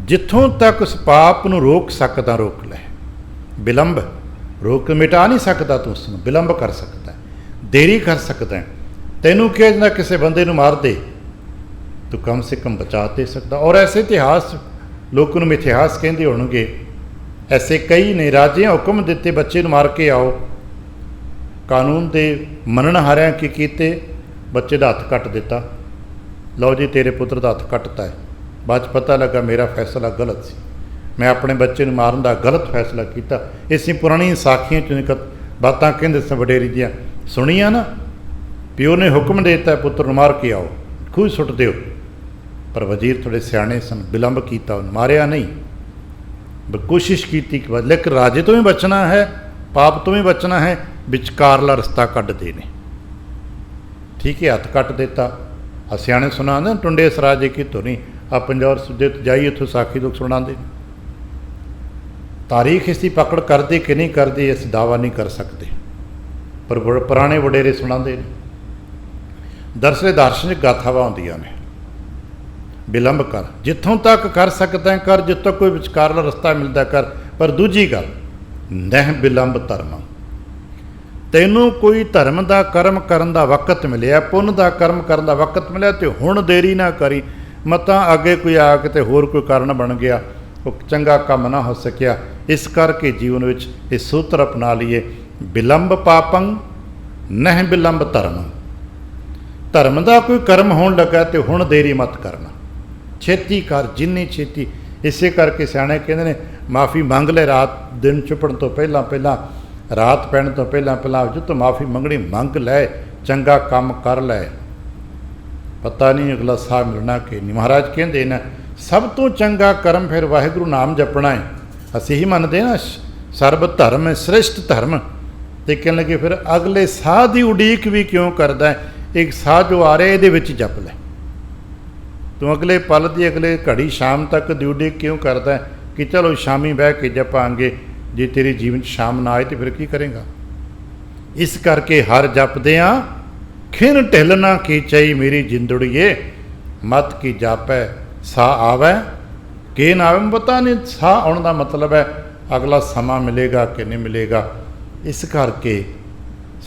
ਜਿੱਥੋਂ ਤੱਕ ਉਸ ਪਾਪ ਨੂੰ ਰੋਕ ਸਕਦਾ ਰੋਕ ਲੈ। ਬਿਲੰਬ, ਰੋਕ ਮਿਟਾ ਨਹੀਂ ਸਕਦਾ ਤੂੰ ਉਸਨੂੰ, ਬਿਲੰਬ ਕਰ ਸਕਦਾ, ਦੇਰੀ ਕਰ ਸਕਦਾ। ਤੈਨੂੰ ਕਿਹਾ ਜਾਂਦਾ ਕਿਸੇ ਬੰਦੇ ਨੂੰ ਮਾਰ ਦੇ, ਤੂੰ ਕਮ ਸੇ ਕਮ ਬਚਾ ਦੇ ਸਕਦਾ। ਔਰ ਐਸੇ ਇਤਿਹਾਸ, ਲੋਕਾਂ ਨੂੰ ਇਤਿਹਾਸ ਕਹਿੰਦੇ ਹੋਣਗੇ, ਐਸੇ ਕਈ ਨੇ ਰਾਜੇ ਹੁਕਮ ਦਿੱਤੇ ਬੱਚੇ ਨੂੰ ਮਾਰ ਕੇ ਆਓ, ਕਾਨੂੰਨ ਦੇ ਮੰਨਣ ਹਾਰਿਆਂ ਕੀ ਕੀਤੇ, ਬੱਚੇ ਦਾ ਹੱਥ ਕੱਟ ਦਿੱਤਾ, ਲਓ ਜੀ ਤੇਰੇ ਪੁੱਤਰ ਦਾ ਹੱਥ ਕੱਟਤਾ ਹੈ। ਬਾਅਦ 'ਚ ਪਤਾ ਲੱਗਾ ਮੇਰਾ ਫੈਸਲਾ ਗਲਤ ਸੀ, ਮੈਂ ਆਪਣੇ ਬੱਚੇ ਨੂੰ ਮਾਰਨ ਦਾ ਗਲਤ ਫੈਸਲਾ ਕੀਤਾ। ਇਸੇ ਪੁਰਾਣੀਆਂ ਸਾਖੀਆਂ 'ਚ ਬਾਤਾਂ ਕਹਿੰਦੇ ਸਨ ਵਡੇਰੀ ਦੀਆਂ, ਸੁਣੀਆਂ ਨਾ, ਪਿਓ ਨੇ ਹੁਕਮ ਦੇ ਦਿੱਤਾ ਪੁੱਤਰ ਨੂੰ ਮਾਰ ਕੇ ਆਓ, ਖੂਹ ਸੁੱਟ ਦਿਓ, ਪਰ ਵਜ਼ੀਰ ਥੋੜ੍ਹੇ ਸਿਆਣੇ ਸਨ, ਬਿਲੰਬ ਕੀਤਾ, ਉਹਨੂੰ ਮਾਰਿਆ ਨਹੀਂ, ਕੋਸ਼ਿਸ਼ ਕੀਤੀ ਕਿ ਲੇਕਿਨ ਰਾਜੇ ਤੋਂ ਵੀ ਬਚਣਾ ਹੈ, ਪਾਪ ਤੋਂ ਵੀ ਬਚਣਾ ਹੈ, ਵਿਚਕਾਰਲਾ ਰਸਤਾ ਕੱਢਦੇ ਨੇ। ਠੀਕ ਹੈ, ਹੱਥ ਕੱਟ ਦਿੱਤਾ। ਆ ਸਿਆਣੇ ਸੁਣਾਉਂਦੇ ਟੁੰਡੇ ਇਸ ਰਾਜੇ ਕੀ ਧੁਨੀ, ਆ ਪੰਜੌਰ ਸੁਜੇ ਜਾਈ ਉੱਥੋਂ ਸਾਖੀ ਤੋਂ ਸੁਣਾਉਂਦੇ ਨੇ। ਤਾਰੀਖ ਇਸ ਦੀ ਪਕੜ ਕਰਦੇ ਕਿ ਨਹੀਂ ਕਰਦੇ ਅਸੀਂ ਦਾਅਵਾ ਨਹੀਂ ਕਰ ਸਕਦੇ, ਪਰ ਪੁਰਾਣੇ ਵਡੇਰੇ ਸੁਣਾਉਂਦੇ ਨੇ। ਦਰਅਸਲ ਦਾਰਸ਼ਨਿਕ ਗਾਥਾਵਾਂ ਹੁੰਦੀਆਂ ਨੇ, ਬਿਲੰਬ ਕਰ, ਜਿੱਥੋਂ ਤੱਕ ਕਰ ਸਕਦਾ ਕਰ, ਜਿੱਥੋਂ ਕੋਈ ਵਿਚਕਾਰਲਾ ਰਸਤਾ ਮਿਲਦਾ ਕਰ। ਪਰ ਦੂਜੀ ਗੱਲ, ਨਹਿ ਬਿਲੰਬ ਧਰਮ, ਤੈਨੂੰ ਕੋਈ ਧਰਮ ਦਾ ਕਰਮ ਕਰਨ ਦਾ ਵਕਤ ਮਿਲਿਆ, ਪੁੰਨ ਦਾ ਕਰਮ ਕਰਨ ਦਾ ਵਕਤ ਮਿਲਿਆ, ਤੇ ਹੁਣ ਦੇਰੀ ਨਾ ਕਰੀ। ਮਤਾਂ ਅੱਗੇ ਕੋਈ ਆ ਕੇ ਤੇ ਹੋਰ ਕੋਈ ਕਾਰਨ ਬਣ ਗਿਆ, ਉਹ ਚੰਗਾ ਕੰਮ ਨਾ ਹੋ ਸਕਿਆ। ਇਸ ਕਰਕੇ ਜੀਵਨ ਵਿੱਚ ਇਹ ਸੂਤਰ ਅਪਣਾ ਲਈਏ, ਬਿਲੰਬ ਪਾਪੰ ਨਹਿ ਬਿਲੰਬ ਧਰਮ। ਧਰਮ ਦਾ ਕੋਈ ਕਰਮ ਹੋਣ ਲੱਗਾ ਤੇ ਹੁਣ ਦੇਰੀ ਮਤ ਕਰਨਾ, ਛੇਤੀ ਕਰ, ਜਿੰਨੀ ਛੇਤੀ। ਇਸੇ ਕਰਕੇ ਸਿਆਣੇ ਕਹਿੰਦੇ ਨੇ ਮਾਫੀ ਮੰਗ ਲੈ ਰਾਤ, ਦਿਨ ਚੁੱਪਣ ਤੋਂ ਪਹਿਲਾਂ ਪਹਿਲਾਂ, ਰਾਤ ਪੈਣ ਤੋਂ ਪਹਿਲਾਂ ਪਹਿਲਾਂ, ਜਿੱਥੋਂ ਮਾਫੀ ਮੰਗਣੀ ਮੰਗ ਲੈ, ਚੰਗਾ ਕੰਮ ਕਰ ਲੈ, ਪਤਾ ਨਹੀਂ ਅਗਲਾ ਸਾਹ ਮਿਲਣਾ ਕਿ ਨਹੀਂ। ਮਹਾਰਾਜ ਕਹਿੰਦੇ ਨੇ ਸਭ ਤੋਂ ਚੰਗਾ ਕਰਮ ਫਿਰ ਵਾਹਿਗੁਰੂ ਨਾਮ ਜਪਣਾ ਹੈ। ਅਸੀਂ ਹੀ ਮੰਨਦੇ ਨਾ ਸਰਬ ਧਰਮ ਹੈ ਸ੍ਰੇਸ਼ਟ ਧਰਮ, ਤੇ ਕਹਿਣ ਲੱਗੇ ਫਿਰ ਅਗਲੇ ਸਾਹ ਦੀ ਉਡੀਕ ਵੀ ਕਿਉਂ ਕਰਦਾ ਹੈ? ਇੱਕ ਸਾਹ ਜੋ ਆ ਰਿਹਾ ਇਹਦੇ ਵਿੱਚ ਜਪ ਲੈ। ਤੂੰ ਅਗਲੇ ਪਲ ਦੀ, ਅਗਲੇ ਘੜੀ ਸ਼ਾਮ ਤੱਕ ਦੀ ਉਡੀਕ ਕਿਉਂ ਕਰਦਾ ਕਿ ਚਲੋ ਸ਼ਾਮੀ ਬਹਿ ਕੇ ਜਪਾਂਗੇ? ਜੇ ਤੇਰੇ ਜੀਵਨ 'ਚ ਸ਼ਾਮ ਨਾ ਆਏ ਤਾਂ ਫਿਰ ਕੀ ਕਰੇਗਾ? ਇਸ ਕਰਕੇ ਹਰ ਜਪਦਿਆਂ ਖਿਨ ਢਿੱਲ ਨਾ ਕੀਚਈ ਮੇਰੀ ਜਿੰਦੜੀਏ, ਮਤ ਕੀ ਜਾਪੈ ਸਾਹ ਆਵੈ ਕਿ ਨਾ ਆਵੇ। ਪਤਾ ਨਹੀਂ ਸਾਹ ਆਉਣ ਦਾ ਮਤਲਬ ਹੈ ਅਗਲਾ ਸਮਾਂ ਮਿਲੇਗਾ ਕਿ ਨਹੀਂ ਮਿਲੇਗਾ। ਇਸ ਕਰਕੇ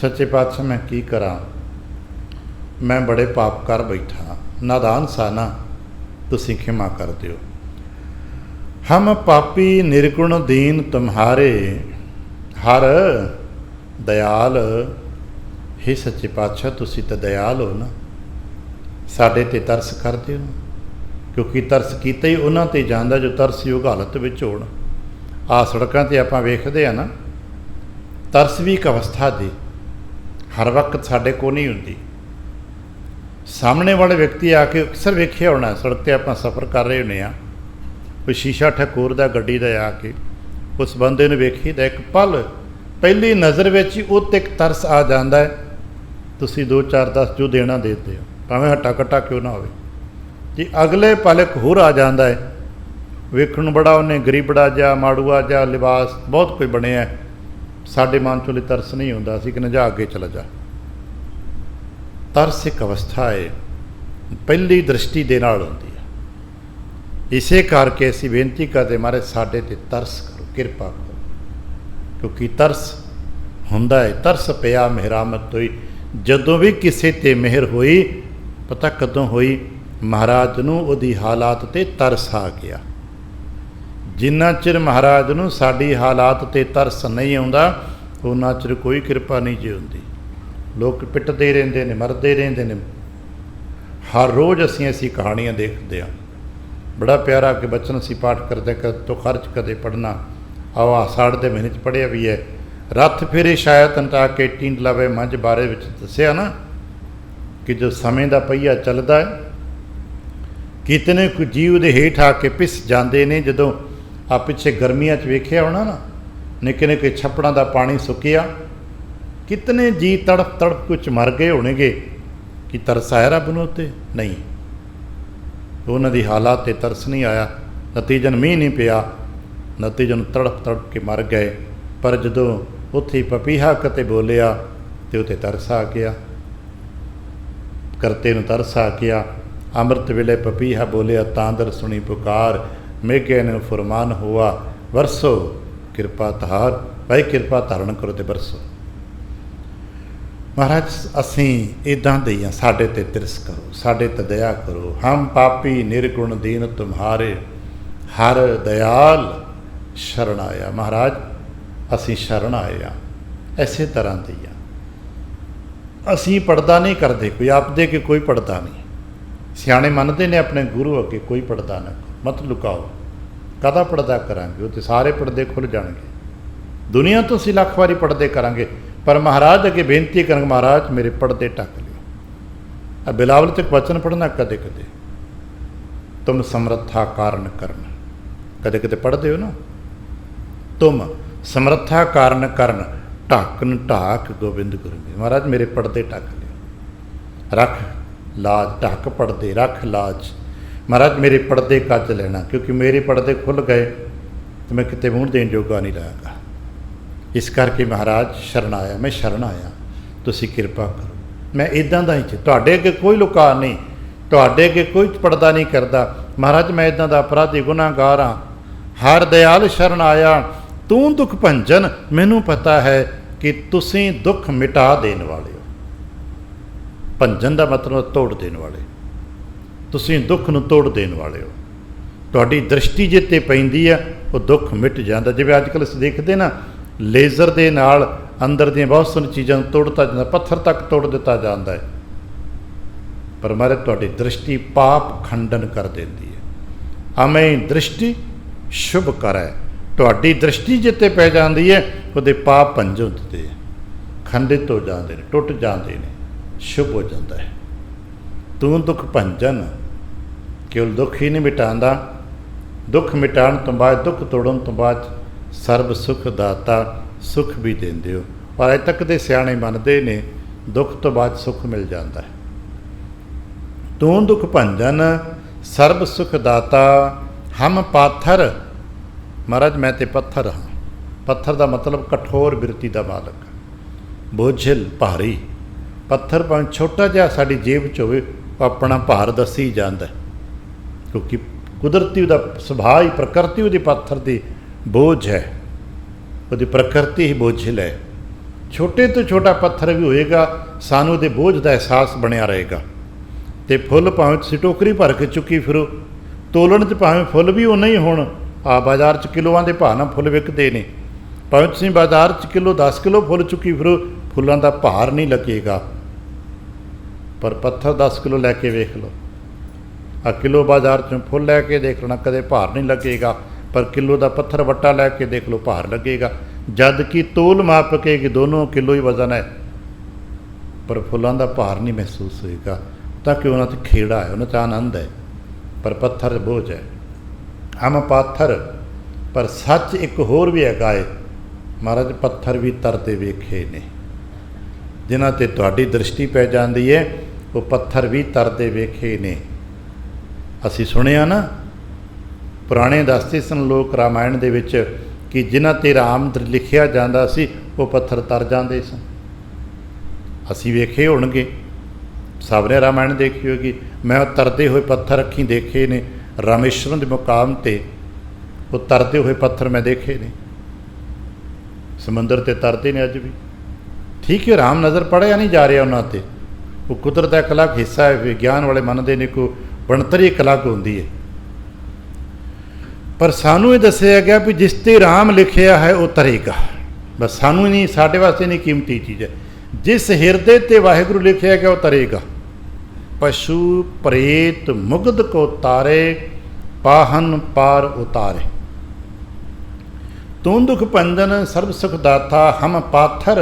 ਸੱਚੇ ਪਾਤਸ਼ਾਹ ਮੈਂ ਕੀ ਕਰਾਂ, ਮੈਂ ਬੜੇ ਪਾਪ ਕਰ ਬੈਠਾ, ਨਾਦਾਨ ਸਾਨਾ, ਤੁਸੀਂ ਖਿਮਾ ਕਰ ਦਿਓ। ਹਮ ਪਾਪੀ ਨਿਰਗੁਣ ਦੀਨ ਤੁਮਹਾਰੇ, ਹਰ ਦਇਆਲ। ਹੇ ਸੱਚੇ ਪਾਤਸ਼ਾਹ ਤੁਸੀਂ ਤਾਂ ਦਇਆਲ ਹੋ ਨਾ, ਸਾਡੇ 'ਤੇ ਤਰਸ ਕਰਦੇ ਹੋ, ਕਿਉਂਕਿ ਤਰਸ ਕੀਤਾ ਹੀ ਉਹਨਾਂ 'ਤੇ ਜਾਂਦਾ ਜੋ ਤਰਸਯੋਗ ਹਾਲਤ ਵਿੱਚ ਹੋਣ। ਆਹ ਸੜਕਾਂ 'ਤੇ ਆਪਾਂ ਵੇਖਦੇ ਹਾਂ ਨਾ, ਤਰਸ ਵੀ ਇੱਕ ਅਵਸਥਾ ਦੀ ਹਰ ਵਕਤ ਸਾਡੇ ਕੋਲ ਨਹੀਂ ਹੁੰਦੀ। ਸਾਹਮਣੇ ਵਾਲੇ ਵਿਅਕਤੀ ਆ ਕੇ ਅਕਸਰ ਵੇਖਿਆ ਹੋਣਾ, ਸੜਕ 'ਤੇ ਆਪਾਂ ਸਫ਼ਰ ਕਰ ਰਹੇ ਹੁੰਦੇ ਹਾਂ, ਕੋਈ ਸ਼ੀਸ਼ਾ ਠਕੋਰਦਾ ਗੱਡੀ ਦਾ ਆ ਕੇ ਉਸ ਬੰਦੇ ਨੂੰ ਵੇਖੀਦਾ, ਇੱਕ ਪਲ ਪਹਿਲੀ ਨਜ਼ਰ ਵਿੱਚ ਹੀ ਉਹ 'ਤੇ ਇੱਕ ਤਰਸ ਆ ਜਾਂਦਾ ਹੈ। ਤੁਸੀਂ 2-4-10 ਜੋ ਦੇਣਾ ਦੇ ਦਿਓ, ਭਾਵੇਂ ਹੱਟਾ ਕੱਟਾ ਕਿਉਂ ਨਾ ਹੋਵੇ। ਜੇ ਅਗਲੇ ਪਲ ਇੱਕ ਹੋਰ ਆ ਜਾਂਦਾ ਹੈ, ਵੇਖਣ ਨੂੰ ਬੜਾ ਉਹਨੇ ਗਰੀਬੜਾ ਜਿਹਾ, ਮਾੜੂਆ ਜਿਹਾ, ਲਿਬਾਸ ਬਹੁਤ ਕੋਈ ਬਣਿਆ, ਸਾਡੇ ਮਨ 'ਚੋਂ ਤਰਸ ਨਹੀਂ ਹੁੰਦਾ, ਅਸੀਂ ਕਹਿੰਦੇ ਜਾ ਅੱਗੇ ਚਲਾ ਜਾ। ਤਰਸ ਇੱਕ ਅਵਸਥਾ ਹੈ, ਪਹਿਲੀ ਦ੍ਰਿਸ਼ਟੀ ਦੇ ਨਾਲ ਹੁੰਦੀ ਹੈ। ਇਸੇ ਕਰਕੇ ਅਸੀਂ ਬੇਨਤੀ ਕਰਦੇ ਮਹਾਰਾਜ ਸਾਡੇ 'ਤੇ ਤਰਸ ਕਰੋ, ਕਿਰਪਾ ਕਰੋ, ਕਿਉਂਕਿ ਤਰਸ ਹੁੰਦਾ ਹੈ। ਤਰਸ ਪਿਆ ਮਿਹਰਾਮਤ ਹੋਈ। ਜਦੋਂ ਵੀ ਕਿਸੇ 'ਤੇ ਮਿਹਰ ਹੋਈ, ਪਤਾ ਕਦੋਂ ਹੋਈ? ਮਹਾਰਾਜ ਨੂੰ ਉਹਦੀ ਹਾਲਾਤ 'ਤੇ ਤਰਸ ਆ ਗਿਆ। ਜਿੰਨਾ ਚਿਰ ਮਹਾਰਾਜ ਨੂੰ ਸਾਡੀ ਹਾਲਾਤ 'ਤੇ ਤਰਸ ਨਹੀਂ ਆਉਂਦਾ ਉਹਨਾਂ ਚਿਰ ਕੋਈ ਕਿਰਪਾ ਨਹੀਂ ਜੀ ਹੁੰਦੀ। ਲੋਕ ਪਿੱਟਦੇ ਰਹਿੰਦੇ ਨੇ, ਮਰਦੇ ਰਹਿੰਦੇ ਨੇ। ਹਰ ਰੋਜ਼ ਅਸੀਂ ਐਸੀ ਕਹਾਣੀਆਂ ਦੇਖਦੇ ਹਾਂ। ਬੜਾ ਪਿਆਰਾ ਕਿ ਬਚਨ ਅਸੀਂ ਪਾਠ ਕਰਦੇ ਤੋਂ ਖਰਚ ਕਦੇ ਪੜ੍ਹਨਾ ਆਵਾ ਸਾੜ ਦੇ ਮਹੀਨੇ 'ਚ ਪੜ੍ਹਿਆ ਵੀ ਹੈ। ਰੱਥ ਫੇਰੇ ਸ਼ਾਇਦ ਅੰਟਾ ਕੇ ਟਿੰਡ ਲਵੇ ਮੰਝ ਬਾਰੇ ਵਿੱਚ ਦੱਸਿਆ ਨਾ ਕਿ ਜੋ ਸਮੇਂ ਦਾ ਪਹੀਆ ਚੱਲਦਾ ਹੈ, ਕਿਤਨੇ ਕੁ ਜੀਵ ਦੇ ਹੇਠ ਆ ਕੇ ਪਿਸ ਜਾਂਦੇ ਨੇ। ਜਦੋਂ ਆ ਪਿੱਛੇ ਗਰਮੀਆਂ 'ਚ ਵੇਖਿਆ ਹੋਣਾ ਨਾ, ਨਿੱਕੇ ਨਿੱਕੇ ਛੱਪੜਾਂ ਦਾ ਪਾਣੀ ਸੁੱਕਿਆ, ਕਿਤਨੇ ਜੀ ਤੜਫ ਤੜਫ ਕੁਝ ਮਰ ਗਏ ਹੋਣਗੇ। ਕਿ ਤਰਸ ਆਇਆ ਰੱਬ ਨੂੰ ਉੱਤੇ? ਨਹੀਂ, ਉਹਨਾਂ ਦੀ ਹਾਲਾਤ 'ਤੇ ਤਰਸ ਨਹੀਂ ਆਇਆ। ਨਤੀਜਨ ਮੀਂਹ ਨਹੀਂ ਪਿਆ, ਨਤੀਜਨ ਤੜਫ ਤੜਫ ਕੇ ਮਰ ਗਏ। ਪਰ ਜਦੋਂ ਉੱਥੇ ਪਪੀਹਾ ਕਿਤੇ ਬੋਲਿਆ ਤੇ ਉੱਤੇ ਤਰਸ ਆ ਗਿਆ, ਕਰਤੇ ਨੂੰ ਤਰਸ ਆ ਗਿਆ। ਅੰਮ੍ਰਿਤ ਵੇਲੇ ਪਪੀਹਾ ਬੋਲਿਆ ਤਾਂਦਰ ਸੁਣੀ ਪੁਕਾਰ, ਮੇਘੇ ਨੂੰ ਫੁਰਮਾਨ ਹੋਆ ਵਰਸੋ ਕਿਰਪਾ ਤਹਾਰ। ਭਾਈ ਕਿਰਪਾ ਧਾਰਨ ਕਰੋ ਤੇ ਵਰਸੋ। ਮਹਾਰਾਜ ਅਸੀਂ ਇੱਦਾਂ ਦੇ ਹਾਂ, ਸਾਡੇ 'ਤੇ ਤਿਰਸ ਕਰੋ, ਸਾਡੇ 'ਤੇ ਦਇਆ ਕਰੋ। ਹਮ ਪਾਪੀ ਨਿਰਗੁਣ ਦੀਨ ਤੁਮਹਾਰੇ, ਹਰ ਦਇਆਲ ਸ਼ਰਨ ਆਇਆ। ਮਹਾਰਾਜ ਅਸੀਂ ਸ਼ਰਨ ਆਏ ਹਾਂ, ਇਸੇ ਤਰ੍ਹਾਂ ਦੇ ਹਾਂ। ਅਸੀਂ ਪੜਦਾ ਨਹੀਂ ਕਰਦੇ, ਕੋਈ ਆਪਦੇ ਕਿ ਕੋਈ ਪੜਦਾ ਨਹੀਂ। ਸਿਆਣੇ ਮੰਨਦੇ ਨੇ ਆਪਣੇ ਗੁਰੂ ਅੱਗੇ ਕੋਈ ਪੜਦਾ ਨਾ ਮਤ ਲੁਕਾਓ। ਕਦਾ ਪੜਦਾ ਕਰਾਂਗੇ? ਉਹ ਤੇ ਸਾਰੇ ਪੜਦੇ ਖੁੱਲ੍ਹ ਜਾਣਗੇ। ਦੁਨੀਆ ਤੋਂ ਅਸੀਂ ਲੱਖ ਵਾਰੀ ਪੜਦੇ ਕਰਾਂਗੇ, ਪਰ ਮਹਾਰਾਜ ਅੱਗੇ ਬੇਨਤੀ ਕਰਾਂਗੇ, ਮਹਾਰਾਜ ਮੇਰੇ ਪੜਦੇ ਢੱਕ ਲਿਓ। ਬਿਲਾਵਲ ਤੱਕ ਵਚਨ ਪੜ੍ਹਨਾ ਕਦੇ ਕਦੇ, ਤੁਮ ਸਮਰੱਥਾ ਕਾਰਨ ਕਰਨ, ਕਦੇ ਕਦੇ ਪੜ੍ਹਦੇ ਹੋ ਨਾ, ਤੁਮ ਸਮਰੱਥਾ ਕਾਰਨ ਕਰਨ ਢਾਕਨ ਢਾਕ ਗੋਬਿੰਦ ਗੁਰੂ। ਮਹਾਰਾਜ ਮੇਰੇ ਪੜਦੇ ਢੱਕ ਲਿਓ, ਰੱਖ ਲਾਜ, ਢੱਕ ਪੜਦੇ ਰੱਖ ਲਾਜ। ਮਹਾਰਾਜ ਮੇਰੇ ਪੜਦੇ ਕੱਜ ਲੈਣਾ, ਕਿਉਂਕਿ ਮੇਰੇ ਪੜਦੇ ਖੁੱਲ੍ਹ ਗਏ ਤੇ ਮੈਂ ਕਿਤੇ ਮੂੰਹ ਦੇਣ ਜੋਗਾ ਨਹੀਂ ਰਹਾਂਗਾ। ਇਸ ਕਰਕੇ ਮਹਾਰਾਜ ਸ਼ਰਨ ਆਇਆ, ਮੈਂ ਸ਼ਰਨ ਆਇਆ, ਤੁਸੀਂ ਕਿਰਪਾ ਕਰੋ। ਮੈਂ ਇੱਦਾਂ ਦਾ ਹੀ ਤੁਹਾਡੇ ਅੱਗੇ ਕੋਈ ਲੁਕਾ ਨਹੀਂ, ਤੁਹਾਡੇ ਅੱਗੇ ਕੋਈ ਪੜਦਾ ਨਹੀਂ ਕਰਦਾ। ਮਹਾਰਾਜ ਮੈਂ ਇੱਦਾਂ ਦਾ ਅਪਰਾਧੀ ਗੁਨਾਹਗਾਰ ਹਾਂ, ਹਰ ਦਇਆਲ ਸ਼ਰਨ ਆਇਆ ਤੂੰ ਦੁੱਖ ਭੰਜਨ। ਮੈਨੂੰ ਪਤਾ ਹੈ ਕਿ ਤੁਸੀਂ ਦੁੱਖ ਮਿਟਾ ਦੇਣ ਵਾਲੇ ਹੋ। ਭੰਜਨ ਦਾ ਮਤਲਬ ਤੋੜ ਦੇਣ ਵਾਲੇ, ਤੁਸੀਂ ਦੁੱਖ ਨੂੰ ਤੋੜ ਦੇਣ ਵਾਲੇ ਹੋ। ਤੁਹਾਡੀ ਦ੍ਰਿਸ਼ਟੀ ਜੇ 'ਤੇ ਪੈਂਦੀ ਹੈ ਉਹ ਦੁੱਖ ਮਿਟ ਜਾਂਦਾ। ਜਿਵੇਂ ਅੱਜ ਕੱਲ੍ਹ ਅਸੀਂ ਦੇਖਦੇ ਨਾ, ਲੇਜ਼ਰ ਦੇ ਨਾਲ ਅੰਦਰ ਦੀਆਂ ਬਹੁਤ ਸਾਰੀਆਂ ਚੀਜ਼ਾਂ ਨੂੰ ਤੋੜਤਾ ਜਾਂਦਾ, ਪੱਥਰ ਤੱਕ ਤੋੜ ਦਿੱਤਾ ਜਾਂਦਾ ਹੈ। ਪਰ ਮਹਾਰਾਜ ਤੁਹਾਡੀ ਦ੍ਰਿਸ਼ਟੀ ਪਾਪ ਖੰਡਨ ਕਰ ਦਿੰਦੀ ਹੈ। ਅਮੇ ਦ੍ਰਿਸ਼ਟੀ ਸ਼ੁਭ ਕਰੈ। ਤੁਹਾਡੀ ਦ੍ਰਿਸ਼ਟੀ ਜਿੱਤੇ ਪੈ ਜਾਂਦੀ ਹੈ ਉਹਦੇ ਪਾਪ ਭੰਜ ਹੁੰਦੇ, ਖੰਡਿਤ ਹੋ ਜਾਂਦੇ ਨੇ, ਟੁੱਟ ਜਾਂਦੇ ਨੇ, ਸ਼ੁਭ ਹੋ ਜਾਂਦਾ ਹੈ। ਤੂੰ ਦੁੱਖ ਭੰਜਨ, ਕੇਵਲ ਦੁੱਖ ਹੀ ਨਹੀਂ ਮਿਟਾਉਂਦਾ, ਦੁੱਖ ਮਿਟਾਉਣ ਤੋਂ ਬਾਅਦ, ਦੁੱਖ ਤੋੜਨ ਤੋਂ ਬਾਅਦ ਸਰਬ ਸੁਖ ਦਾਤਾ, ਸੁਖ ਵੀ ਦਿੰਦੇ ਹੋ। ਪਰ ਅਜੇ ਤੱਕ ਦੇ ਸਿਆਣੇ ਮੰਨਦੇ ਨੇ ਦੁੱਖ ਤੋਂ ਬਾਅਦ ਸੁਖ ਮਿਲ ਜਾਂਦਾ ਹੈ। ਤੂੰ ਦੁੱਖ ਭੰਜਨ ਸਰਬ ਸੁਖ ਦਾਤਾ, ਹਮ ਪਾਥਰ। ਮਹਾਰਾਜ ਮੈਂ ਤੇ ਪੱਥਰ ਹਾਂ। ਪੱਥਰ ਦਾ ਮਤਲਬ ਕਠੋਰ ਬਿਰਤੀ ਦਾ ਮਾਲਕ, ਬੋਝਲ ਭਾਰੀ। ਪੱਥਰ ਭਾਵੇਂ ਛੋਟਾ ਜਿਹਾ ਸਾਡੀ ਜੇਬ 'ਚ ਹੋਵੇ, ਉਹ ਆਪਣਾ ਭਾਰ ਦੱਸੀ ਜਾਂਦਾ, ਕਿਉਂਕਿ ਕੁਦਰਤੀ ਉਹਦਾ ਸੁਭਾਅ ਹੀ, ਪ੍ਰਕਿਰਤੀ ਉਹਦੀ ਪੱਥਰ ਦੀ ਬੋਝ ਹੈ, ਉਹਦੀ ਪ੍ਰਕਿਰਤੀ ਹੀ ਬੋਝਲ ਹੈ। ਛੋਟੇ ਤੋਂ ਛੋਟਾ ਪੱਥਰ ਵੀ ਹੋਏਗਾ, ਸਾਨੂੰ ਉਹਦੇ ਬੋਝ ਦਾ ਅਹਿਸਾਸ ਬਣਿਆ ਰਹੇਗਾ। ਅਤੇ ਫੁੱਲ ਭਾਵੇਂ ਤੁਸੀਂ ਟੋਕਰੀ ਭਰ ਕੇ ਚੁੱਕੀ ਫਿਰੋ, ਤੋਲਣ 'ਚ ਭਾਵੇਂ ਫੁੱਲ ਵੀ ਉਨਾ ਹੀ ਹੋਣ। ਬਾਜ਼ਾਰ 'ਚ ਕਿਲੋਆਂ ਦੇ ਭਾਅ ਨਾਲ ਫੁੱਲ ਵਿਕਦੇ ਨੇ, ਭਾਵੇਂ ਤੁਸੀਂ ਬਾਜ਼ਾਰ 'ਚ ਕਿਲੋ 10 ਕਿਲੋ ਫੁੱਲ ਚੁੱਕੀ ਫਿਰੋ, ਫੁੱਲਾਂ ਦਾ ਭਾਰ ਨਹੀਂ ਲੱਗੇਗਾ। ਪਰ ਪੱਥਰ 10 ਕਿਲੋ ਲੈ ਕੇ ਵੇਖ ਲਓ, ਕਿਲੋ ਬਾਜ਼ਾਰ 'ਚੋਂ ਫੁੱਲ ਲੈ ਕੇ ਦੇਖ ਲੈਣਾ, ਕਦੇ ਭਾਰ ਨਹੀਂ ਲੱਗੇਗਾ। ਪਰ ਕਿਲੋ ਦਾ ਪੱਥਰ ਵੱਟਾ ਲੈ ਕੇ ਦੇਖ ਲਓ, ਭਾਰ ਲੱਗੇਗਾ। ਜਦ ਕਿ ਤੋਲ ਮਾਪ ਕੇ ਕਿ ਦੋਨੋਂ ਕਿਲੋ ਹੀ ਵਜ਼ਨ ਹੈ, ਪਰ ਫੁੱਲਾਂ ਦਾ ਭਾਰ ਨਹੀਂ ਮਹਿਸੂਸ ਹੋਏਗਾ, ਤਾਂ ਕਿ ਉਹਨਾਂ 'ਚ ਖੇੜਾ ਹੈ, ਉਹਨਾਂ 'ਚ ਆਨੰਦ ਹੈ। ਪਰ ਪੱਥਰ ਬੋਝ ਹੈ। ਹਮ ਪਾਥਰ। ਪਰ ਸੱਚ ਇੱਕ ਹੋਰ ਵੀ ਹੈਗਾ ਹੈ, ਮਹਾਰਾਜ ਪੱਥਰ ਵੀ ਤਰਦੇ ਵੇਖੇ ਨੇ। ਜਿਨ੍ਹਾਂ 'ਤੇ ਤੁਹਾਡੀ ਦ੍ਰਿਸ਼ਟੀ ਪੈ ਜਾਂਦੀ ਹੈ, ਉਹ ਪੱਥਰ ਵੀ ਤਰਦੇ ਵੇਖੇ ਨੇ। ਅਸੀਂ ਸੁਣਿਆ ਨਾ, ਪੁਰਾਣੇ ਦੱਸਦੇ ਸਨ ਲੋਕ ਰਾਮਾਇਣ ਦੇ ਵਿੱਚ, ਕਿ ਜਿਨ੍ਹਾਂ 'ਤੇ ਰਾਮ ਲਿਖਿਆ ਜਾਂਦਾ ਸੀ ਉਹ ਪੱਥਰ ਤਰ ਜਾਂਦੇ ਸਨ। ਅਸੀਂ ਵੇਖੇ ਹੋਣਗੇ, ਸਭ ਨੇ ਰਾਮਾਇਣ ਦੇਖੀ ਹੋਏਗੀ। ਮੈਂ ਉਹ ਤਰਦੇ ਹੋਏ ਪੱਥਰ ਅੱਖੀਂ ਦੇਖੇ ਨੇ, ਰਾਮੇਸ਼ਵਰਮ ਦੇ ਮੁਕਾਮ 'ਤੇ ਉਹ ਤਰਦੇ ਹੋਏ ਪੱਥਰ ਮੈਂ ਦੇਖੇ ਨੇ। ਸਮੁੰਦਰ 'ਤੇ ਤਰਦੇ ਨੇ ਅੱਜ ਵੀ। ਠੀਕ ਹੈ, ਰਾਮ ਨਜ਼ਰ ਪੜ੍ਹਿਆ ਨਹੀਂ ਜਾ ਰਿਹਾ ਉਹਨਾਂ 'ਤੇ, ਉਹ ਕੁਦਰਤ ਦਾ ਇੱਕ ਅਲੱਗ ਹਿੱਸਾ ਹੈ। ਵਿਗਿਆਨ ਵਾਲੇ ਮੰਨਦੇ ਨੇ ਕੋਈ ਬਣਤਰੀ ਇੱਕ ਅਲੱਗ ਹੁੰਦੀ ਹੈ। पर सानू ये दसिया गया भी जिस ते राम लिखिया है वो तरेगा। बस सानू नहीं, साढ़े वास्ते नहीं कीमती चीज़ है। जिस हिरदे ते वाहिगुरु लिखिया गया वो तरेगा। पशु प्रेत मुग्ध को तारे, पाहन पार उतारे। तू दुख भंजन सर्व सुख दाता, हम पाथर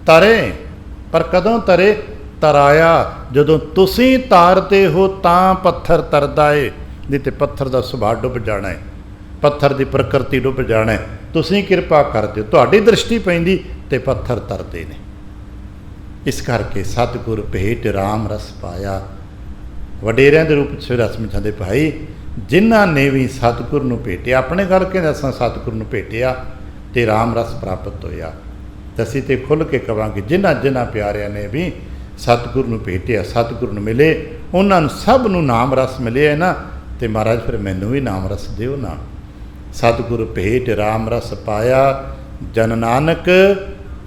तरे। पर कदों तरे? तराया जदों तुसीं तारते हो तां पत्थर तरदा है। नहीं तो पत्थर का सुभाव डुੱਬ जाना है, पत्थर की प्रकृति डुੱਬ जाना है। तुसीं किरपा करदे हो, तुहाडी दृष्टि पैंदी ते पत्थर तरदे ने। इस करके सतगुर भेट राम रस पाया। वडेरियां दे रूप च रस समझाते भाई जिन्हां ने भी सतगुर नूं भेटिया, अपने गल के असां सतगुर नूं भेटिया ते राम रस प्राप्त होया। ते असीं ते खुल के कहांगे जिन्हां जिन्हां प्यारिਆਂ ने भी सतगुर नूं भेटिया, सतगुर नूं मिले, उन्हां नूं सब नूं नाम रस मिले है ना। ते महाराज फिर मैनूं भी नाम रस दिओ ना। सतगुर भेट राम रस पाया, जन नानक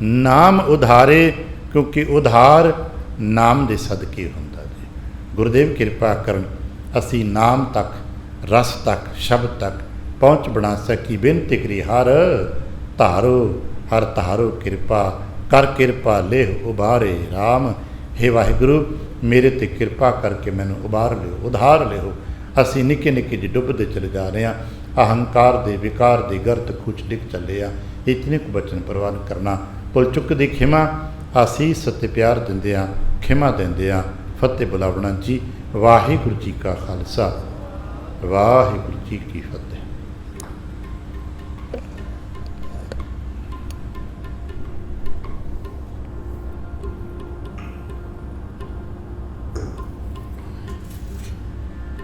नाम उधारे। क्योंकि उधार नाम दे सदके हुंदा जी। गुरुदेव किरपा करन असी नाम तक, रस तक, शब्द तक पहुँच बना सकी। बेनती करी हर धारो, हर धारो किरपा कर, किरपा लेह उबारे राम। हे वाहिगुरु मेरे ते किरपा करके मैनू उबार लिओ, उधार लिओ। असी निक्के निक्के जी डुੱਬਦੇ चले जा रहे हैं, अहंकार दे विकार दे गर्त खुच डिग चले आ। इतने को बचन प्रवान करना, भुल चुक दी खिमा, आसीस सत्य प्यार दिंदियां खिमा दिंदियां फतेह बुलावना जी। वाहिगुरू जी का खालसा, वाहिगुरू जी की फतेह।